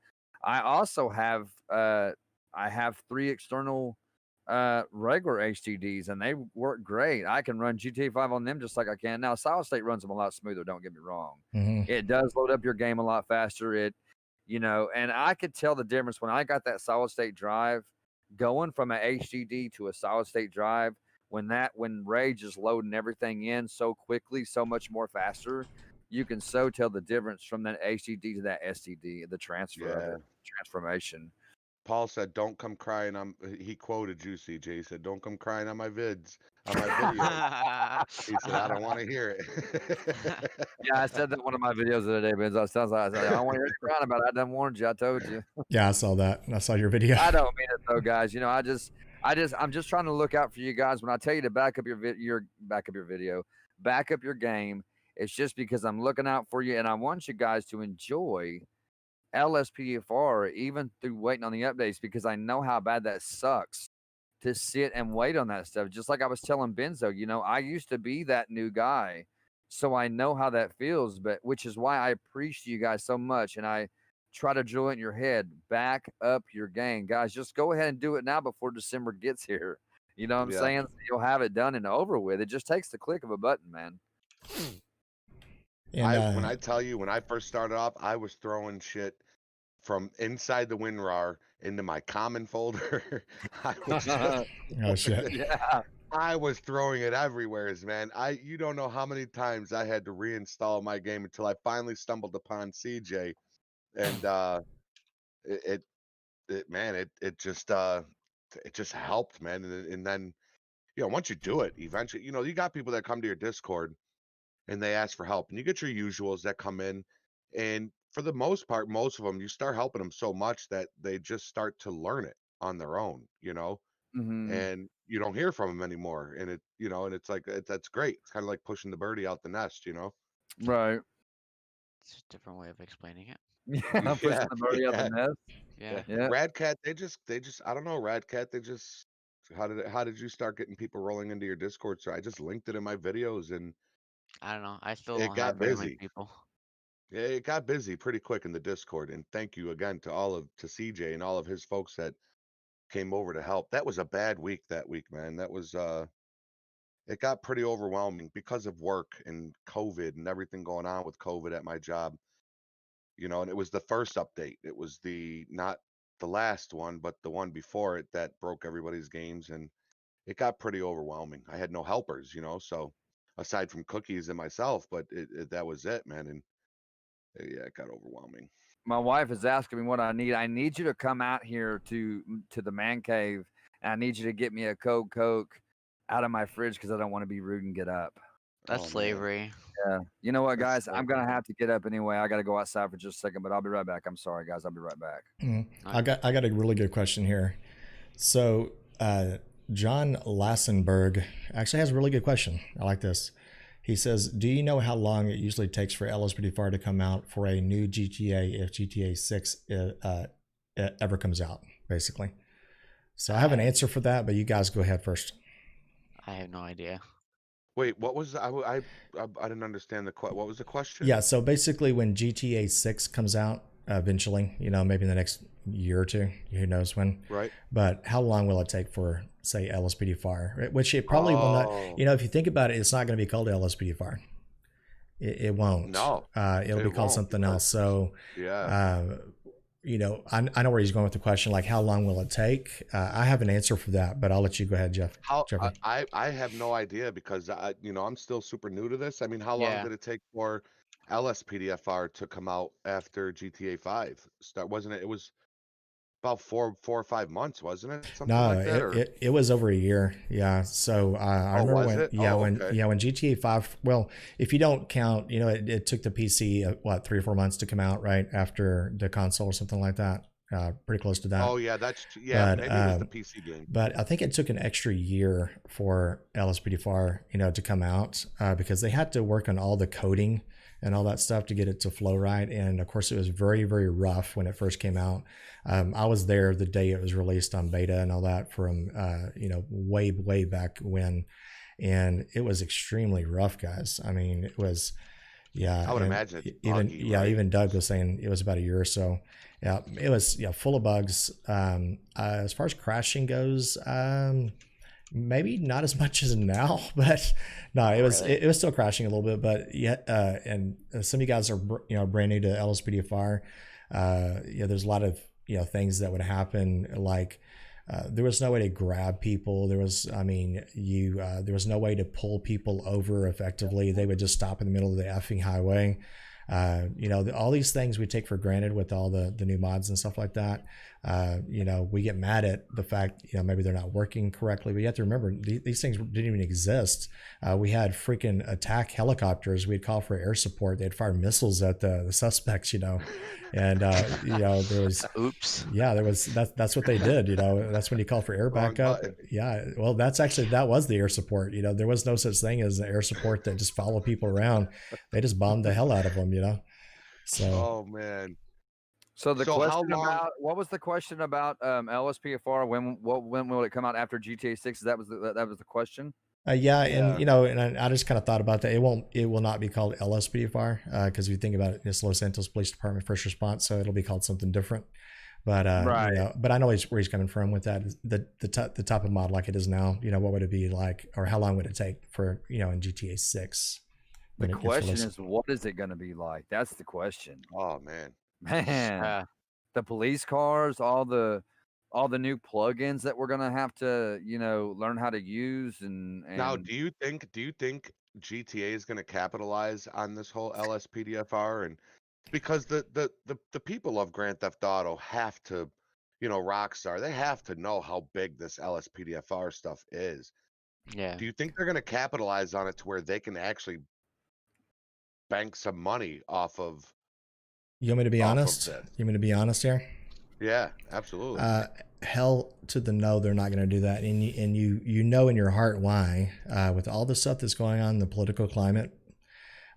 I also have 3 external regular HDDs, and they work great. I can run GTA 5 on them just like I can now. Solid state runs them a lot smoother, don't get me wrong. It does load up your game a lot faster. And I could tell the difference when I got that solid state drive going from an HDD to a solid state drive. When Rage is loading everything in so quickly, so much more faster, you can so tell the difference from that HDD to that SSD, the transfer of it, transformation. Paul said, "Don't come crying on." He quoted you, CJ. He said, "Don't come crying on my vids, on my videos." He said, "I don't want to hear it." Yeah, I said that in one of my videos the other day, Benzo. Sounds like I said, I don't want to hear you crying about it. I done warned you. I told you. Yeah, I saw that. I saw your video. I don't mean it though, guys. You know, I'm just trying to look out for you guys. When I tell you to back up your video, back up your game, it's just because I'm looking out for you, and I want you guys to enjoy LSPDFR even through waiting on the updates, because I know how bad that sucks to sit and wait on that stuff. Just like I was telling Benzo, you know, I used to be that new guy, so I know how that feels. But which is why I appreciate you guys so much, and I try to drill it in your head. Back up your game, guys. Just go ahead and do it now before December gets here. You know what I'm saying? So you'll have it done and over with. It just takes the click of a button, man. And, when I tell you, when I first started off, I was throwing shit from inside the WinRAR into my common folder. I was oh shit! Yeah, I was throwing it everywhere, man. You don't know how many times I had to reinstall my game until I finally stumbled upon CJ, and it just helped, man. And then, you know, once you do it, eventually, you know, you got people that come to your Discord and they ask for help, and you get your usuals that come in, and for the most part, most of them, you start helping them so much that they just start to learn it on their own, you know, and you don't hear from them anymore. And it's like, that's great. It's kind of like pushing the birdie out the nest, you know? Right. It's just a different way of explaining it. Yeah, pushing the birdie out the nest. Yeah. Yeah. Radcat, they just I don't know, Radcat, they just how did you start getting people rolling into your Discord? So I just linked it in my videos and I don't know. I still it don't got have very many busy. people. Yeah, it got busy pretty quick in the Discord. And thank you again to CJ and all of his folks that came over to help. That was a bad week that week, man. That was it got pretty overwhelming because of work and COVID and everything going on with COVID at my job. You know, and it was the first update. It was not the last one, but the one before it that broke everybody's games, and it got pretty overwhelming. I had no helpers, you know, so aside from cookies and myself, but that was it, man. And yeah, it got overwhelming. My wife is asking me what I need. I need you to come out here to the man cave, and I need you to get me a Coke out of my fridge because I don't want to be rude and get up. That's Oh, man. slavery. Yeah. You know what, That's guys? I'm gonna have to get up anyway. I got to go outside for just a second, but I'll be right back. I'm sorry, guys. I'll be right back. I got a really good question here. So John Lassenberg actually has a really good question. I like this. He says, do you know how long it usually takes for LSPDFR to come out for a new GTA if GTA 6 ever comes out, basically? So I have an answer for that, but you guys go ahead first. I have no idea. Wait, what was I didn't understand what was the question? Yeah, so basically when GTA 6 comes out eventually, you know, maybe in the next year or two, who knows when. Right. But how long will it take for, say, LSPDFR? Which it probably will not, you know, if you think about it, it's not going to be called LSPDFR. It won't. No. It'll be called something else. So, yeah. You know, I know where he's going with the question, like how long will it take? I have an answer for that, but I'll let you go ahead, Jeff. I have no idea because you know, I'm still super new to this. I mean, how long Yeah. did it take for LSPDFR to come out after GTA 5? Wasn't it? It was about 4 or 5 months, wasn't it? Something No, like that. it was over a year. Yeah. So I remember was when, it? yeah, Oh, when, okay. yeah, when GTA 5, well, if you don't count, you know, it took the PC, what, 3 or 4 months to come out, right? After the console or something like that. Pretty close to that. Oh yeah, maybe it was the PC game. But I think it took an extra year for LSPDFR, you know, to come out because they had to work on all the coding and all that stuff to get it to flow right. And of course, it was very, very rough when it first came out. I was there the day it was released on beta and all that from, you know, way back when. And it was extremely rough, guys. I mean, it was, yeah. I would imagine it's even, buggy, yeah, right? even Doug was saying it was about a year or so. Yeah, it was full of bugs. As far as crashing goes, maybe not as much as now, but no, it was Really? it was still crashing a little bit. But yet, and some of you guys are brand new to LSPDFR. Yeah, there's a lot of things that would happen like. There was no way to grab people. There was no way to pull people over effectively. They would just stop in the middle of the effing highway. All these things we take for granted with all the new mods and stuff like that. We get mad at the fact, maybe they're not working correctly, but you have to remember these things didn't even exist. We had freaking attack helicopters. We'd call for air support. They'd fire missiles at the suspects, and, there was, oops. Yeah, that's what they did. That's when you call for air backup. Yeah. Well, that was the air support. There was no such thing as an air support that just followed people around. They just bombed the hell out of them, So. Oh man. So what was the question about LSPDFR? When will it come out after GTA 6? That was the question. Yeah, and I just kind of thought about that. It will not be called LSPDFR because if you think about it, it's Los Santos Police Department First Response, so it'll be called something different. But right. But I know where he's coming from with that. The type of mod like it is now, what would it be like, or how long would it take for in GTA 6? The question is, what is it going to be like? That's the question. Oh man. The police cars, all the new plugins that we're gonna have to learn how to use and now do you think GTA is going to capitalize on this whole LSPDFR? And because the people of Grand Theft Auto have to, Rockstar, they have to know how big this LSPDFR stuff is. Yeah. Do you think they're going to capitalize on it to where they can actually bank some money off of? You want me to be honest? You want me to be honest here? Yeah, absolutely. Hell to the no, they're not going to do that. And you know in your heart why. With all the stuff that's going on in the political climate,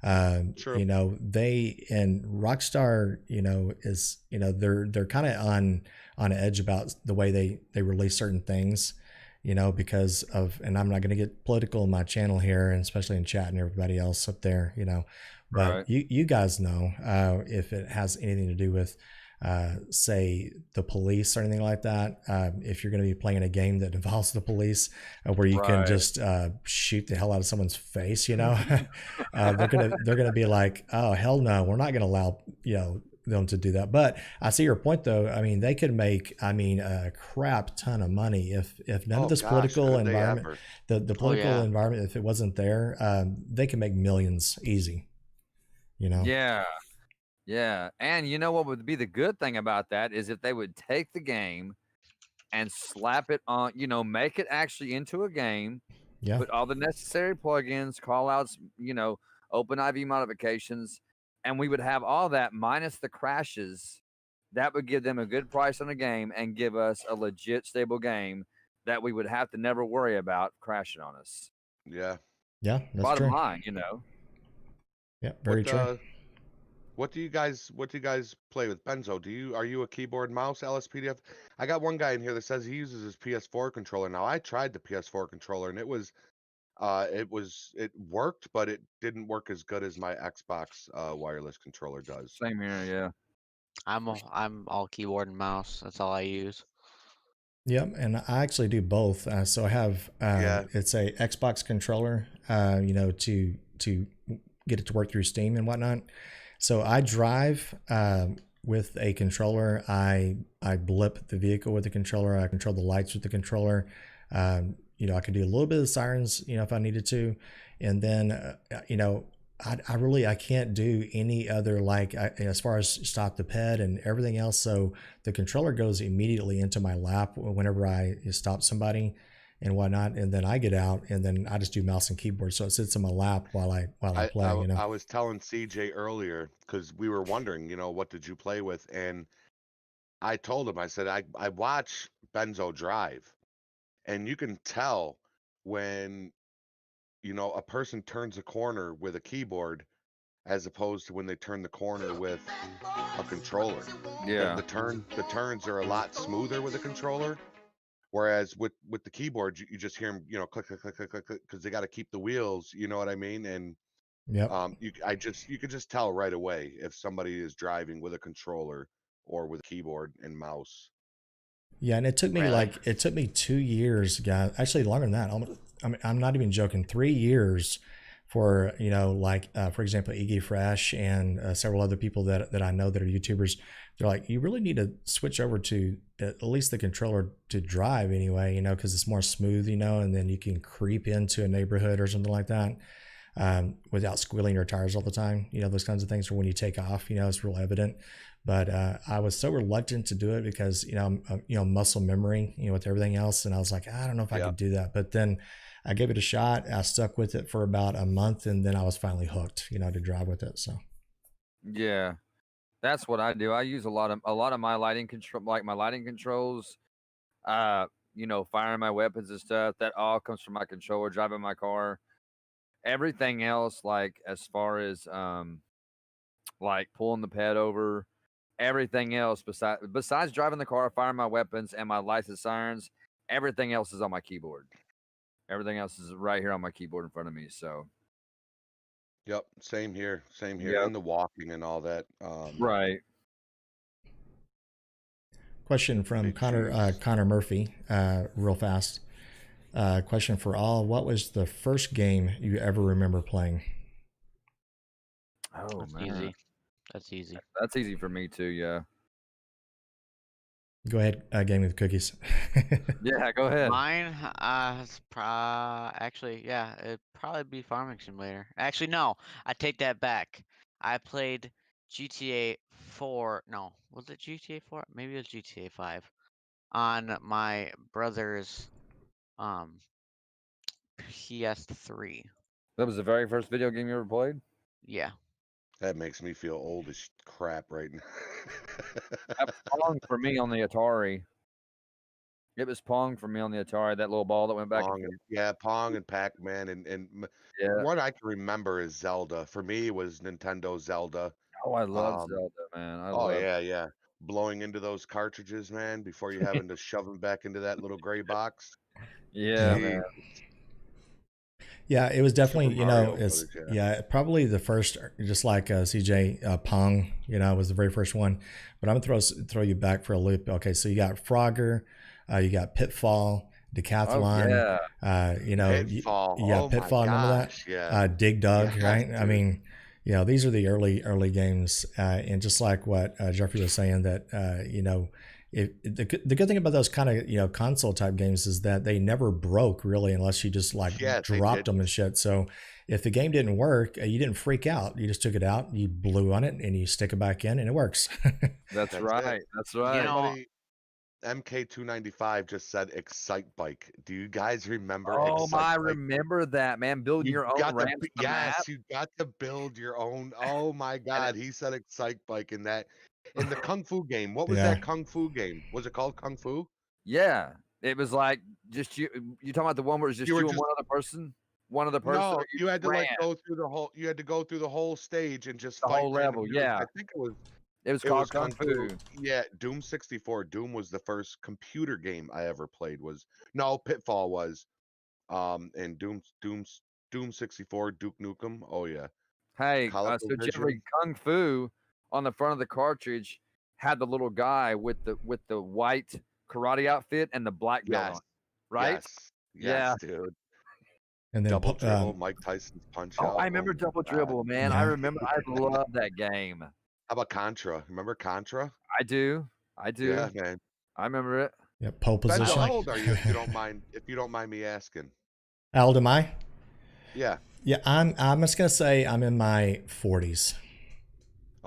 True. You know, they and Rockstar, you know, is, you know, they're kind of on edge about the way they release certain things, you know, because of, and I'm not going to get political in my channel here, and especially in chat and everybody else up there, you know, but Right. you guys know if it has anything to do with say the police or anything like that. If you're going to be playing a game that involves the police, where you can Right. just shoot the hell out of someone's face, you know, they're gonna be like, oh hell no, we're not going to allow, you know, them to do that. But I see your point though. I mean, they could make, I mean, a crap ton of money if none of this political could they environment, ever? the political yeah. environment, if it wasn't there, they can make millions easy. You know. Yeah. Yeah. And you know what would be the good thing about that is if they would take the game and slap it on, you know, make it actually into a game, Yeah. put all the necessary plugins, call outs, you know, open IV modifications, and we would have all that minus the crashes. That would give them a good price on a game and give us a legit stable game that we would have to never worry about crashing on us. Yeah. Yeah, that's Bottom true. line, you know. Yeah, very true. What do you guys play with, Benzo? Are you a keyboard mouse LSPDF? I got one guy in here that says he uses his PS4 controller. Now I tried the PS4 controller and it worked, but it didn't work as good as my Xbox wireless controller does. Same here, yeah. I'm all keyboard and mouse. That's all I use. Yep, and I actually do both. So I have it's a Xbox controller, you know, to get it to work through Steam and whatnot. So I drive with a controller. I blip the vehicle with the controller. I control the lights with the controller. You know, I could do a little bit of sirens, you know, if I needed to, and then you know, I can't do any other, like as far as stop the ped and everything else. So the controller goes immediately into my lap whenever I stop somebody and whatnot, and then I get out and then I just do mouse and keyboard. So it sits in my lap while I play. You know, I was telling CJ earlier because we were wondering, you know, what did you play with, and I told him, I said I watch Benzo drive, and you can tell when, you know, a person turns a corner with a keyboard as opposed to when they turn the corner with a controller. Yeah. The turns are a lot smoother with a controller, whereas with the keyboard you just hear them, you know, click click click click click, because they got to keep the wheels, you know what I mean? And yep. you could just tell right away if somebody is driving with a controller or with a keyboard and mouse. Yeah, and it took me Really? it took me 2 years, guys. Actually, longer than that. I mean, I'm not even joking. 3 years for, you know, like for example, Iggy Fresh and several other people that I know that are YouTubers. They're like, you really need to switch over to at least the controller to drive anyway, you know, because it's more smooth, you know, and then you can creep into a neighborhood or something like that without squealing your tires all the time. You know, those kinds of things. Or when you take off, you know, it's real evident. But I was so reluctant to do it because, you know, muscle memory, you know, with everything else. And I was like, I don't know if I could do that. But then I gave it a shot. I stuck with it for about a month, and then I was finally hooked, you know, to drive with it. So Yeah. That's what I do. I use a lot of my lighting control, like my lighting controls, you know, firing my weapons and stuff. That all comes from my controller, driving my car. Everything else, like as far as like pulling the pad over, everything else besides driving the car, firing my weapons, and my lights and sirens, everything else is on my keyboard. Everything else is right here on my keyboard in front of me. So Yep, same here, Yep. and the walking and all that. Right. question from Big Connor juice. Connor Murphy, real fast. Question for all: what was the first game you ever remember playing? Oh That's man, easy. That's easy. that's easy for me too. Yeah. Go ahead, Game with Cookies. Yeah. Go ahead. Mine, actually, yeah, it'd probably be Farming Simulator. Actually, no, I take that back. I played GTA 4. No, was it GTA 4? Maybe it was GTA 5 on my brother's um PS3. That was the very first video game you ever played. Yeah. That makes me feel old as crap right now. That was Pong for me on the Atari. It was Pong for me on the Atari. That little ball that went back and Pong forth. and yeah, Pong and Pac-Man and Yeah. what I can remember is Zelda. For me, it was Nintendo Zelda. Oh, I love Um, Zelda, man. I oh love. yeah. Blowing into those cartridges, man, before you having to shove them back into that little gray box. Yeah, Yeah. man. Yeah, it was definitely, Super Mario it's Brothers, yeah. yeah, probably the first, just like CJ, Pong, was the very first one. But I'm gonna throw you back for a loop. Okay, so you got Frogger, you got Pitfall, Oh Decathlon, yeah. Pitfall. yeah, Oh my Pitfall. Remember gosh, yeah. that? Dig Dug, Yes, right? I dude. mean, these are the early games, and just like what Jeffrey was saying, that the good thing about those kind of console type games is that they never broke really, unless you just like Yeah, they dropped them and didn't. shit. So if the game didn't work, you didn't freak out. You just took it out, you blew on it, and you stick it back in, and it works. That's That's right. it. That's You right. know, Somebody MK295 just said Excite Bike. Do you guys remember Oh Excite I Bike? remember that, man. Building You your own got to ramps to map. yes, you got to build your own. Oh my God, he said Excite Bike in that in the Kung Fu game. What was Yeah. that Kung Fu game? Was it called Kung Fu? Yeah. It was like just you talking about the one where it's just You were you and just one other person? One other person? no, Or you had to like ran go through the whole. You had to go through the whole stage and just the fight whole random level. dudes. Yeah. I think It was it called was Kung Kung Fu. Fu. Yeah, Doom 64. Doom was the first computer game I ever played. Was no Pitfall was. And Doom 64, Duke Nukem. Oh yeah, Hey, so ColecoVision. Jeffrey, Kung Fu on the front of the cartridge had the little guy with the white karate outfit and the black belt Yes, on, right? Yeah. yes, dude. And then Double dribble, Mike Tyson's punch Oh, out. I remember Oh Double my God. Dribble, man. I Yeah. remember. I love that game. How about Contra? Remember Contra? I do. I do. Yeah, man. I remember it. Yeah, pole Benzo, position. how old are you? If you don't mind, me asking. How old am I? Yeah. Yeah, I'm just gonna say I'm in my 40s.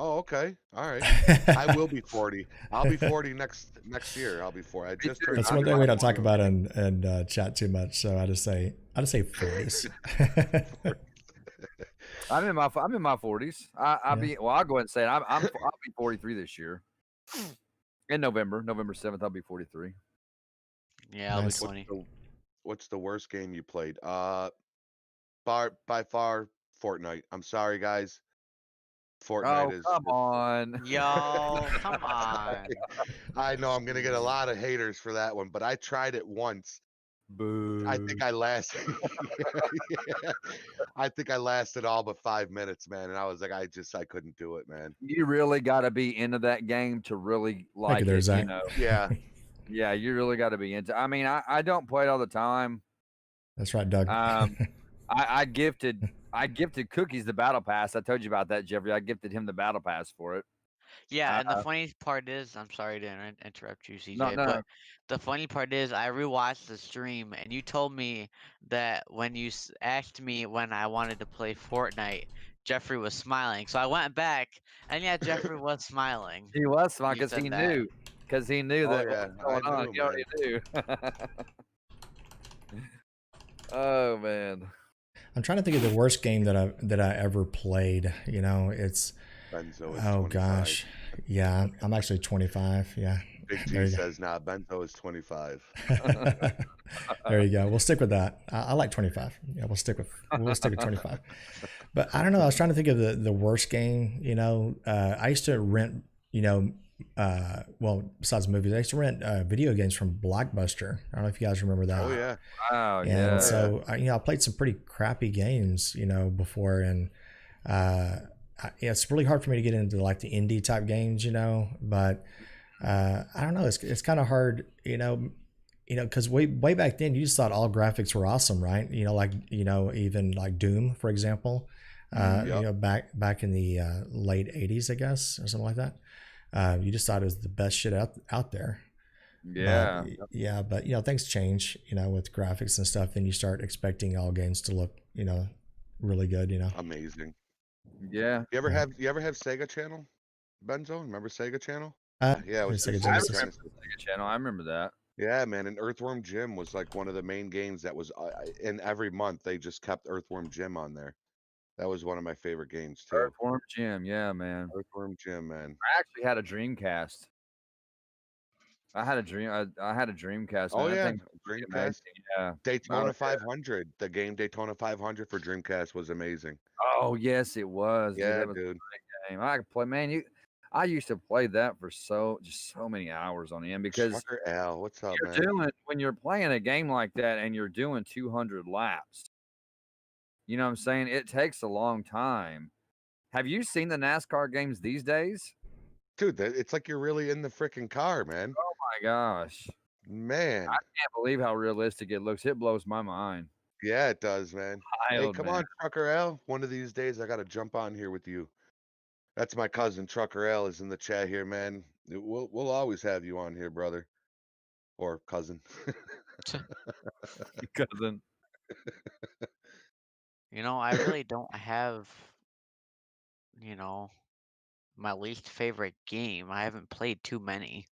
Oh, okay. All right. I will be 40. I'll be 40 next year. I'll be 40. I just turned. That's I'm one in thing my we don't talk 40s. about in chat too much. So I just say 40s. I'm in my 40s. I'll be I'll go ahead and say it. I'll be 43 this year. In November 7th, I'll be 43. yeah, I'll be Nice. 20. What's the worst game you played? By far, Fortnite. I'm sorry, guys. Fortnite Oh, is. come on. Yo, come on. I know I'm gonna get a lot of haters for that one, but I tried it once. Boo. I think I lasted. Yeah. I think I lasted all but 5 minutes, man, and I was like, I couldn't do it, man. You really got to be into that game to really like there, it, Zach. you know. Yeah. Yeah, you really got to be into. I mean, I don't play it all the time. That's right, Doug. I gifted Cookies the battle pass. I told you about that, Jeffrey. I gifted him the battle pass for it. Yeah, and the funny part is, I'm sorry to interrupt you, CJ, No. but the funny part is, I rewatched the stream, and you told me that when you asked me when I wanted to play Fortnite, Jeffrey was smiling. So I went back, and yeah, Jeffrey was smiling. He was smiling You because said he that. knew. Because he knew Oh, that yeah, what was going I on. knew, He already knew. Oh man. I'm trying to think of the worst game that I ever played. It's Benzo is oh 25. gosh, yeah. I'm actually 25. Yeah. Big There G you go. says, nah, Benzo is 25. There you go. We'll stick with that. I like 25. Yeah, we'll stick with 25. But I don't know. I was trying to think of the worst game. I used to rent. Well, besides movies, I used to rent video games from Blockbuster. I don't know if you guys remember that. Oh yeah. And Wow. Yeah. so I played some pretty crappy games, before, and it's really hard for me to get into like the indie type games, but I don't know. It's kind of hard, because way back then you just thought all graphics were awesome, right? Even like Doom, for example. Yep. Back in the late 80s, I guess, or something like that. You just thought it was the best shit out there. Yeah. But things change, with graphics and stuff, and you start expecting all games to look, really good, Amazing. Yeah. You ever have Sega Channel, Benzo? Remember Sega Channel? Yeah, it was Sega through I Genesis. remember the Sega Channel. I remember that. Yeah, man, and Earthworm Jim was like one of the main games that was in every month they just kept Earthworm Jim on there. That was one of my favorite games too. Earthworm Jim. Yeah, man. Earthworm Jim, man. I actually had a Dreamcast. I had a dream. I had a Dreamcast, Oh man. That yeah, thing's pretty Dreamcast. amazing. Yeah. Daytona Oh, 500. The game Daytona 500 for Dreamcast was amazing. oh yes, it was, dude. Yeah, That was dude. a game. I could play, man. I used to play that for just so many hours on end because Trucker Al, what's up, you're man? doing when you're playing a game like that and you're doing 200 laps. You know what I'm saying? It takes a long time. Have you seen the NASCAR games these days? Dude, it's like you're really in the freaking car, man. Oh my gosh. Man. I can't believe how realistic it looks. It blows my mind. Yeah, it does, man. Hey, Wild, come man. on, Trucker Al. One of these days I gotta jump on here with you. That's my cousin, Trucker Al, is in the chat here, man. We'll always have you on here, brother. Or cousin. Cousin. You know, I really don't have, you know, my least favorite game. I haven't played too many.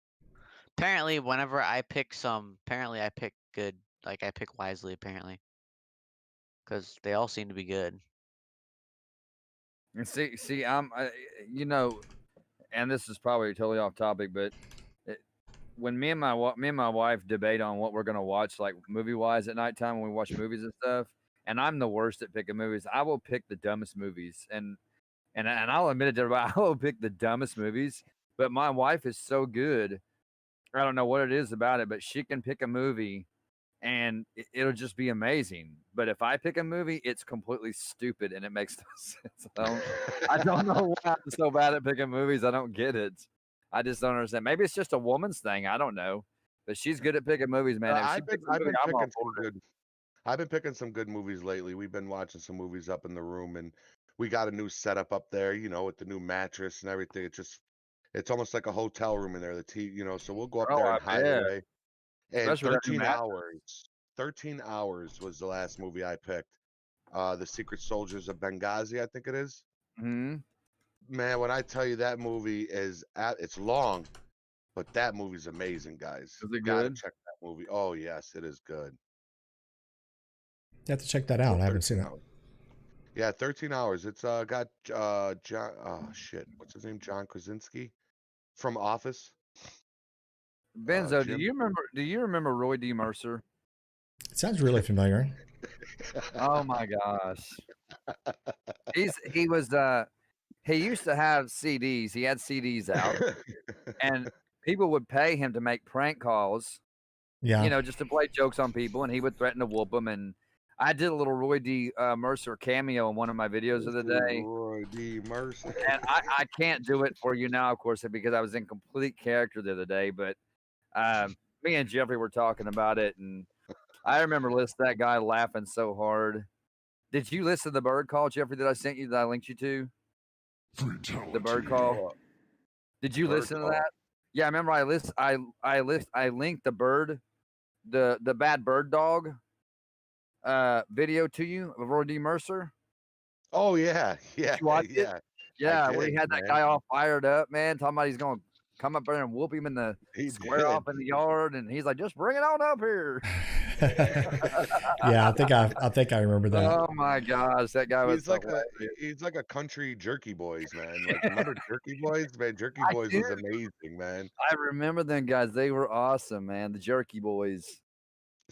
Apparently, whenever I pick apparently I pick good, like I pick wisely, apparently. Because they all seem to be good. And see, you know, and this is probably totally off topic, but when me and my wife debate on what we're gonna watch, like movie wise at nighttime when we watch movies and stuff, and I'm the worst at picking movies. I will pick the dumbest movies, and I'll admit it to everybody. I will pick the dumbest movies, but my wife is so good. I don't know what it is about it, but she can pick a movie and it'll just be amazing. But if I pick a movie, it's completely stupid and it makes no sense. I don't know why I'm so bad at picking movies. I don't get it. I just don't understand. Maybe it's just a woman's thing. I don't know. But she's good at picking movies, man. If she I've been picks a movie, I'm on board. I've been picking some good movies lately. We've been watching some movies up in the room, and we got a new setup up there, with the new mattress and everything. It's almost like a hotel room in there. The TV, so we'll go up Oh, there I and hide bet. away. And Especially with that new 13 mattress. hours. 13 hours was the last movie I picked. The Secret Soldiers of Benghazi, I think it is. Mm-hmm. Man, when I tell you that movie it's long, but that movie's amazing, guys. Is it Gotta good? check that movie. Oh yes, it is good. You have to check that out. I haven't seen that. Hours. Yeah, 13 hours. It's got John. Oh shit, what's his name? John Krasinski from Office. Benzo, Jim. do you remember Roy D. Mercer? It sounds really familiar. Oh my gosh. He used to have CDs. He had CDs out, and people would pay him to make prank calls. Yeah. Just to play jokes on people, and he would threaten to whoop them. And I did a little Roy D. Mercer cameo in one of my videos of the day. Roy D. Mercer. And I can't do it for you now, of course, because I was in complete character the other day. But me and Jeffrey were talking about it, and I remember listening to that guy laughing so hard. Did you listen to the bird call, Jeffrey, that I sent you, that I linked you to? The bird call. Did you listen to that? Yeah, I remember I linked the bird, the bad bird dog video to you of Roy D. Mercer. Oh yeah, yeah, yeah. Yeah, where he had that guy all fired up, man, talking about he's gonna come up there and whoop him in the square off in the yard, and he's like, just bring it on up here. Yeah, I think I remember that. Oh my gosh, that guy was he's like a country Jerky Boys, man. Like, remember Jerky Boys? Man, Jerky Boys was amazing, man. I remember them guys. They were awesome, man. The Jerky Boys.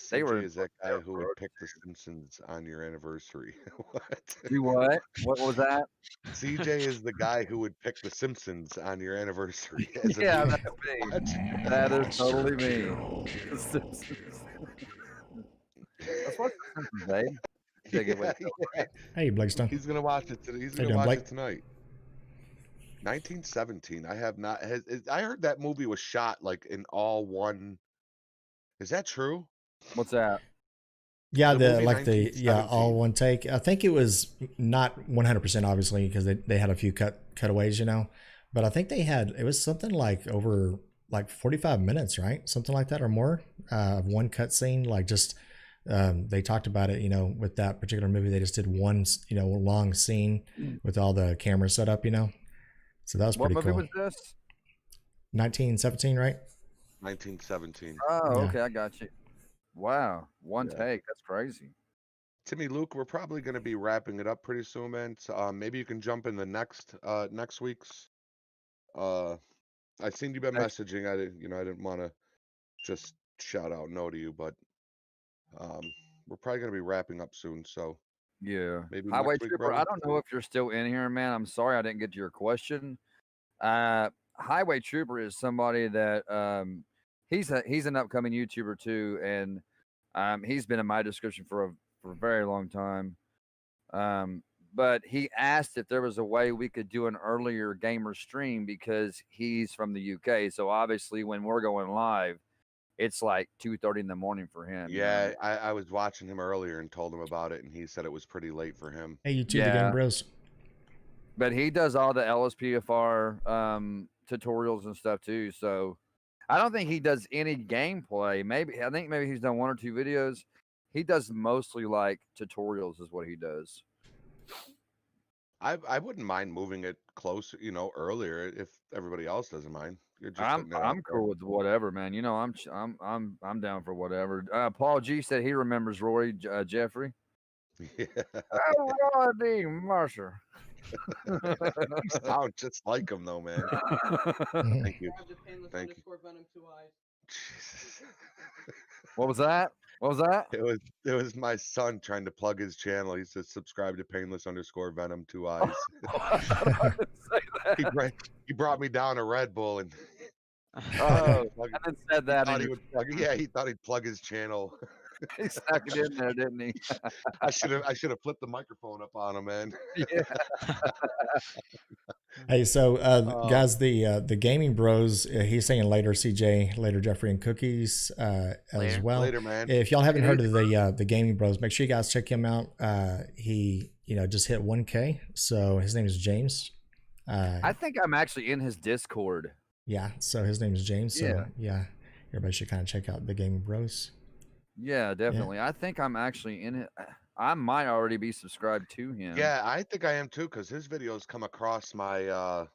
CJ is that guy who would pick The Simpsons on your anniversary. What? Do what? What was that? CJ is the guy who would pick The Simpsons on your anniversary. Yeah, that's me. That is totally me. The Simpsons. Let's watch The Simpsons, babe. Hey, Blakestone. He's gonna watch it today. He's gonna watch it tonight. 1917. I have not. I heard that movie was shot like in all one. Is that true? What's that? Yeah, all one take. I think it was not 100% obviously because they had a few cutaways, but I think it was something like over like 45 minutes, right? Something like that or more of one cut scene. Like just they talked about it, with that particular movie. They just did one, long scene with all the camera set up, So that was pretty cool. What movie was this? 1917, right? 1917. Oh, okay, I got you. Wow, one take. That's crazy. Timmy, Luke, we're probably going to be wrapping it up pretty soon, man. So, maybe you can jump in the next week's. I seen you been messaging. I didn't want to just shout out no to you, but we're probably gonna be wrapping up soon, so Yeah. maybe Highway next week, Trooper, brother. I don't know if you're still in here, man. I'm sorry I didn't get to your question. Highway Trooper is somebody that he's an upcoming YouTuber too, and he's been in my description for a very long time. But he asked if there was a way we could do an earlier gamer stream because he's from the UK. So obviously, when we're going live, it's like 2:30 in the morning for him. You know what I Yeah, mean? I was watching him earlier and told him about it, and he said it was pretty late for him. Hey, you two, the Game Yeah. Bros. But he does all the LSPDFR tutorials and stuff too. So I don't think he does any gameplay. I think maybe he's done one or two videos. He does mostly like tutorials, is what he does. I wouldn't mind moving it closer, earlier if everybody else doesn't mind. You're just putting it out I'm cool with whatever, man. You know, I'm down for whatever. Paul G said he remembers Roy Jeffrey. Yeah. Oh, Roy D. Mercer. You sound just like him, though, man. Thank you. Thank you. Jesus. What was that? What was that? It was my son trying to plug his channel. He said subscribe to Painless_Venom 2 eyes. I didn't say that. He brought me down a Red Bull and Oh, I didn't said that. he thought he'd plug his channel. He stuck it in there, didn't he? I should have flipped the microphone up on him, man. Yeah. Hey, so guys, the Gaming Bros, he's saying later CJ, later Jeffrey and Cookies as Later. well. Later, man. If y'all haven't heard of the Gaming Bros, make sure you guys check him out. He just hit 1K, so his name is James. I think I'm actually in his Discord. Yeah, so his name is James. So yeah, everybody should kind of check out the Gaming Bros. Yeah, definitely. I think I'm actually in it. I might already be subscribed to him. Yeah, I think I am too, because his videos come across my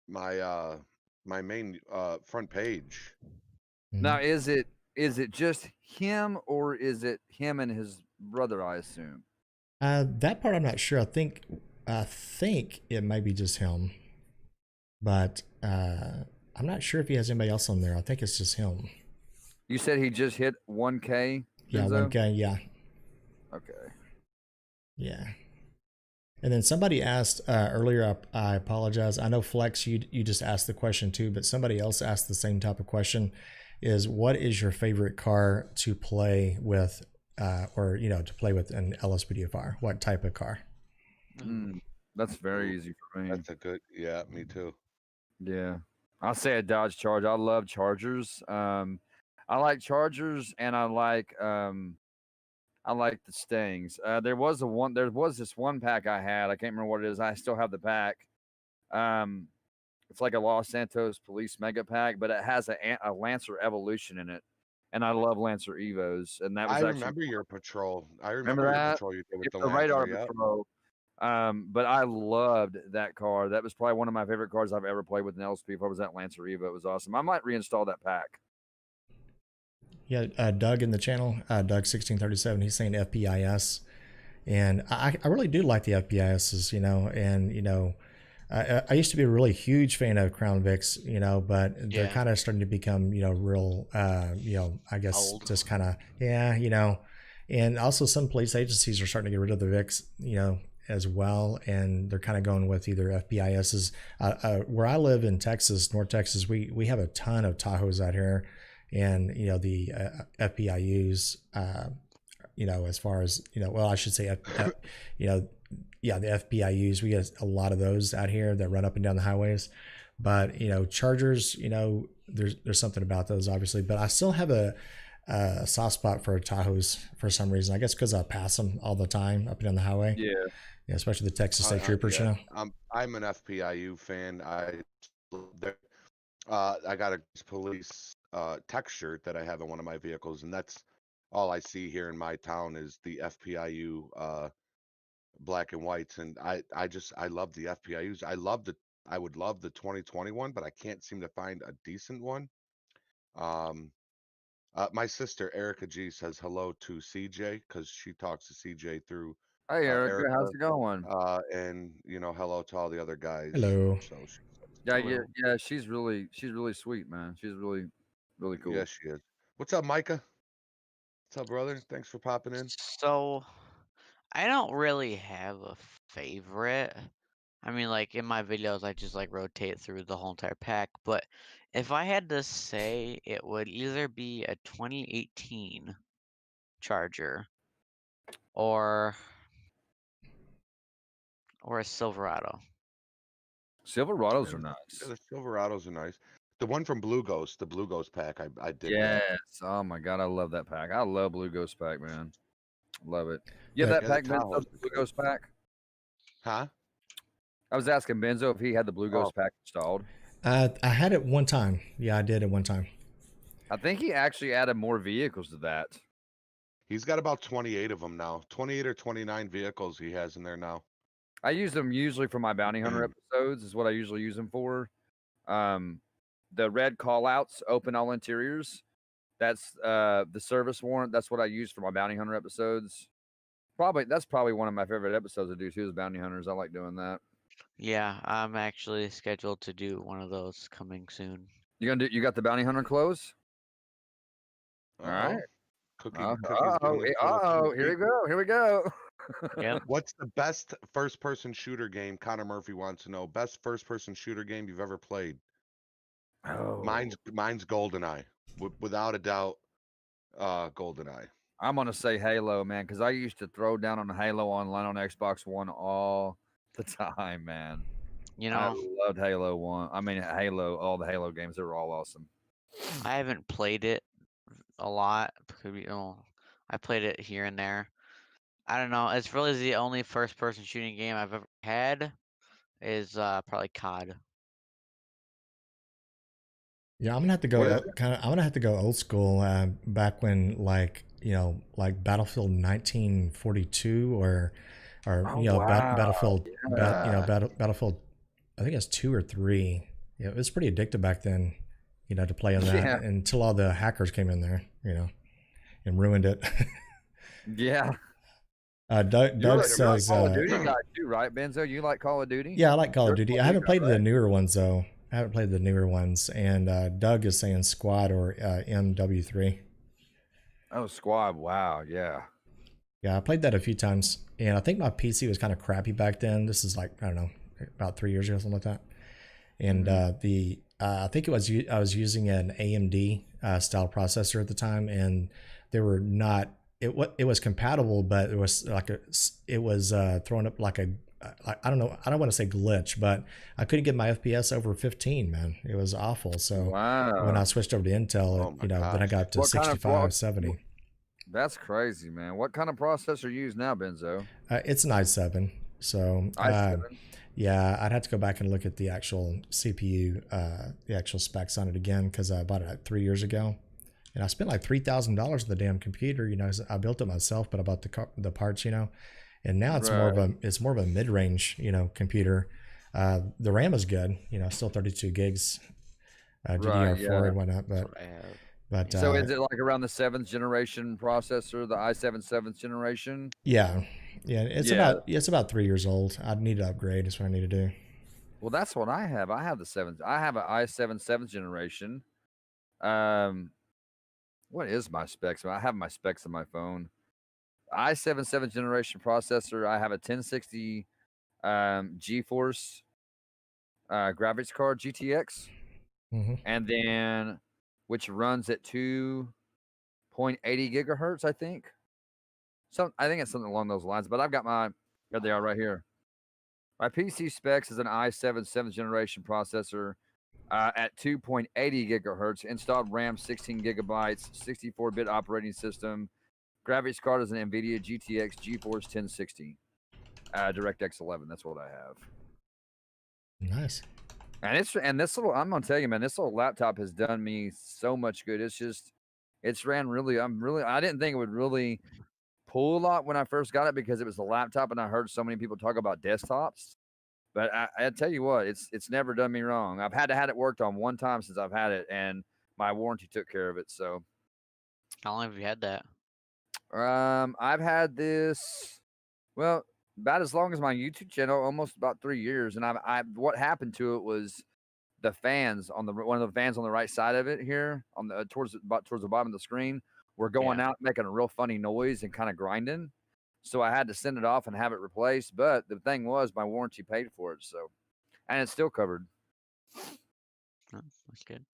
my main front page. Now, is it just him, or is it him and his brother? I assume. That part I'm not sure. I think it might be just him, but I'm not sure if he has anybody else on there. I think it's just him. You said he just hit 1K. Yeah, Benzo? 1K. Yeah. Okay. Yeah. And then somebody asked earlier, I apologize. I know Flex, you just asked the question too, but somebody else asked the same type of question, is what is your favorite car to play with or, to play with an LSPDFR? What type of car? That's very easy for me. That's a good, yeah, me too. Yeah. I'll say a Dodge Charger. I love Chargers. I like Chargers, and I like the Stings. There was this one pack I had. I can't remember what it is. I still have the pack. It's like a Los Santos Police Mega Pack, but it has a Lancer Evolution in it, and I love Lancer Evos. And that was I remember your patrol. I remember your that? patrol you did with It's the the Radar Lancer, yeah. Patrol. But I loved that car. That was probably one of my favorite cars I've ever played with an LSP. If I was that Lancer Evo, it was awesome. I might reinstall that pack. Yeah, Doug in the channel, Doug1637, he's saying FPIS. And I really do like the FPISs, and, I used to be a really huge fan of Crown Vics, but they're kind of starting to become, real, I guess old. just kind of, and also some police agencies are starting to get rid of the Vics, as well. And they're kind of going with either FPISs. Where I live in Texas, North Texas, we have a ton of Tahoes out here. And, the FPIUs, as far as, well, I should say, the FPIUs, we get a lot of those out here that run up and down the highways. But, Chargers, there's something about those, obviously. But I still have a soft spot for Tahoes for some reason. I guess because I pass them all the time up and down the highway. Yeah. Especially the Texas State Troopers, I'm an FPIU fan. I got a police tech shirt that I have in one of my vehicles, and that's all I see here in my town is the FPIU black and whites, and I love the FPIUs. I would love the 2021, but I can't seem to find a decent one. My sister Erica G says hello to CJ because she talks to CJ through Hey, Erica, how's it going? and hello to all the other guys. Hello. So Yeah, she's really sweet, man. She's really Really cool. Yes, she is. What's up, Micah? What's up, brother? Thanks for popping in. So, I don't really have a favorite. I mean, like in my videos, I just like rotate through the whole entire pack. But if I had to say, it would either be a 2018 Charger or a Silverado. Silverados are Yeah, nice. the Silverados are nice. The one from Blue Ghost, the Blue Ghost pack, I dig Yes. that. Oh my god, I love that pack. I love Blue Ghost pack, man. Love it. You have Yeah. that Yeah, the pack, Benzo, Tahoe's the are Blue great. Ghost pack? Huh? I was asking Benzo if he had the Blue Oh, Ghost pack installed. I had it one time. Yeah, I did it one time. I think he actually added more vehicles to that. he's got about 28 of them now. 28 or 29 vehicles he has in there now. I use them usually for my bounty hunter episodes. Is what I usually use them for. The red callouts, open all interiors. That's the service warrant. That's what I use for my bounty hunter episodes. That's probably one of my favorite episodes to do too. Is bounty hunters. I like doing that. Yeah, I'm actually scheduled to do one of those coming soon. You got the bounty hunter clothes? All right. Cookies giving us a little sneak Here we peek. go. Here we go. Yep. What's the best first-person shooter game? Connor Murphy wants to know. Best first-person shooter game you've ever played? Oh, Mine's GoldenEye, without a doubt. GoldenEye. I'm gonna say Halo, man, because I used to throw down on Halo online on Xbox One all the time, man. You I know, loved Halo 1. I mean, Halo, all the Halo games, they were all awesome. I haven't played it a lot. I played it here and there. I don't know. It's really the only first-person shooting game I've ever had is probably COD. Yeah, I'm gonna have to What go is I'm gonna have to go old school. Back when, like, like Battlefield 1942 or Oh, wow. Battlefield, Yeah. Battlefield. I think it's 2 or 3. Yeah, it was pretty addictive back then. To play on that Yeah. until all the hackers came in there. And ruined it. Yeah. Doug You're a says, Call of Duty guy too, right, Benzo? You like Call of Duty? yeah, I like Call You're of a Duty. Call I of haven't Duty played guy, the right? newer ones though. I haven't played the newer ones, and Doug is saying Squad or MW3. Oh, Squad. Wow. Yeah. Yeah, I played that a few times, and I think my PC was kind of crappy back then. This is like, I don't know, about 3 years ago, something like that. And I think I was using an AMD style processor at the time, and they were not. It was compatible, but it was like throwing up like I don't know. I don't want to say glitch, but I couldn't get my FPS over 15. Man, it was awful. So when I Wow. switched over to Intel, Oh my then I gosh. got up to What kind of 65, 70. That's crazy, man. What kind of processor you use now, Benzo? It's an i7. So i7. yeah, I'd have to go back and look at the actual CPU, the actual specs on it again, because I bought it like 3 years ago, and I spent like $3,000 on the damn computer. I built it myself, but I bought the parts, and now it's more of a mid range, computer. The RAM is good, still 32 gigs, DDR4 and whatnot, That's what I have. but So is it like around the 7th generation processor, the i7 7th generation? yeah, it's about 3 years old. I'd need to upgrade. Is what I need to do. Well, that's what I have. I have the 7th. I have an i7 7th generation. What is my specs? I have my specs on my phone. i7 7th generation processor. I have a 1060 GeForce graphics card GTX, and then which runs at 2.80 gigahertz. I think it's something along those lines. But I've got here they are right here. My PC specs is an i7 7th generation processor at 2.80 gigahertz, installed RAM 16 gigabytes, 64-bit operating system. Graphics card is an NVIDIA GTX GeForce 1060, DirectX 11. That's what I have. Nice. And this little, I'm gonna tell you, man, this little laptop has done me so much good. It's ran really. I didn't think it would really pull a lot when I first got it because it was a laptop, and I heard so many people talk about desktops. But I tell you what, it's never done me wrong. I've had it worked on one time since I've had it, and my warranty took care of it. So, How long have you had that? I've had this, well, about as long as my YouTube channel, almost about 3 years. And what happened to it was the fans on one of the fans on the right side of it here on the towards the bottom of the screen were going out making a real funny noise and kind of grinding. So I had to send it off and have it replaced. But the thing was, my warranty paid for it, so and it's still covered. Oh, that's good.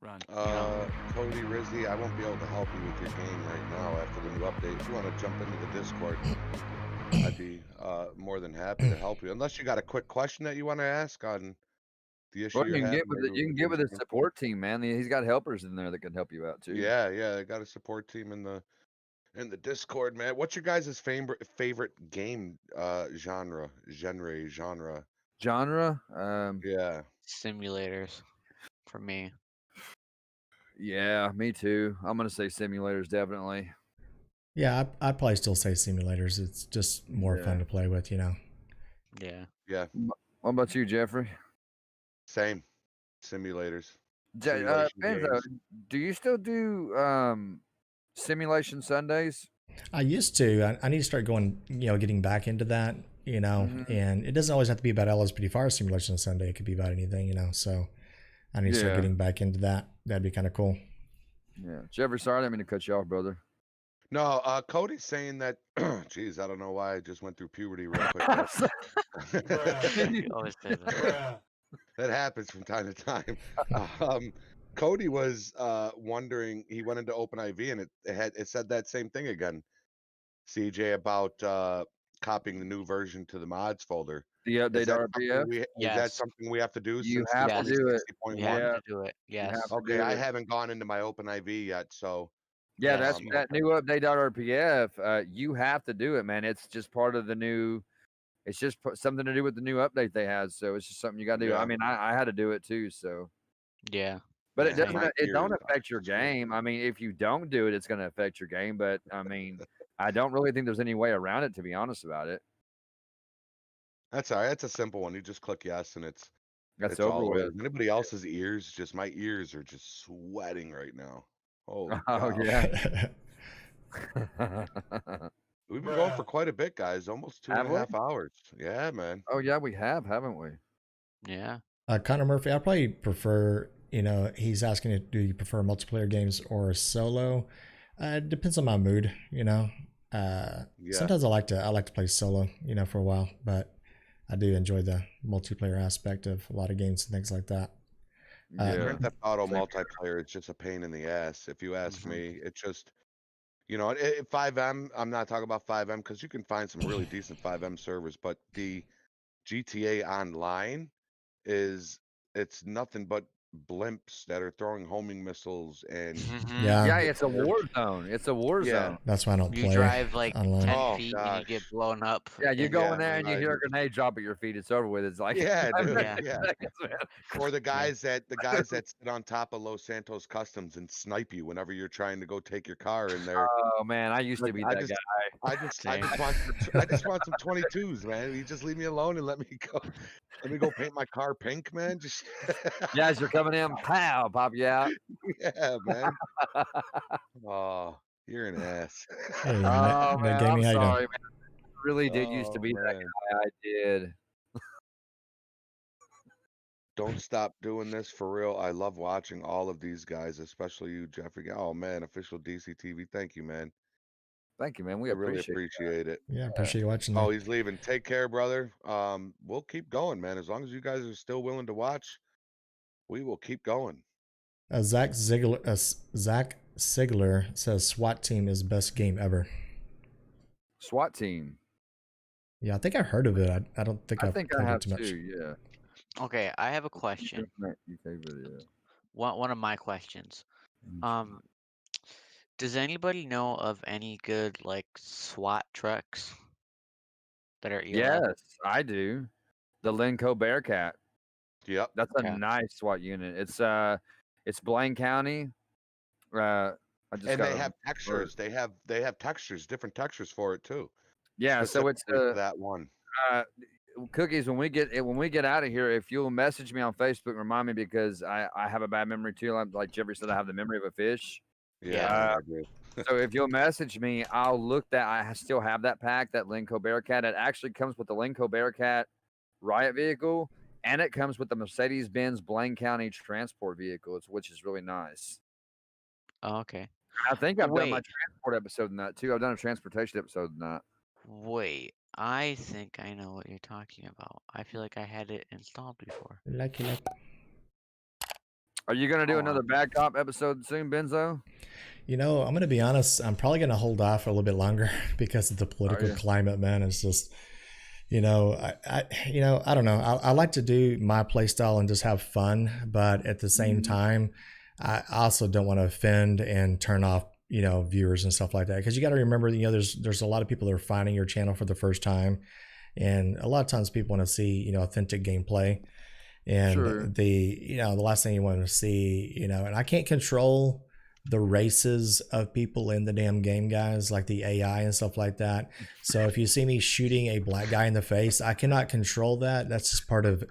Run. Cody Rizzy, I won't be able to help you with your game right now after the new update. If you want to jump into the Discord, I'd be more than happy to help you. Unless you got a quick question that you want to ask on the issue Well, you're having. You can get with his support team, man. He's got helpers in there that can help you out too. Yeah, I got a support team in the Discord, man. What's your guys' favorite game genre? Genre? Yeah. Simulators for me. Yeah, me too. I'm gonna say simulators definitely. Yeah, I'd probably still say simulators. It's just more fun to play with, you know. Yeah. Yeah. What about you, Jeffrey? Same. Simulators. Benzo, games. do you still do simulation Sundays? I used to. I need to start going, getting back into that, and it doesn't always have to be about LSPDFR simulation Sunday. It could be about anything, so I need to start getting back into that. That'd be kind of cool. Yeah. Jeffrey, sorry, I didn't mean to cut you off, brother. No, Cody's saying that, geez, I don't know why I just went through puberty real quick. You always say that. That happens from time to time. Cody was wondering, he went into OpenIV and it said that same thing again, CJ, about copying the new version to the mods folder. The update RPF? Is that something we have to do You since have to do it. 2060.1? You have to do it. Yes. Okay, I haven't gone into my OpenIV yet, so. Yeah, that's that new update.rpf. You have to do it, man. It's just part of the new. It's just something to do with the new update they had. So it's just something you got to do. Yeah. I mean, I had to do it too. So. Yeah. But it doesn't. It don't affect your game. I mean, if you don't do it, it's going to affect your game. But I mean, I don't really think there's any way around it, to be honest about it. That's all right. That's a simple one. You just click yes, and it's over all with. Anybody else's ears? Just my ears are just sweating right now. Oh yeah. We've been going for quite a bit, guys. Almost 2.5 hours. Yeah, man. Oh yeah, we have, haven't we? Yeah. Connor Murphy, I probably prefer. He's asking, do you prefer multiplayer games or solo? It depends on my mood. Sometimes I like to play solo. For a while, but I do enjoy the multiplayer aspect of a lot of games and things like that. Grand Theft Auto multiplayer is just a pain in the ass. If you ask me, it's just, 5M. I'm not talking about 5M because you can find some really decent 5M servers, but the GTA Online it's nothing but blimps that are throwing homing missiles and yeah, it's a war zone. It's a war zone. That's why I don't play. You drive like online. 10 feet and you get blown up. Yeah, you go in there and you hear a grenade drop at your feet. It's over with. It's like dude, Or the guys that sit on top of Los Santos Customs and snipe you whenever you're trying to go take your car in there. Oh man, I used to be that guy. I just want some 22s, man. You just leave me alone and let me go. Let me go paint my car pink, man. Just yeah, as you're coming in, pow, pop you out. Yeah, man. Oh, you're an ass. Hey, man, I'm sorry, man. I really did used to be that guy. I did. Don't stop doing this for real. I love watching all of these guys, especially you, Jeffrey. Oh man, official DC TV. Thank you, man. Thank you, man. We really appreciate it. Yeah, appreciate you watching. Oh, he's leaving. Take care, brother. We'll keep going, man. As long as you guys are still willing to watch, we will keep going. Zach Sigler says SWAT Team is best game ever. SWAT Team. Yeah, I think I heard of it. I don't think I I've think played I have it too much. too. Yeah. Okay, I have a question. One of my questions. Does anybody know of any good like SWAT trucks that are ELF? Yes, I do. The Linco Bearcat. Yep. That's a nice SWAT unit. It's Blaine County. And they have textures. They have textures, different textures for it too. Yeah, so it's that one. Cookies, when we get out of here, if you'll message me on Facebook, remind me because I have a bad memory too. Like Jeffrey said, I have the memory of a fish. Yeah. So if you'll message me, I'll look that. I still have that pack, that Linco Bearcat. It actually comes with the Linco Bearcat riot vehicle and it comes with the Mercedes-Benz Blaine County transport vehicle, which is really nice. Oh, okay. I think I've done my Wait, transport episode in that too. I've done a transportation episode in that. wait. I think I know what you're talking about. I feel like I had it installed before. Lucky. Are you gonna do Hold another on. Bad Cop episode soon, Benzo? You know, I'm gonna be honest. I'm probably gonna hold off a little bit longer because of the political you? climate, man. It's just, you know, I don't know. I like to do my play style and just have fun, but at the same time, I also don't want to offend and turn off, you know, viewers and stuff like that. Because you got to remember, you know, there's a lot of people that are finding your channel for the first time, and a lot of times people want to see, you know, authentic gameplay. And Sure. the last thing you want to see, you know, and I can't control the races of people in the damn game, guys, like the AI and stuff like that. So if you see me shooting a black guy in the face, I cannot control that. That's just part of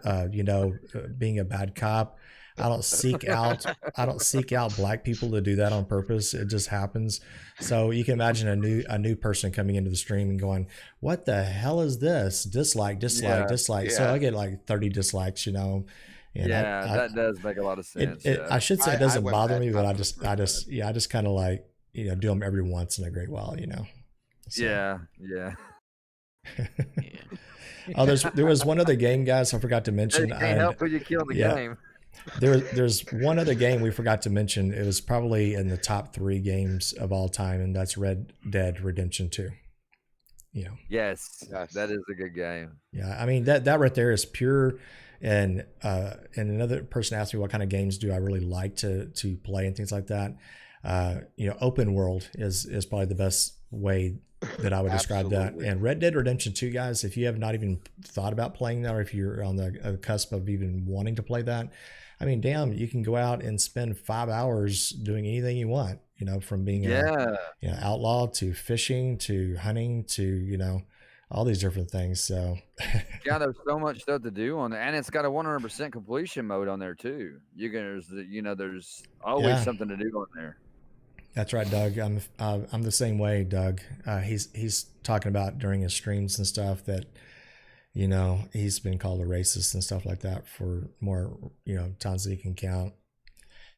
being a bad cop. I don't seek out black people to do that on purpose. It just happens. So you can imagine a new person coming into the stream and going, "What the hell is this? Dislike. So I get like 30 dislikes, you know. And that does make a lot of sense. I should say it doesn't went bother bad me, but cop I for the just first I just kind of like, you know, do them every once in a great while, you know. So. Yeah. Yeah. Oh, there was one other game, guys, I forgot to mention. You can't help who you kill in the game. There's one other game we forgot to mention. It was probably in the top 3 games of all time, and that's Red Dead Redemption 2. You know. Yes, that is a good game. Yeah, I mean that right there is pure. And another person asked me what kind of games do I really like to play and things like that. You know, open world is probably the best way that I would describe that. And Red Dead Redemption 2, guys, if you have not even thought about playing that, or if you're on the cusp of even wanting to play that, I mean, damn, you can go out and spend 5 hours doing anything you want, you know, from being a outlaw to fishing to hunting to, you know, all these different things. So yeah, there's so much stuff to do on there, and it's got a 100% completion mode on there too. There's always something to do on there. That's right, Doug. I'm the same way, Doug. He's talking about during his streams and stuff that, you know, he's been called a racist and stuff like that for more, you know, times that he can count.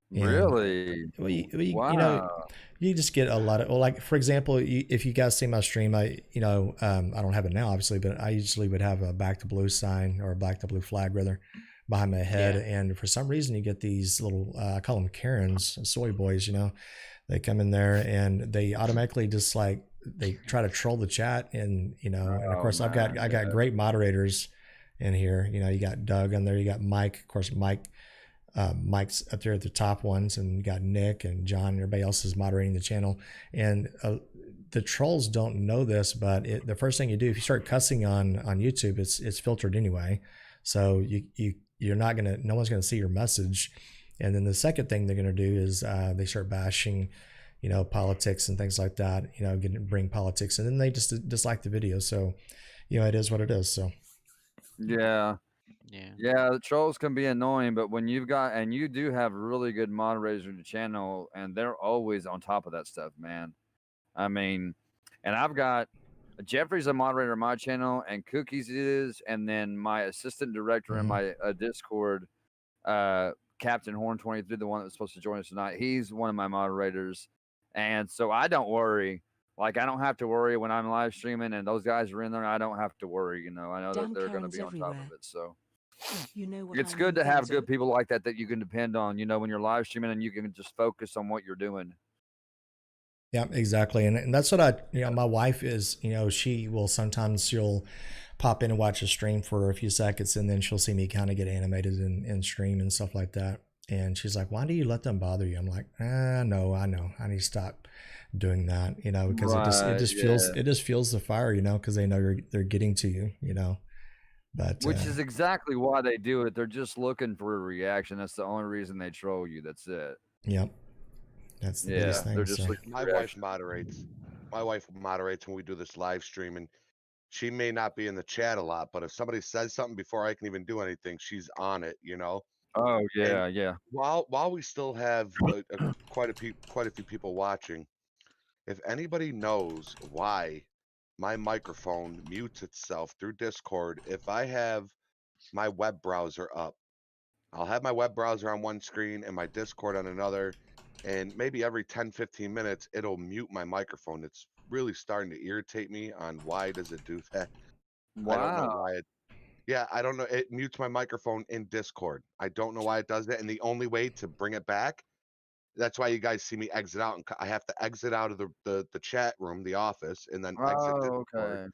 And, really? Wow. You know, you just get a lot of, well, like, for example, if you guys see my stream, I don't have it now, obviously, but I usually would have a Back to Blue sign, or a Back to Blue flag, rather, behind my head. Yeah. And for some reason, you get these little, I call them Karens, soy boys, you know, they come in there and they automatically just like, they try to troll the chat. And, you know, and of course, I got great moderators in here. You know, you got Doug on there, you got Mike, of course, Mike's up there at the top ones, and you got Nick and John and everybody else is moderating the channel. And the trolls don't know this, but the first thing you do, if you start cussing on YouTube, it's filtered anyway. So you're not gonna, no one's gonna see your message. And then the second thing they're gonna do is they start bashing, you know, politics and things like that. You know, bring politics, and then they just dislike the video. So, you know, it is what it is. So. Yeah, the trolls can be annoying, but when you do have really good moderators in the channel, and they're always on top of that stuff, man. I mean, and I've got Jeffrey's a moderator on my channel, and Cookies is, and then my assistant director in my Discord, Captain Horn 23, the one that was supposed to join us tonight. He's one of my moderators, and so I don't worry. Like, I don't have to worry when I'm live streaming and those guys are in there. I don't have to worry. You know, I know that they're going to be on top of it. So you know what it's good to have good people like that you can depend on, you know, when you're live streaming, and you can just focus on what you're doing. Yeah, exactly. And that's what my wife is, you know, she'll pop in and watch a stream for a few seconds, and then she'll see me kind of get animated in stream and stuff like that. And she's like, "Why do you let them bother you?" I'm like, no, I know. I need to stop doing that, you know, because it just fuels the fire, you know, because they know they're getting to you, you know. But which is exactly why they do it. They're just looking for a reaction. That's the only reason they troll you. That's it. Yep. That's the biggest thing. They're just my wife moderates. My wife moderates when we do this live stream, and she may not be in the chat a lot, but if somebody says something before I can even do anything, she's on it, you know. Oh yeah, and yeah. While we still have quite a few people watching, if anybody knows why my microphone mutes itself through Discord, if I have my web browser up. I'll have my web browser on one screen and my Discord on another, and maybe every 10, 15 minutes, it'll mute my microphone. It's really starting to irritate me on why does it do that. I don't know Wow. why yeah, I don't know. It mutes my microphone in Discord. I don't know why it does that. And the only way to bring it back, that's why you guys see me exit out. And I have to exit out of the chat room, the office, and then exit Oh, Discord okay.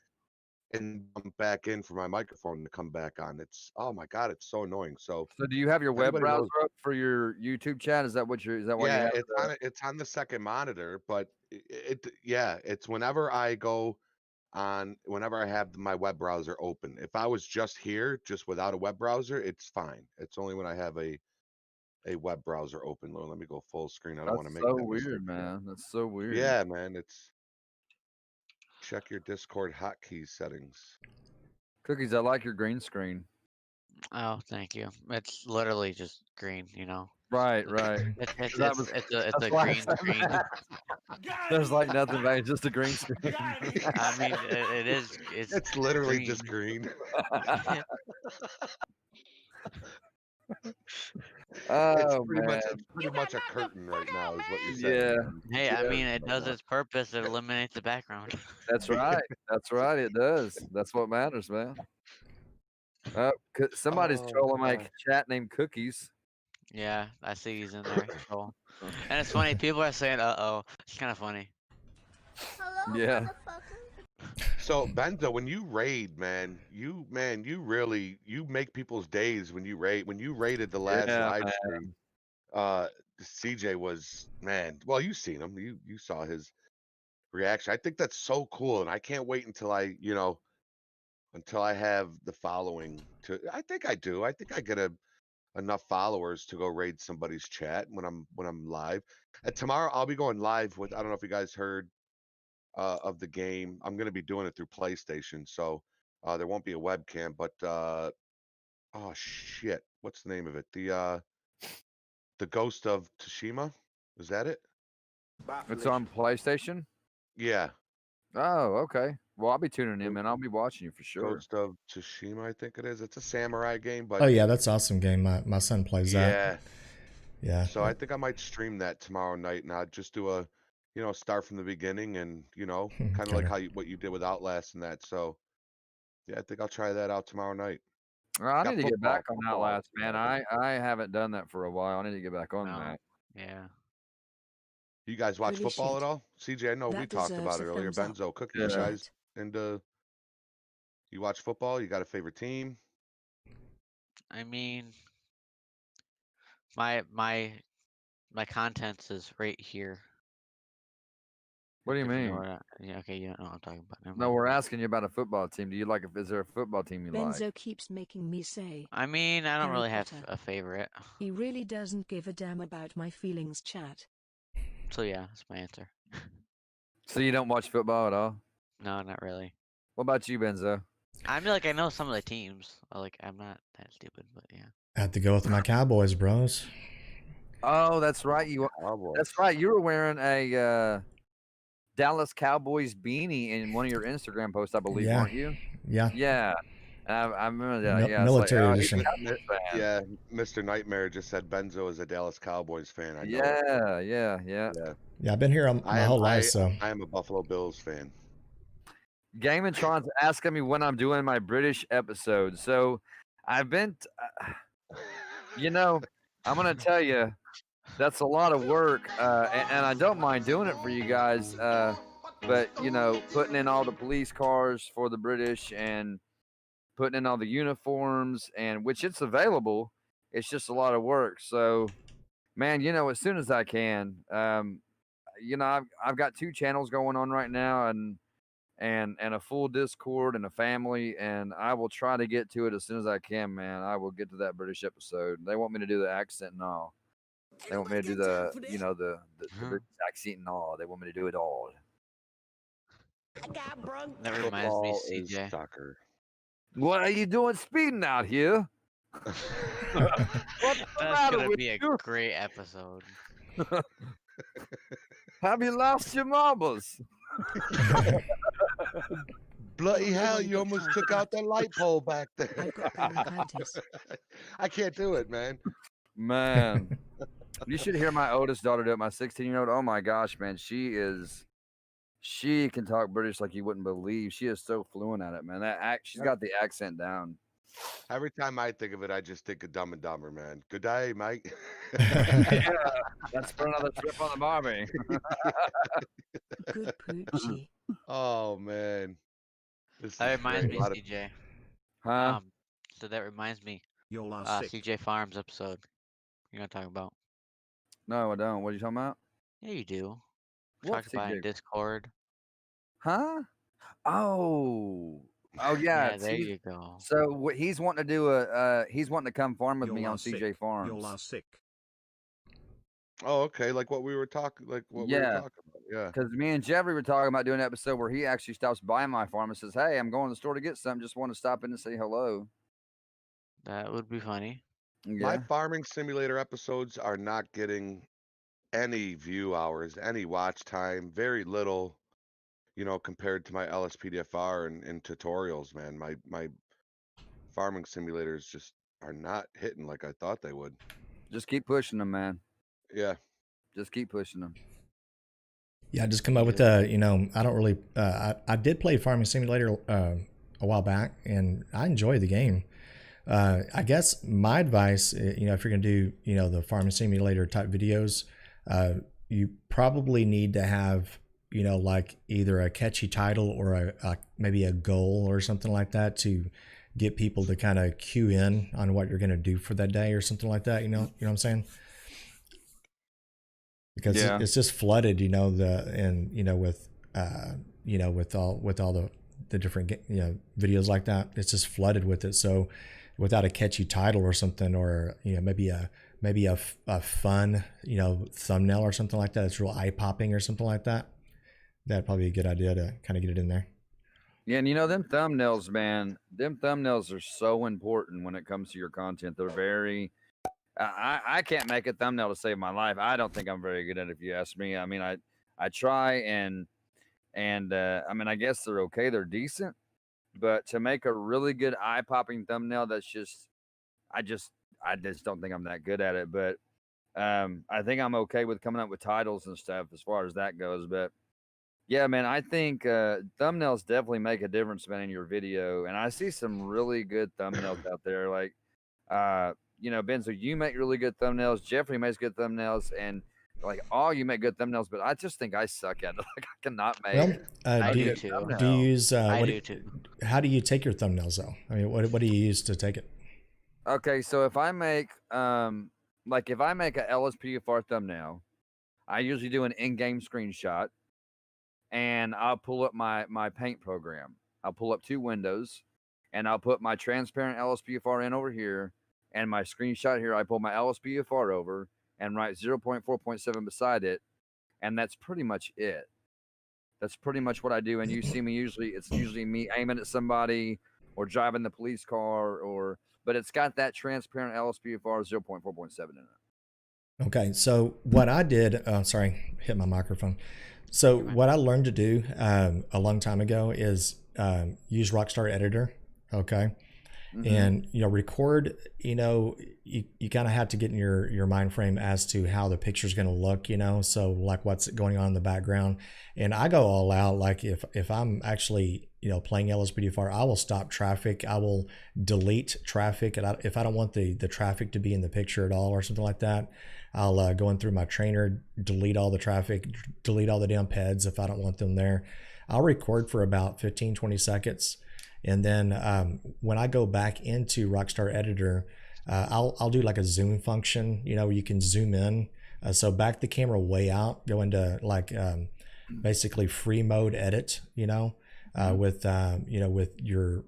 and come back in for my microphone to come back on. It's oh my god, it's so annoying. So So do you have your web everybody browser knows. up for your YouTube chat? Is that what you're? Is that why you Yeah, have it's on the second monitor, but yeah, it's whenever I go on whenever I have my web browser open. If I was just here, just without a web browser, it's fine. It's only when I have a web browser open. Let me go full screen. I don't want to That's make so that mistake weird, again. man. That's so weird. Yeah, man. It's check your Discord hotkey settings. Cookies, I like your green screen. Oh, thank you. It's literally just green, you know. Right, right. It's That was- it's that's a why I green said screen. that. There's like nothing about it, just a green screen. I mean, it is. It's literally just green. Oh man. It's pretty much a curtain right now, is what you're Yeah. saying. Hey, I Yeah. mean, it does its purpose. It eliminates the background. That's right. That's right. It does. That's what matters, man. Somebody's Oh, trolling my God. chat named Cookies. Yeah, I see he's in there. Cool. And it's funny. People are saying, "Uh-oh." It's kind of funny. Yeah. So Benzo, when you raid, man, you make people's days when you raid. When you raided the last Yeah, live man. stream, CJ was man. Well, you seen him. You saw his reaction. I think that's so cool, and I can't wait until until I have the following to. I think I do. I think I get enough followers to go raid somebody's chat when I'm live. And tomorrow I'll be going live with. I don't know if you guys heard of the game. I'm going to be doing it through PlayStation, so there won't be a webcam. But oh shit, what's the name of it? The Ghost of Tsushima. Is that it? It's on PlayStation. Yeah. Oh, okay. Well, I'll be tuning in, man. I'll be watching you for sure. Ghost of Tsushima, I think it is. It's a samurai game, but Oh yeah, that's an awesome game. My son plays that. Yeah. So I think I might stream that tomorrow night, and I'll just do a, start from the beginning, and kind of like what you did with Outlast and that. So yeah, I think I'll try that out tomorrow night. Well, I Got need to get back on football Outlast, man. tomorrow. I haven't done that for a while. I need to get back on No. that. Yeah. You guys watch Holy football shit. at all? CJ, I know we That talked about deserves it a earlier. thumbs up. Benzo, Cookie, Yeah. you guys into you watch football? You got a favorite team? I mean, my contents is right here. What do you If you know mean? what yeah, okay, you don't know what I'm talking about. Never No, mind. we're asking you about a football team. Do you like? Is there a football team you like? Benzo keeps making me say, I mean, I don't Harry really have Potter. a favorite. he really doesn't give a damn about my feelings, chat. So yeah, that's my answer. So you don't watch football at all? No, not really. What about you, Benzo? I mean, like I know some of the teams. Like I'm not that stupid, but yeah. I have to go with my Cowboys, bros. Oh, that's right. Cowboys. That's right. You were wearing a Dallas Cowboys beanie in one of your Instagram posts, I believe, Yeah. weren't you? Yeah. Yeah. I remember that. Yeah. Military it's edition. He's a Cowboys fan. Yeah, Mr. Nightmare just said Benzo is a Dallas Cowboys fan. I know. Yeah. Yeah, I've been here my whole life, so I am a Buffalo Bills fan. Game and Tron's asking me when I'm doing my British episode. So I've been, I'm going to tell you, that's a lot of work. And I don't mind doing it for you guys. But, putting in all the police cars for the British and putting in all the uniforms, and which it's available. It's just a lot of work. So, man, as soon as I can, I've got 2 channels going on right now, and a full Discord and a family, and I will try to get to it as soon as I can, man. I will get to that British episode. They want me to do the accent and all. They want me to do the British accent and all. They want me to do it all. That reminds me, Football is CJ. soccer. What are you doing speeding out here? What's the That's matter gonna with be a you? great episode. Have you lost your marbles? bloody Oh, hell! I You got almost time took for out that. that light pole back there. I've got bronchitis. I can't do it, man. Man, you should hear my oldest daughter do it. My 16-year-old. Oh my gosh, man, she can talk British like you wouldn't believe. She is so fluent at it, man. She's got the accent down. Every time I think of it, I just think of Dumb and Dumber, man. Good day, mate. Yeah, that's for another trip on the Barbie. Good poochie. Oh man, this That is reminds great. me, A lot of CJ. Huh? So that reminds me, You're last sick. CJ Farms episode. You're gonna talk about? No, I don't. What are you talking about? Yeah, you do. What Talked about it in CJ? Discord. Huh? Oh. Oh yeah. Yeah, there you go. So he's wanting to do he's wanting to come farm with You're me on last CJ sick. Farms. You're last sick. Oh, okay. Like what we were talking, we were Yeah. talking about. Yeah. Because me and Jeffrey were talking about doing an episode where he actually stops by my farm and says, "Hey, I'm going to the store to get something. Just want to stop in and say hello." That would be funny. My Yeah. farming simulator episodes are not getting any view hours, any watch time, very little, compared to my LSPDFR and tutorials, man. My farming simulators just are not hitting like I thought they would. Just keep pushing them, man. Yeah. Just keep pushing them. Yeah, just come up with I don't really. I did play Farming Simulator a while back, and I enjoy the game. I guess my advice, if you're gonna do, the Farming Simulator type videos, you probably need to have, like either a catchy title or maybe a goal or something like that to get people to kind of cue in on what you're gonna do for that day or something like that. You know what I'm saying? Because it's just flooded, with all the different videos like that. It's just flooded with it. So without a catchy title or something, or maybe a fun thumbnail or something like that, it's real eye popping or something like that. That'd probably be a good idea to kind of get it in there. Yeah, and them thumbnails, man. Them thumbnails are so important when it comes to your content. They're very. I can't make a thumbnail to save my life. I don't think I'm very good at it, if you ask me. I mean, I try and I mean, I guess they're okay. They're decent, but to make a really good eye popping thumbnail, I just don't think I'm that good at it. But I think I'm okay with coming up with titles and stuff as far as that goes. But yeah, man, I think thumbnails definitely make a difference, man, in your video. And I see some really good thumbnails out there, like Benzo, you make really good thumbnails. Jeffrey makes good thumbnails, and like all you make good thumbnails. But I just think I suck at it. Like I cannot make. Well, I do do you, too. do you use? I do too. How do you take your thumbnails though? I mean, what do you use to take it? Okay, so if I make if I make a LSPDFR thumbnail, I usually do an in-game screenshot, and I'll pull up my paint program. I'll pull up two windows, and I'll put my transparent LSPDFR in over here, and my screenshot here. I pull my LSPDFR over and write 0.4.7 beside it, and that's pretty much it. That's pretty much what I do. And you see me it's usually me aiming at somebody or driving the police car, but it's got that transparent LSPDFR 0.4.7 in it. Okay, so what I did, sorry, hit my microphone. So what I learned to do a long time ago is use Rockstar Editor. Okay. Mm-hmm. And record, you kind of have to get in your mind frame as to how the picture's going to look, so like what's going on in the background. And I go all out. Like if I'm actually playing LSPDFR, I will stop traffic, I will delete traffic, and if I don't want the traffic to be in the picture at all or something like that, I'll go in through my trainer, delete all the traffic, delete all the damn peds if I don't want them there. I'll record for about 15-20 seconds. And then when I go back into Rockstar Editor, I'll do like a zoom function, where you can zoom in. So back the camera way out, go into like basically free mode edit, with the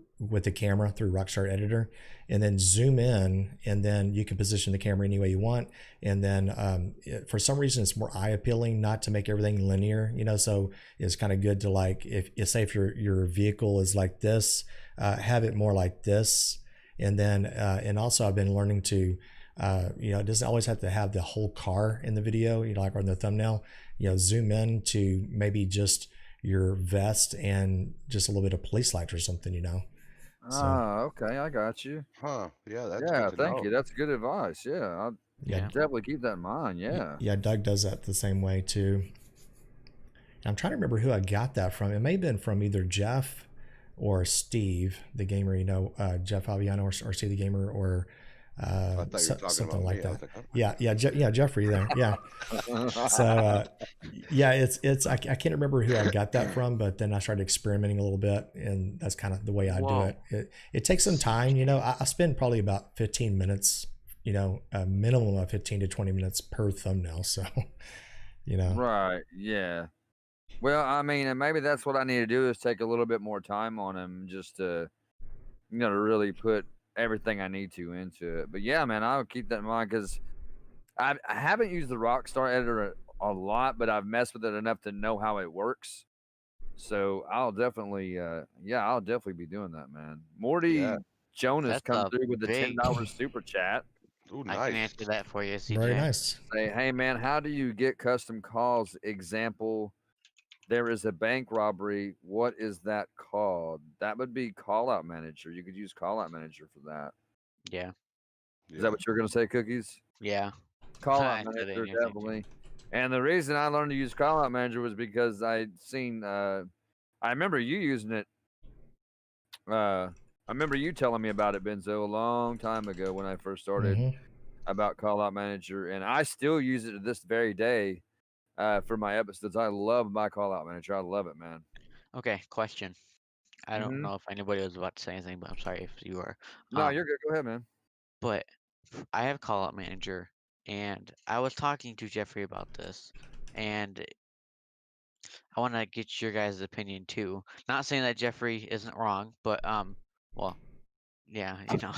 camera through Rockstar Editor, and then zoom in, and then you can position the camera any way you want. And then for some reason it's more eye appealing not to make everything linear, so it's kind of good to, like, if your vehicle is like this, have it more like this. And then and also I've been learning to it doesn't always have to have the whole car in the video, like on the thumbnail, zoom in to maybe just your vest and just a little bit of police lights or something, you know. So Okay, I got you. Huh? Yeah, that's Yeah, good to thank know. you. That's good advice. Yeah, I'll yeah, definitely keep that in mind. Yeah. yeah, Doug does that the same way too. And I'm trying to remember who I got that from. It may have been from either Jeff or Steve, the gamer, you know, Jeff Alviano or Steve the gamer, or I thought you were talking something about like me. I that. was like, huh? Yeah, Jeffrey there. Yeah. So yeah, it's I can't remember who I got that from, but then I started experimenting a little bit, and that's kind of the way I do Whoa. it. It takes some time, you know. I spend probably about 15 minutes, you know, a minimum of 15 to 20 minutes per thumbnail. So, you know, Right. Yeah. Well, I mean, and maybe that's what I need to do is take a little bit more time on him just to, to really put everything I need to into it. But yeah, man, I'll keep that in mind because I haven't used the Rockstar editor a lot, but I've messed with it enough to know how it works. So I'll definitely, I'll definitely be doing that, man. Morty Yeah. Jonas That's come a through with the big. $10 super chat. Ooh, I can nice. answer that for you, CJ. very nice. Say, hey man, how do you get custom calls? Example, there is a bank robbery. What is that called? That would be call out manager. You could use call out manager for that. Yeah. Is that what you're gonna say, Cookies? Yeah. Call I out said it manager, in your thing, too. definitely. And the reason I learned to use call out manager was because I'd seen I remember you using it. I remember you telling me about it, Benzo, a long time ago when I first started about call out manager, and I still use it to this very day for my episodes. I love my call out manager. I love it, man. Okay, question. I don't Mhm. know if anybody was about to say anything, but I'm sorry if you were. No, you're good. Go ahead, man. But I have call out manager, and I was talking to Jeffrey about this, and I want to get your guys' opinion too. Not saying that Jeffrey isn't wrong, but well, yeah, you know.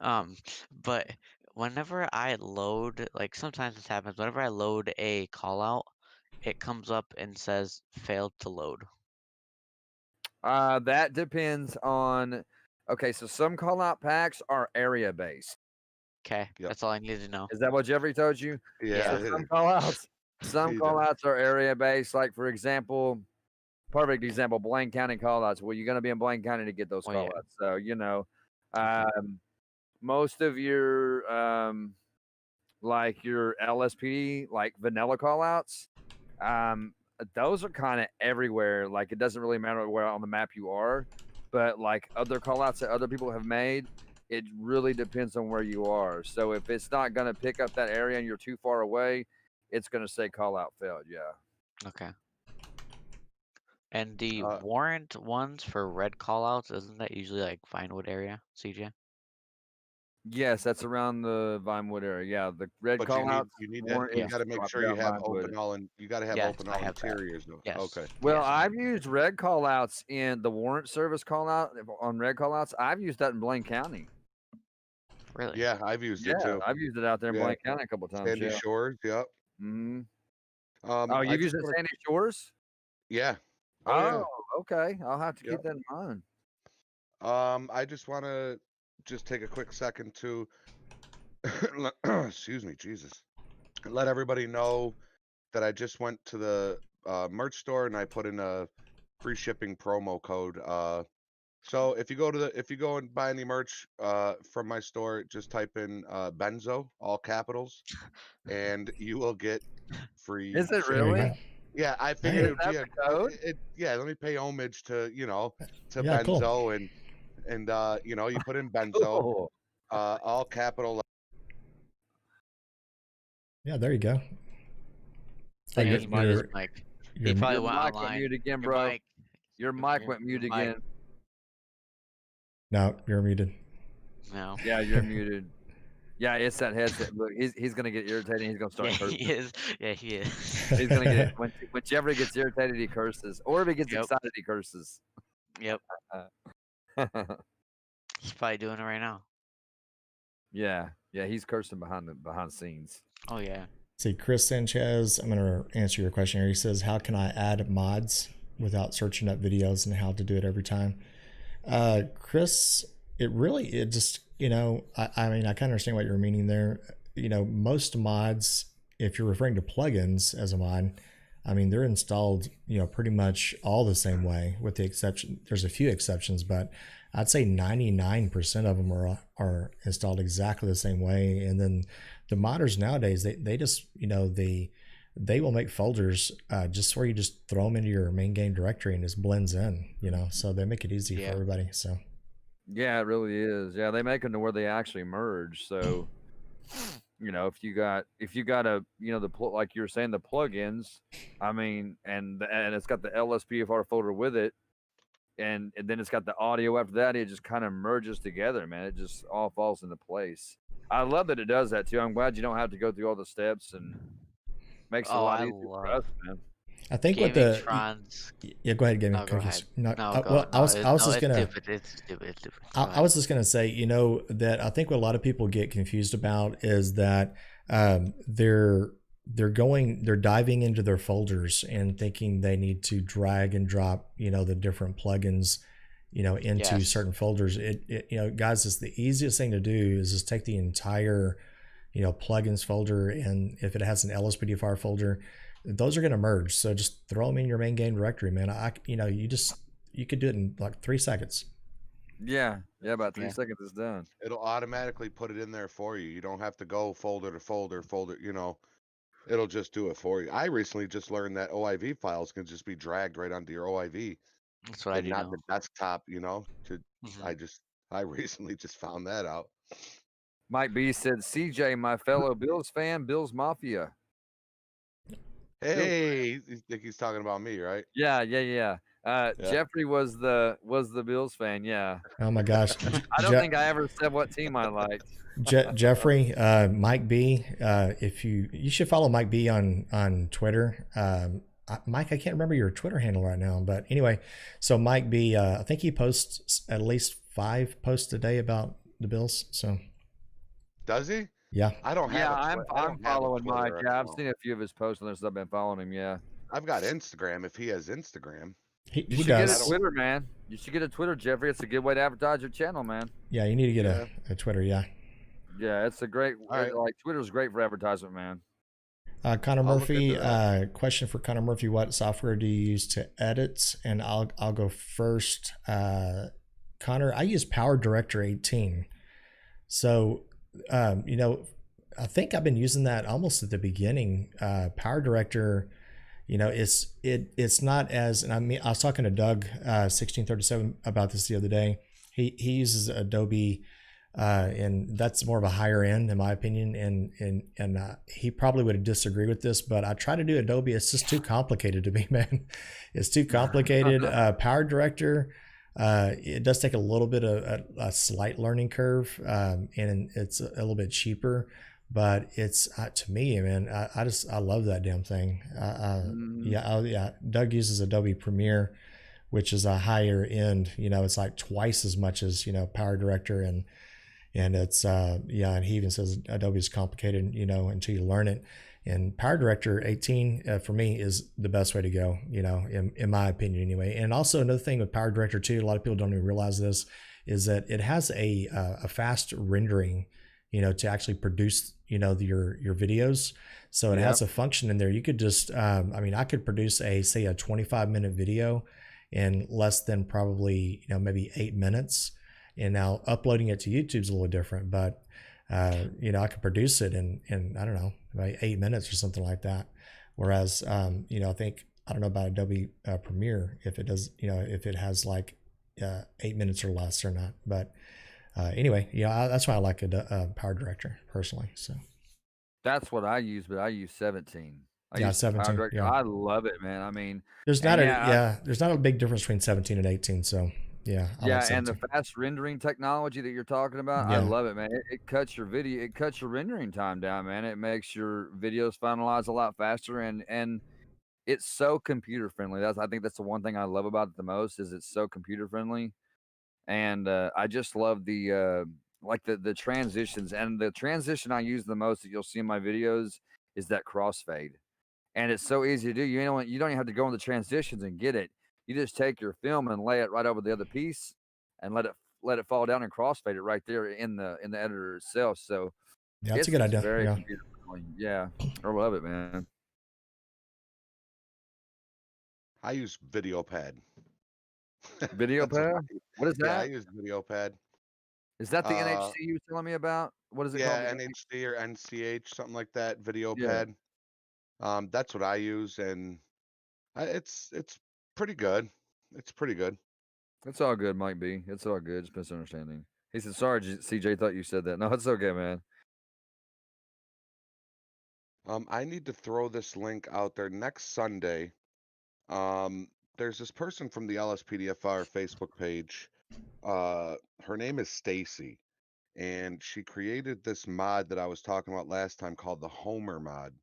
um, but whenever I load, like sometimes this happens, whenever I load a call out, it comes up and says failed to load. That depends on. Okay, so some call out packs are area based. Okay, Yep. that's all I needed to know. Is that what Jeffrey told you? Yeah. So some He call does. outs are area based. Like for example, perfect example, Blaine County call outs. Well, you're gonna be in Blaine County to get those Well, call yeah. outs. So most of your like your LSPD like vanilla call outs, those are kind of everywhere. Like it doesn't really matter where on the map you are, but like other call outs that other people have made, it really depends on where you are. So if it's not going to pick up that area and you're too far away, it's going to say call out failed. Yeah. Okay. And the Uh, warrant ones for red callouts, isn't that usually like Vinewood area, CJ? Yes, that's around the Vinewood area. Yeah, the red but call outs. you need warrant to you is got to make up sure you down have Vinewood. open all you got to have Yes, open I all have that. interiors though. Yes. Okay. Well, Yes. I've used red call outs in the warrant service call out on red call outs. I've used that in Blaine County. Really? Yeah, I've used it Yeah, too. I've used it out there in Yeah. Blaine County a couple times. Sandy Yeah. Shores. Yep. Mm-hmm. I You've used just it at wanna, Sandy Shores? yeah. Oh, okay. I'll have to Yep. keep that in mind. I just want to just take a quick second to excuse me, Jesus. Let everybody know that I just went to the merch store and I put in a free shipping promo code. So if you go and buy any merch from my store, just type in Benzo, all capitals, and you will get free Is it shipping. There you really? go. Yeah, I figured Hey. it would be Is that the code? yeah, let me pay homage to, to Yeah, cool. Benzo and you put in Benzo, Cool. all capital. Yeah, there you go. I think your- he muted his your- mic. your- He probably Your went mic went online. mute again, Your bro. mic. Your mic went mute mic. again. No, you're muted. No. Yeah, you're muted. Yeah, it's that headset. Look, he's gonna get irritated. He's gonna start Yeah, cursing. he is. Yeah, he is. He's gonna get when Jeffrey gets irritated, he curses, or if he gets Yep. excited, he curses. Yep. He's probably doing it right now. Yeah, he's cursing behind the scenes. Oh yeah. See, Chris Sanchez, I'm going to answer your question here. He says, how can I add mods without searching up videos and how to do it every time? Chris, it just, I mean, I kind of understand what you're meaning there. Most mods, if you're referring to plugins as a mod, I mean, they're installed, pretty much all the same way, with the exception. There's a few exceptions, but I'd say 99% of them are installed exactly the same way. And then the modders nowadays, they just, they will make folders just where you just throw them into your main game directory and just blends in, so they make it easy for everybody. So yeah, it really is. Yeah, they make them to where they actually merge. So if you got a like you were saying, the plugins, I mean, and it's got the LSPDFR folder with it, and then it's got the audio after that. It just kind of merges together, man. It just all falls into place. I love that it does that too. I'm glad you don't have to go through all the steps, and makes it a lot easier for us, man. I think Gaming what the Trons. yeah, go ahead, Gaming No, go Cookies. ahead. I was just gonna. It's stupid. I was just gonna say, that I think what a lot of people get confused about is that they're diving into their folders and thinking they need to drag and drop, the different plugins, into certain folders. Guys, it's the easiest thing to do is just take the entire, plugins folder, and if it has an LSPDFR folder, those are going to merge. So just throw them in your main game directory, man. You could do it in like 3 seconds. Yeah, about 3 seconds it's done. It'll automatically put it in there for you. You don't have to go folder to folder. It'll just do it for you. I recently just learned that OIV files can just be dragged right onto your OIV. That's what I do not now. the desktop, I recently just found that out. Mike B said, CJ, my fellow Bills fan, Bills Mafia. Hey, I think he's talking about me, right? Yeah. Jeffrey was the Bills fan. Yeah. Oh my gosh. I don't think I ever said what team I liked. Jeffrey, Mike B, if you should follow Mike B on Twitter. Mike, I can't remember your Twitter handle right now, but anyway, so Mike B, I think he posts at least 5 posts a day about the Bills. So does he? Yeah. I don't have. Yeah, I'm following Mike. Yeah, I've seen a few of his posts on this. I've been following him. Yeah. I've got Instagram. If he has Instagram, he should does. Get a Twitter, man. You should get a Twitter, Jeffrey. It's a good way to advertise your channel, man. Yeah, you need to get a Twitter. Yeah. Yeah, it's a great. Like Twitter's great for advertisement, man. Connor Murphy, question for Connor Murphy: what software do you use to edit? And I'll go first. Connor, I use Power Director 18. So, I think I've been using that almost at the beginning. Power Director, it's not as, and I was talking to Doug 1637 about this the other day. He uses Adobe. And that's more of a higher end, in my opinion. And he probably would disagree with this, but I try to do Adobe. It's just too complicated to me, man. It's too complicated. Power Director, it does take a little bit of a slight learning curve, and it's a little bit cheaper. But it's to me, man, I love that damn thing. Doug uses Adobe Premiere, which is a higher end. It's like twice as much as Power Director, and it's and he even says Adobe is complicated, until you learn it. And Power Director 18 for me is the best way to go, in my opinion anyway. And also another thing with Power Director too, a lot of people don't even realize this, is that it has a fast rendering, to actually produce, your videos. So it has a function in there. You could just, I could produce a 25-minute video in less than probably, maybe 8 minutes. And now uploading it to YouTube is a little different, but I could produce it in I don't know, about 8 minutes or something like that. Whereas I think, I don't know about Adobe Premiere, if it does, if it has like 8 minutes or less or not. But anyway, that's why I like a Power Director personally. So that's what I use, but I use 17. I use 17. Yeah. I love it, man. I mean, there's not there's not a big difference between 17 and 18. So yeah. And the fast rendering technology that you're talking about, I love it, man. It cuts your video, it cuts your rendering time down, man. It makes your videos finalize a lot faster, and it's so computer friendly. I think that's the one thing I love about it the most, is it's so computer friendly. And I just love the the transitions, and the transition I use the most that you'll see in my videos is that crossfade. And it's so easy to do. You don't even have to go in the transitions and get it. You just take your film and lay it right over the other piece, and let it fall down and crossfade it right there in the editor itself. So yeah, that's a good idea. Very computer friendly. Yeah, I love it, man. I use VideoPad. Video That's what pad? What is yeah, I that? use VideoPad. Is that the Uh, NHC you were telling me about? What is it called yeah, again? NHD or NCH, something like that. Yeah, VideoPad. That's what I use, and it's pretty good. It's pretty good. it's all good, Mike B. It's all good. Just misunderstanding. He said, "Sorry, CJ. Thought you said that." No, it's okay, man. I need to throw this link out there next Sunday. There's this person from the LSPDFR Facebook page. Her name is Stacy, and she created this mod that I was talking about last time called the Homer mod.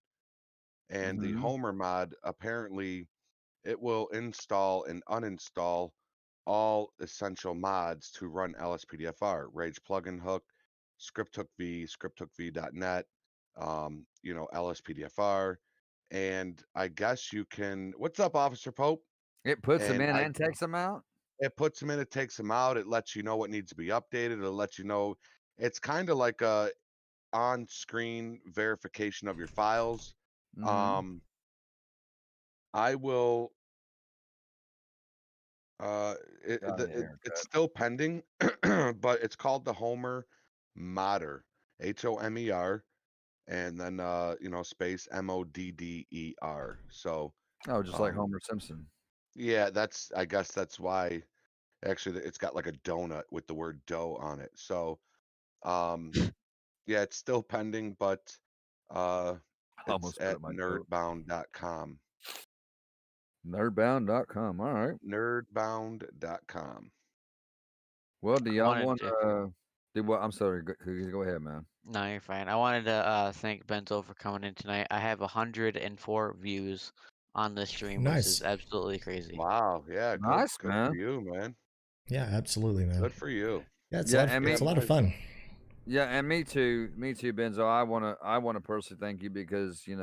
And the Hmm. Homer mod, apparently, it will install and uninstall all essential mods to run LSPDFR, Rage Plugin Hook, ScriptHook V, ScriptHookV.net, LSPDFR. And I guess you can, what's up, Officer Pope? It puts them And in and takes them out. it puts them in, it takes them out, it lets you know what needs to be updated, it'll let you know. It's kind of like a on-screen verification of your files. Hmm. I will Got the, any it's haircut. still pending, but it's called the Homer Modder, Homer, and then space MODDER. So Oh, just like um Homer Simpson. yeah, I guess that's why actually it's got like a donut with the word dough on it. So um yeah, it's still pending, but uh I it's almost put at it in my note. nerdbound.com. Nerdbound.com. All right. Nerdbound.com. Well, do I y'all wanted want to. to do what? I'm sorry. Go ahead, man. No, you're fine. I wanted to thank Benzo for coming in tonight. I have 104 views on the stream, which is Nice. absolutely crazy. Wow, yeah, good Nice, good for man. you, man. Yeah, absolutely, man. Good for you. Yeah, Yeah, and Yeah, it's a lot of fun. yeah, and me too, Benzo. I wanna personally thank you because I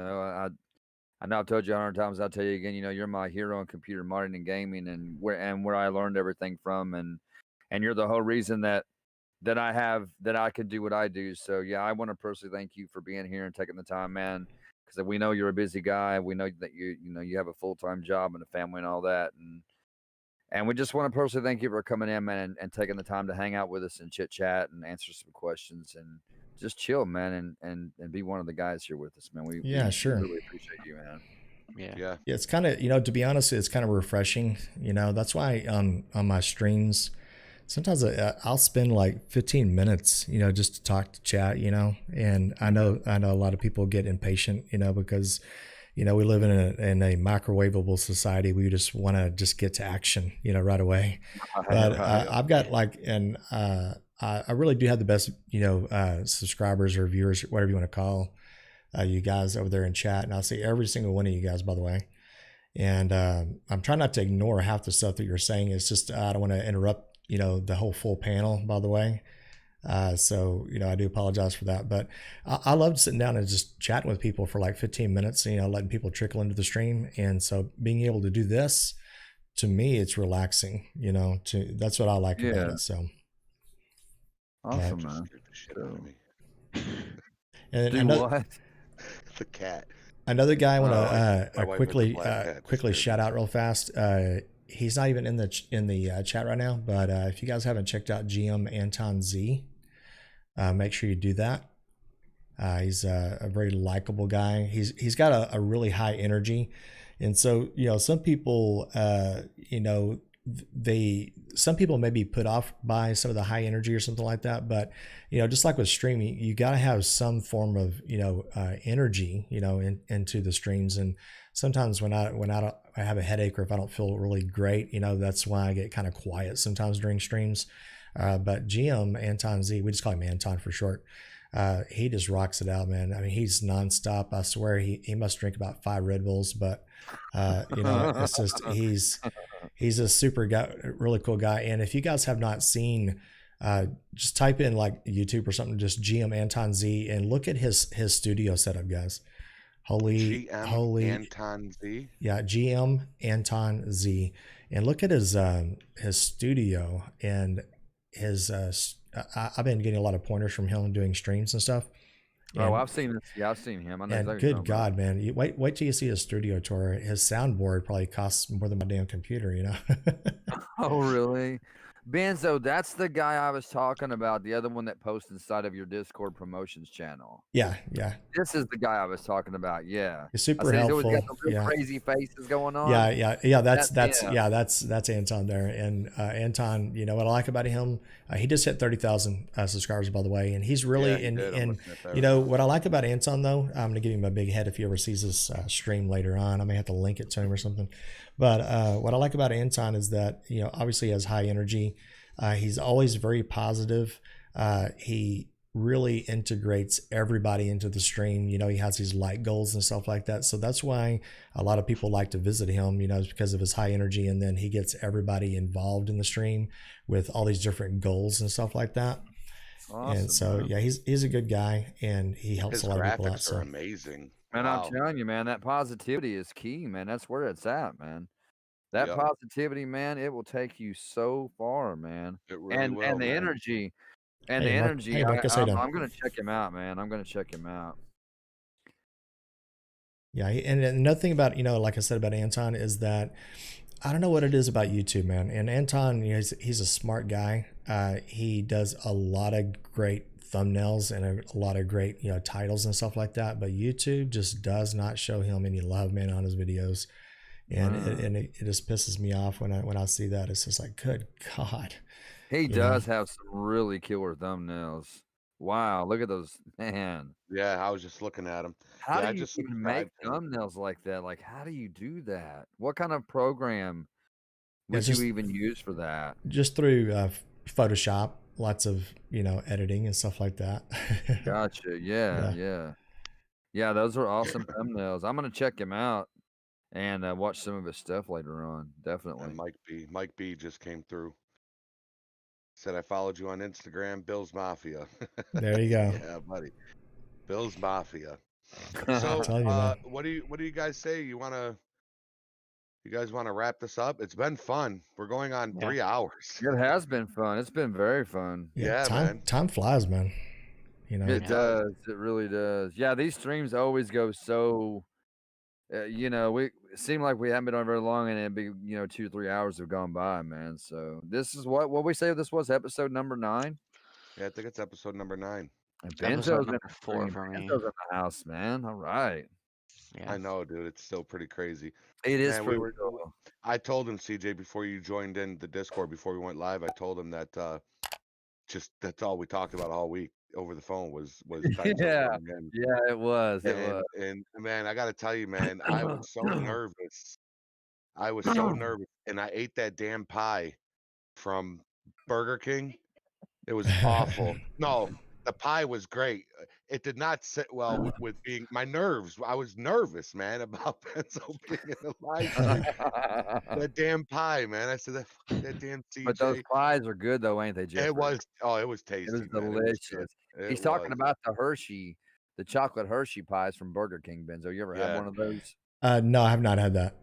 know I've told you 100 times. I'll tell you again. You're my hero in computer modding and gaming, and where I learned everything from, and you're the whole reason that I could do what I do. So yeah, I want to personally thank you for being here and taking the time, man. Because we know you're a busy guy. We know that you have a full-time job and a family and all that, and we just want to personally thank you for coming in, man, and taking the time to hang out with us and chit chat and answer some questions and just chill, man, and be one of the guys here with us, man. Yeah, We sure. really appreciate you, man. Yeah. yeah. Yeah, it's kind of, to be honest, it's kind of refreshing. That's why on my streams, sometimes I'll spend like 15 minutes, just to talk to chat, and I know a lot of people get impatient, because, we live in a microwavable society. We just want to just get to action, right away. But I've got I really do have the best, subscribers or viewers, whatever you want to call you guys over there in chat. And I'll see every single one of you guys, by the way. And I'm trying not to ignore half the stuff that you're saying. It's just I don't want to interrupt, the whole full panel, by the way. So, I do apologize for that. But I love sitting down and just chatting with people for like 15 minutes, letting people trickle into the stream. And so being able to do this, to me, it's relaxing, that's what I like about Yeah. it. So Awesome, Just man. scared the shit out of me. and Do another, what? The cat. another guy I want My to wife has a quickly black cat. quickly Scared shout me. out real fast. He's not even in the chat right now, but if you guys haven't checked out GM Anton Z, make sure you do that. He's a very likable guy. He's got a really high energy, and so some people some people may be put off by some of the high energy or something like that. But just like with streaming, you got to have some form of energy into the streams. And sometimes when I have a headache or if I don't feel really great, that's why I get kind of quiet sometimes during streams. But GM Anton Z, we just call him Anton for short. He just rocks it out, man. I mean, he's nonstop. I swear he must drink about 5 Red Bulls, but it's just he's a super guy, really cool guy. And if you guys have not seen, just type in like YouTube or something, just GM Anton Z, and look at his studio setup, guys. Holy Anton Z. Yeah, GM Anton Z, and look at his studio and his. I've been getting a lot of pointers from him doing streams and stuff. Oh, And, I've seen this. Yeah, I've seen him. I know and exactly what you're good talking about. God, man, you wait till you see his studio tour. His soundboard probably costs more than my damn computer, you know? Oh, really? Benzo, that's the guy I was talking about. The other one that posts inside of your Discord promotions channel. Yeah. This is the guy I was talking about. Yeah. He's I super said he's always got helpful. the real Yeah. crazy faces going on. Yeah. That's him. that's Anton there. And Anton, you know what I like about him? He just hit 30,000 subscribers, by the way, and he's really Yeah, he did. I'm and looking at that you right know now. what I like about Anton though. I'm gonna give him a big head if he ever sees this stream later on. I may have to link it to him or something. But what I like about Anton is that obviously he has high energy. He's always very positive. He really integrates everybody into the stream. He has these light goals and stuff like that. So that's why a lot of people like to visit him, is because of his high energy. And then he gets everybody involved in the stream with all these different goals and stuff like that. Awesome, and so, man. yeah, he's a good guy and he helps His a lot of people out. graphics are amazing. Man, Wow. I'm telling you, man, that positivity is key, man. That's where it's at, man. That Yep. positivity, man, it will take you so far, man. It really will, and the man. energy, and Hey, the Mark. energy. Hey, Marcus, how you doing? I'm gonna check him out, man. I'm gonna check him out. Yeah, and another thing about like I said about Anton is that I don't know what it is about YouTube, man. And Anton, he's a smart guy. He does a lot of great thumbnails and a lot of great titles and stuff like that. But YouTube just does not show him any love, man, on his videos, and it just pisses me off when I see that. It's just like, good God. He does have some really killer thumbnails. Wow, look at those, man. Yeah, I was just looking at him. How Yeah, I do you just even make subscribed to him. thumbnails like that? Like, how do you do that? What kind of program would just- you even use for that? Just through Photoshop, lots of editing and stuff like that. Gotcha. Yeah. Those are awesome thumbnails. I'm gonna check him out and watch some of his stuff later on. Definitely. And Mike B just came through. Said I followed you on Instagram, Bill's Mafia. There you go. Yeah, buddy. Bill's Mafia. I'm So, telling you, man. what do you guys say? You guys want to wrap this up? It's been fun. We're going on 3 hours. It has been fun. It's been very fun. Yeah, man. Time flies, man. It does. It really does. Yeah, these streams always go so. We seem like we haven't been on very long, and it'd be 2 or 3 hours have gone by, man. So this is what we say this was episode number 9. Yeah, I think it's episode number 9. And Episode Benzo's in number the 4 stream. for me. Benzo's in the house, man. All right. Yeah. I know, dude. It's still pretty crazy. It is Man, pretty cool. I told him, CJ, before you joined in the Discord, before we went live, I told him that that's all we talked about all week over the phone was Benzo joining in. Yeah, it was. And man, I gotta tell you, man, I was so nervous. I was so nervous, and I ate that damn pie from Burger King. It was awful. No, the pie was great. It did not sit well with being my nerves. I was nervous, man, about Benzo being in the live stream. That damn pie, man. I said that damn CJ. But those pies are good though, ain't they, Jeffrey? It was tasty. It was man. delicious. It He's talking about the chocolate Hershey pies from Burger King, Benzo. You ever had one of those? No, I have not had that.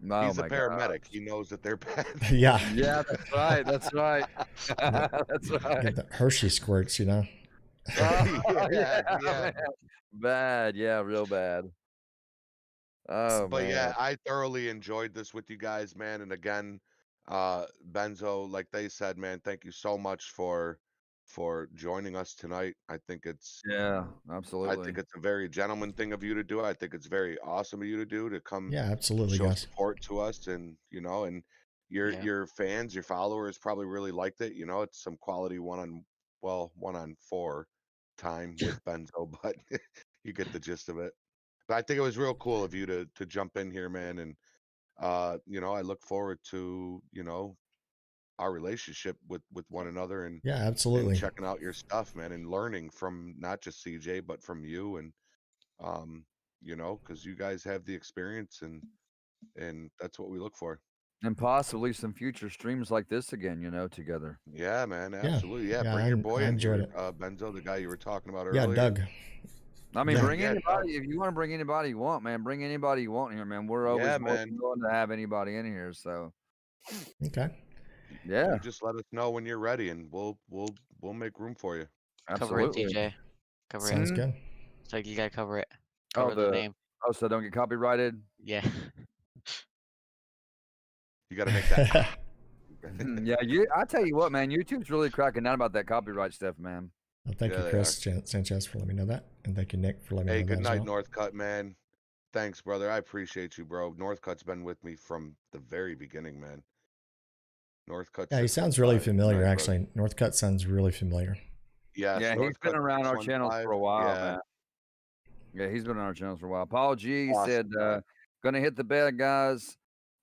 Oh, He's a my paramedic. gosh. He knows that they're bad. Yeah. Yeah, that's right. That's right. That's right. Yeah, the Hershey squirts, Oh, Yeah. man. Bad. Yeah, real bad. Oh, But man. yeah, I thoroughly enjoyed this with you guys, man. And again, Benzo, like they said, man, thank you so much for joining us tonight. I think it's absolutely. a very gentleman thing of you to do. I think it's very awesome of you to do, to come Yeah, absolutely, show guys. support to us, and and your fans, your followers probably really liked it. It's some quality 1-on-4 time with Benzo, but you get the gist of it. But I think it was real cool of you to jump in here, man, and I look forward to our relationship with one another, and Yeah, absolutely. and checking out your stuff, man, and learning from not just CJ but from you, and because you guys have the experience, and that's what we look for. And possibly some future streams like this again, together. Yeah, man, absolutely. Yeah, Yeah, bring your I boy in enjoyed here, it. Benzo, the guy you were talking about Yeah, earlier. Doug. I mean, Yeah. bring anybody. If you want to bring anybody you want, man, bring anybody you want here, man. We're always more than willing to have anybody in here. So, Okay. yeah, You just let us know when you're ready, and we'll make room for you. Cover it, absolutely. DJ. Cover Sounds it. good. So you gotta cover it. Oh, Cover the name. so don't get copyrighted. Yeah. You got to make that. Yeah, I tell you what, man, YouTube's really cracking down about that copyright stuff, man. Well, thank Yeah, you, they Chris Sanchez, for letting me know that, and thank you, Nick, for letting me Hey, know good that night, as well. Northcutt, man. Thanks, brother. I appreciate you, bro. Northcutt's been with me from the very beginning, man. Northcutt. Yeah, he sounds really 615. familiar, Good night, actually. Northcutt sounds really familiar. Yes, Yeah, he's been Northcutt around our channels for a 615. while, Yeah. man. Yeah, he's been on our channels for a while. Paul G Awesome said, guy. gonna hit the bed, guys.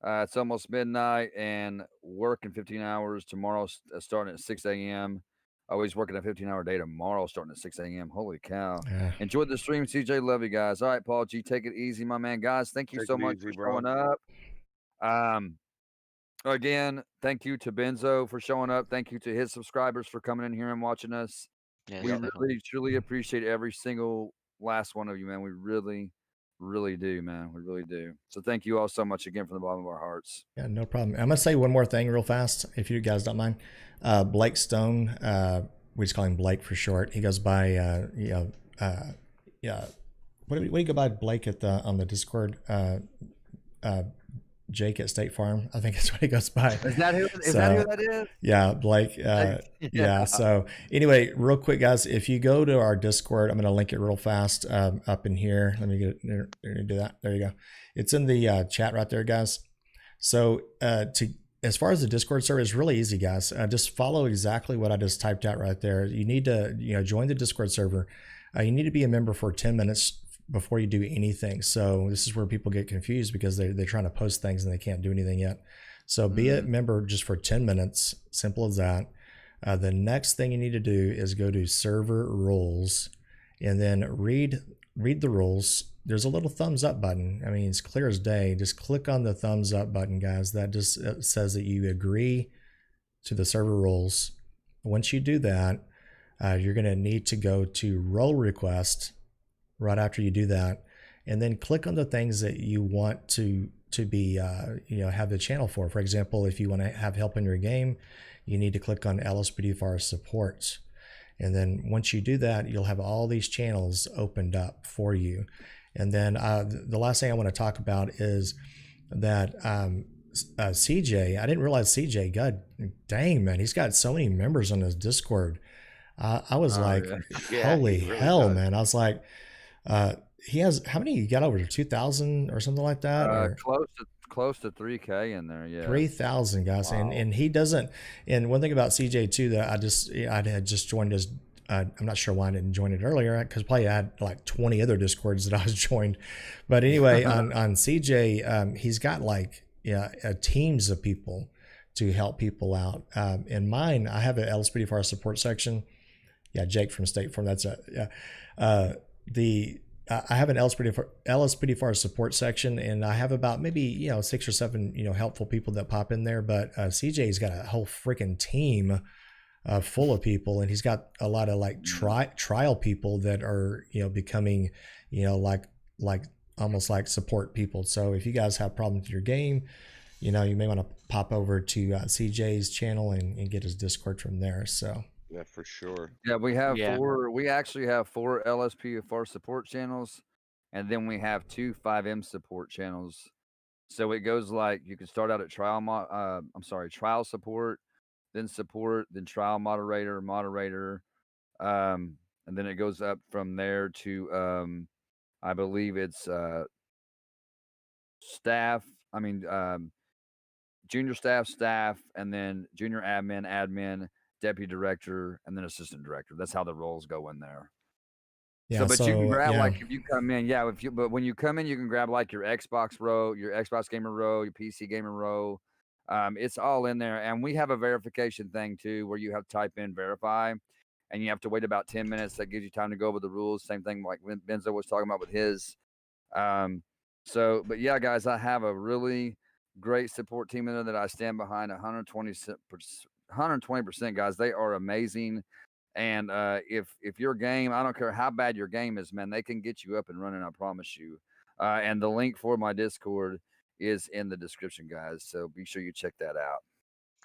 It's almost midnight and working 15 hours tomorrow, starting at 6 a.m. Always working a 15-hour day tomorrow, starting at 6 a.m. Holy cow. Yeah. Enjoyed the stream, CJ. Love you guys. All right, Paul G, take it easy, my man. Guys, thank you Take so it much easy, for showing bro. up. Again, thank you to Benzo for showing up. Thank you to his subscribers for coming in here and watching us. Yes, We definitely. really, truly appreciate every single last one of you, man. We really, really do, man. We really do. So thank you all so much again from the bottom of our hearts. Yeah, no problem. I'm gonna say one more thing real fast, if you guys don't mind. Blake Stone, we just call him Blake for short. He goes by, yeah. What do you go by, Blake, at the on the Discord? Jake at State Farm, I think that's what he goes by. Is that who that is? Yeah, Blake. Yeah. So anyway, real quick, guys, if you go to our Discord, I'm going to link it real fast up in here. Let me get it. There, do that. There you go. It's in the chat right there, guys. So as far as the Discord server, it's really easy, guys. Just follow exactly what I just typed out right there. You need to join the Discord server. You need to be a member for 10 minutes before you do anything. So this is where people get confused because they're trying to post things and they can't do anything yet. So be a member just for 10 minutes. Simple as that. The next thing you need to do is go to server rules and then read the rules. There's a little thumbs up button. I mean, it's clear as day. Just click on the thumbs up button, guys. That just says that you agree to the server rules. Once you do that, you're going to need to go to role request right after you do that, and then click on the things that you want to be have the channel for. For example, if you want to have help in your game, you need to click on LSPDFR support, and then once you do that, you'll have all these channels opened up for you. And then the last thing I want to talk about is that CJ, I didn't realize CJ, god dang, man, he's got so many members on his Discord. I was like, holy hell, man. I was like, he has, how many you got, over 2,000 or something like that? Or Close to 3K in there, yeah. 3,000, guys. Wow. And he doesn't. And one thing about CJ too that I had just joined his. I'm not sure why I didn't join it earlier, because probably I had like 20 other Discords that I was joined. But anyway, on CJ, he's got like teams of people to help people out. In mine, I have an LSPDFR support section. Yeah, Jake from State Farm. That's it. Yeah. I have an LSPDFR support section, and I have about maybe 6 or 7 helpful people that pop in there. But CJ's got a whole freaking team full of people, and he's got a lot of like trial people that are becoming like almost like support people. So if you guys have problems with your game, you may want to pop over to CJ's channel and get his Discord from there. So. Yeah, for sure. Yeah, we have 4. We actually have 4 LSPDFR support channels, and then we have 2 5M support channels. So it goes like you can start out at trial support, then support, then trial moderator, and then it goes up from there to I believe it's staff. I mean junior staff, and then junior admin, deputy director, and then assistant director. That's how the roles go in there. Yeah, but you can grab like if you come in, but when you come in, you can grab like your Xbox row, your Xbox gamer row, your PC gamer row. It's all in there, and we have a verification thing too, where you have to type in verify, and you have to wait about 10 minutes. That gives you time to go over the rules. Same thing like Benzo was talking about with his. But yeah, guys, I have a really great support team in there that I stand behind 120%, guys. They are amazing. And if your game, I don't care how bad your game is, man, they can get you up and running, I promise you. And the link for my Discord is in the description, guys. So be sure you check that out.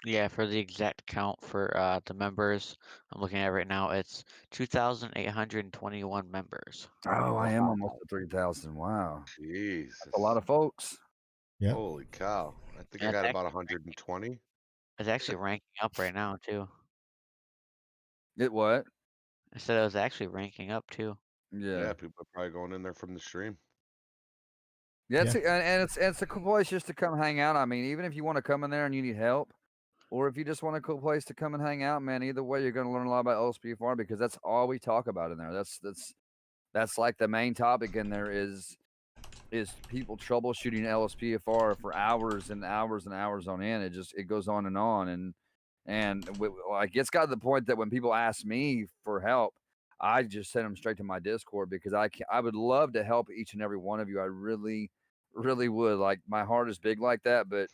Yeah, for the exact count for the members I'm looking at right now, it's 2,821 members. Oh, I am almost at 3,000. Wow, Jesus. that's a lot of folks. Yep. Holy cow. I think I And got about 120. it's actually ranking up right now too. It what? I said it was actually ranking up too. Yeah. Yeah, people are probably going in there from the stream. Yeah, it's Yeah. and it's a cool place just to come hang out. I mean, even if you want to come in there and you need help, or if you just want a cool place to come and hang out, man, either way, you're going to learn a lot about LSPDFR because that's all we talk about in there. That's like the main topic in there is people troubleshooting LSPDFR for hours and hours and hours on end. It goes on and like it's got to the point that when people ask me for help, I just send them straight to my Discord because I would love to help each and every one of you. I really, really would. Like my heart is big like that, but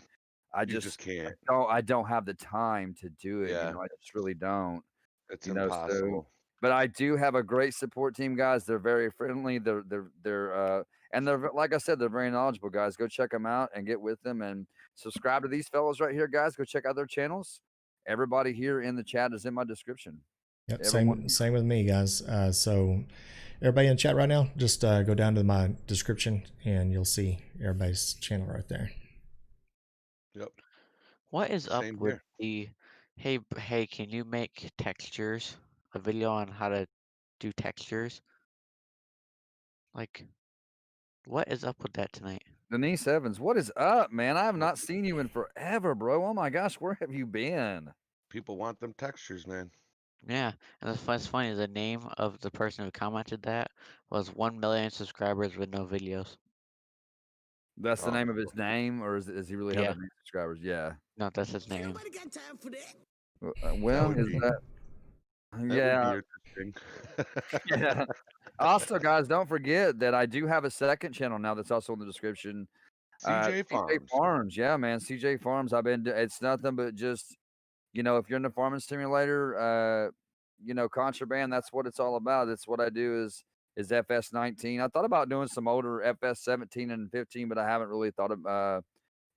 I You just just can't. I don't have the time to do it. Yeah. I just really don't. It's So impossible. but I do have a great support team, guys. They're very friendly. And they're like I said, they're very knowledgeable, guys. Go check them out and get with them and subscribe to these fellows right here, guys. Go check out their channels. Everybody here in the chat is in my description. Yep. Everyone. Same with me, guys. So everybody in the chat right now, just go down to my description and you'll see everybody's channel right there. Yep. What is up Same with here. the hey, can you make textures? A video on how to do textures? Like, what is up with that tonight? Denise Evans, what is up, man? I have not seen you in forever, bro. Oh my gosh, where have you been? People want them textures, man. Yeah, and what's funny is the name of the person who commented that was 1 million subscribers with no videos. That's the Oh, name of his name, or is he really have Yeah. that many subscribers? Yeah. No, that's his name. Nobody got time for that. When would is be- that? That Yeah. would be interesting. Yeah. Also, guys, don't forget that I do have a second channel now that's also in the description. CJ Farms. Farms. Yeah, man. CJ Farms. It's nothing but just, if you're in the farming simulator, contraband, that's what it's all about. That's what I do is FS19. I thought about doing some older FS17 and 15, but I haven't really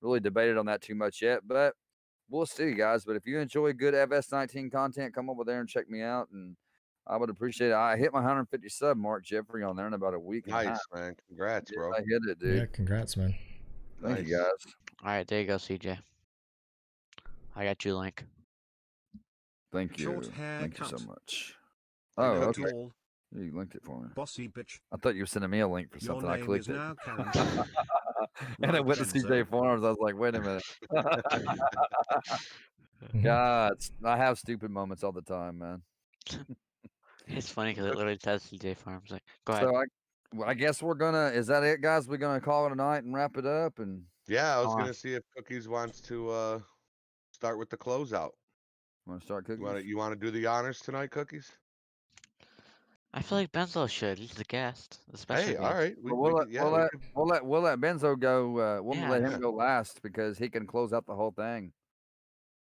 really debated on that too much yet. But we'll see, guys. But if you enjoy good FS19 content, come over there and check me out. And I would appreciate it. I hit my 150 sub mark, Jeffrey, on there in about a week and a half. Nice, man. Congrats, bro. I hit it, dude. Yeah, congrats, man. Thank you, guys. All right, there you go, CJ. I got you, Link. Thank you. Short Thank you so haircut. much. I Oh, know, okay. Tall, You linked it for me. bossy bitch. I thought you were sending me a link for Your something. I name clicked is it. now Karen. And I Like went to CJ Benzo. Farms. I was like, wait a minute. God, I have stupid moments all the time, man. It's funny because it literally says CJ Farms. Like, go ahead. So I guess we're gonna. Is that it, guys? We're gonna call it a night and wrap it up. And Yeah, I was Hold on. gonna see if Cookies wants to start with the closeout. want to start cooking? You wanna do the honors tonight, Cookies? I feel like Benzo should. He's the guest, the special Hey, guest. all right. We'll let Benzo go. We'll Yeah. let him go last because he can close out the whole thing.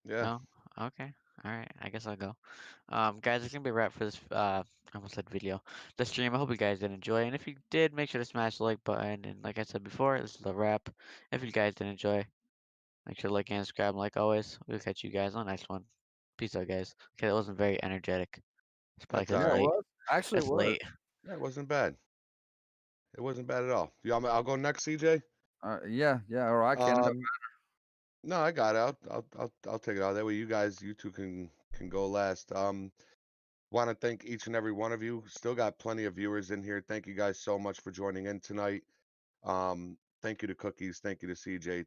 Yeah. Oh, okay. All right. I guess I'll go. Guys, it's gonna be a wrap for this. I almost said video. The stream. I hope you guys did enjoy, and if you did, make sure to smash the like button. And like I said before, this is a wrap. If you guys did enjoy, make sure to like and subscribe. Like always, we'll catch you guys on the next one. Peace out, guys. Okay, that wasn't very energetic. It's probably That's 'cause all it's right. late. Actually, It's it was. late. Yeah, it wasn't bad. It wasn't bad at all. I'll go next, CJ. Yeah, or I can. No, I got it. I'll take it out. That way you two can go last. Want to thank each and every one of you. Still got plenty of viewers in here. Thank you guys so much for joining in tonight. Thank you to Cookies. Thank you to CJ.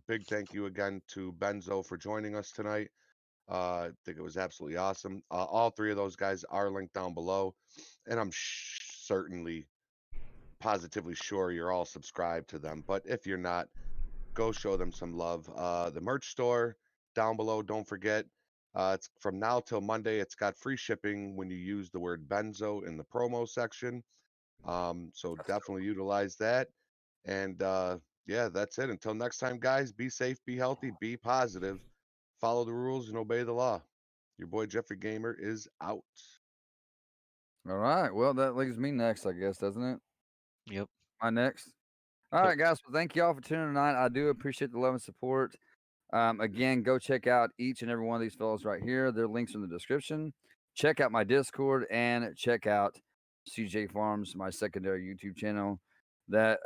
Big thank you again to Benzo for joining us tonight. I think it was absolutely awesome. All three of those guys are linked down below, and I'm certainly, positively sure you're all subscribed to them. But if you're not, go show them some love. The merch store down below, don't forget. It's from now till Monday. It's got free shipping when you use the word Benzo in the promo section. So definitely utilize that. And yeah, that's it. Until next time, guys, be safe, be healthy, be positive, follow the rules, and obey the law. Your boy Jeffrey Gamer is out. All right. Well, that leaves me next, I guess, doesn't it? Yep. My next. All right, guys. Well, thank y'all for tuning in tonight. I do appreciate the love and support. Again, go check out each and every one of these fellows right here. Their links are in the description. Check out my Discord and check out CJ Farms, my secondary YouTube channel that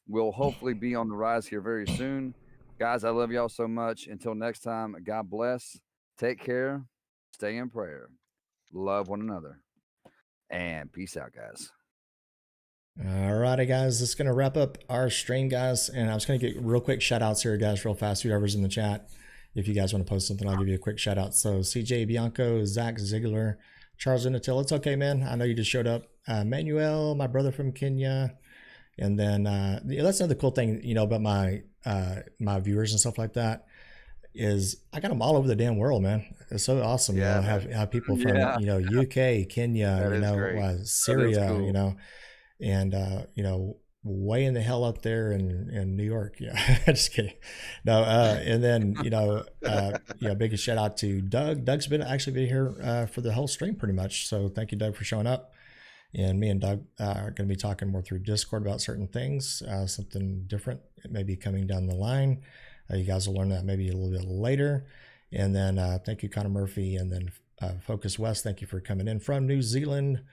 will hopefully be on the rise here very soon. Guys, I love y'all so much. Until next time, God bless. Take care. Stay in prayer. Love one another. And peace out, guys. Alrighty, guys, that's going to wrap up our stream, guys. And I was going to get real quick shout outs here, guys, real fast. Whoever's in the chat, if you guys want to post something, I'll give you a quick shout out. So CJ Bianco, Zach Ziegler, Charles Unatil. It's okay, man. I know you just showed up. Manuel, my brother from Kenya. And then that's another cool thing, you know, about my my viewers and stuff like that is I got them all over the damn world, man. It's so awesome. Yeah, you know, have people from, you know, UK, Kenya, That you is know, great. Syria, cool. you know, and, you know, way in the hell up there in New York. Yeah, just kidding. No, and then, you know, big shout out to Doug. Doug's actually been here for the whole stream pretty much. So thank you, Doug, for showing up. And me and Doug are going to be talking more through Discord about certain things, something different. It may be coming down the line. You guys will learn that maybe a little bit later. And then thank you, Connor Murphy. And then Focus West, thank you for coming in from New Zealand.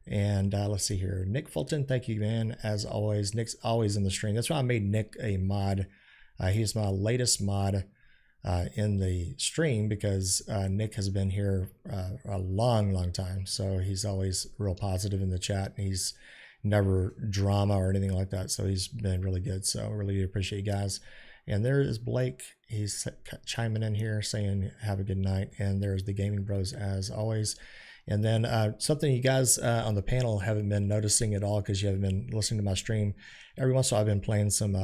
And let's see here. Nick Fulton, thank you, man. As always, Nick's always in the stream. That's why I made Nick a mod. He's my latest mod in the stream because Nick has been here a long time. So he's always real positive in the chat. And he's never drama or anything like that. So he's been really good. So I really appreciate you guys. And there is Blake. He's chiming in here saying, have a good night. And there's the Gaming Bros as always. And then something you guys on the panel haven't been noticing at all because you haven't been listening to my stream. Every once in a while I've been playing some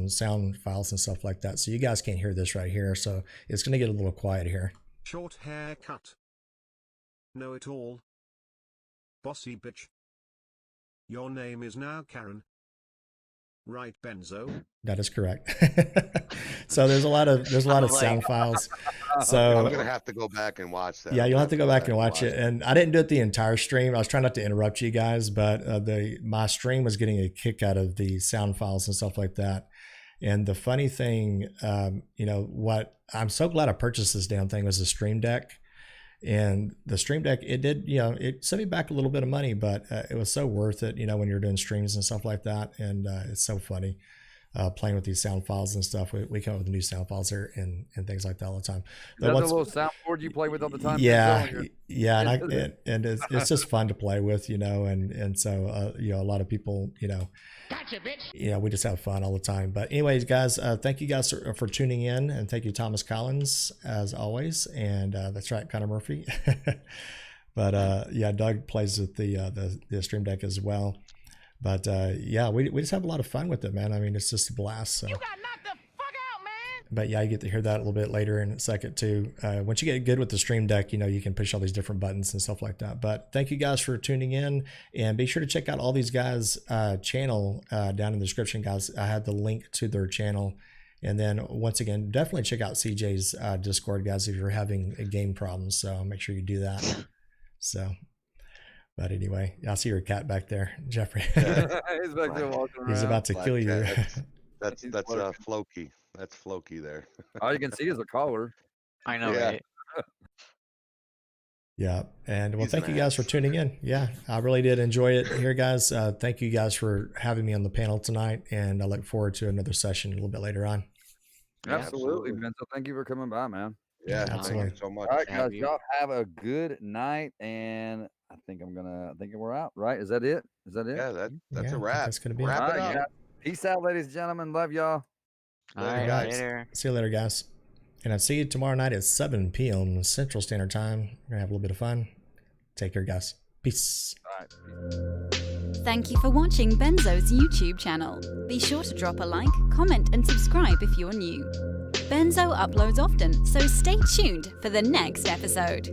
sound files and stuff like that. So you guys can't hear this right here. So it's going to get a little quiet here. Short haircut. Know it all. Bossy bitch. Your name is now Karen. Right, Benzo? That is correct. So there's a lot of sound files. So I'm gonna have to go back and watch that. yeah, you'll have to go back and watch it. And I didn't do it the entire stream. I was trying not to interrupt you guys, but my stream was getting a kick out of the sound files and stuff like that. And the funny thing, you know, what I'm so glad I purchased this damn thing was the Stream Deck. And the Stream Deck, it did, you know, it sent me back a little bit of money, but it was so worth it, you know, when you're doing streams and stuff like that. And it's so funny playing with these sound files and stuff. We come up with new sound files here and things like that all the time. That's a little soundboard you play with all the time. Yeah, and it's just fun to play with, you know, and so you know, a lot of people, you know, gotcha, bitch. You know, we just have fun all the time. But anyways, guys, thank you guys for tuning in, and thank you, Thomas Collins, as always. And that's right, Connor Murphy. But yeah, Doug plays with the Stream Deck as well. But yeah, we just have a lot of fun with it, man. I mean, it's just a blast. So. You got knocked the fuck out, man. But yeah, you get to hear that a little bit later in a second too. Once you get good with the Stream Deck, you know, you can push all these different buttons and stuff like that. But thank you guys for tuning in, and be sure to check out all these guys' channel down in the description, guys. I had the link to their channel. And then once again, definitely check out CJ's Discord, guys, if you're having a game problem. So make sure you do that. So, but anyway, I see your cat back there, Jeffrey. He's back there walking around. He's about to kill you. That's Floki. That's Floki there. All you can see is a collar. I know, Yeah. right? Yeah. And well, He's thank an you guys for tuning in. Yeah, I really did enjoy it here, guys. Thank you guys for having me on the panel tonight. And I look forward to another session a little bit later on. Absolutely, Benzo. Thank you for coming by, man. Yeah, absolutely. thank you so much. All right, guys, Have you. y'all have a good night, and I think we're out. Right? Is that it? Is that it? Yeah, that's Yeah, I a think wrap. that's gonna be it. Wrap All it right, up. yeah. Peace out, ladies and gentlemen. Love y'all. All Later, right, guys. later. See you later, guys. And I'll see you tomorrow night at 7 p.m. Central Standard Time. We're going to have a little bit of fun. Take care, guys. Peace. All right. Thank you for watching Benzo's YouTube channel. Be sure to drop a like, comment, and subscribe if you're new. Benzo uploads often, so stay tuned for the next episode.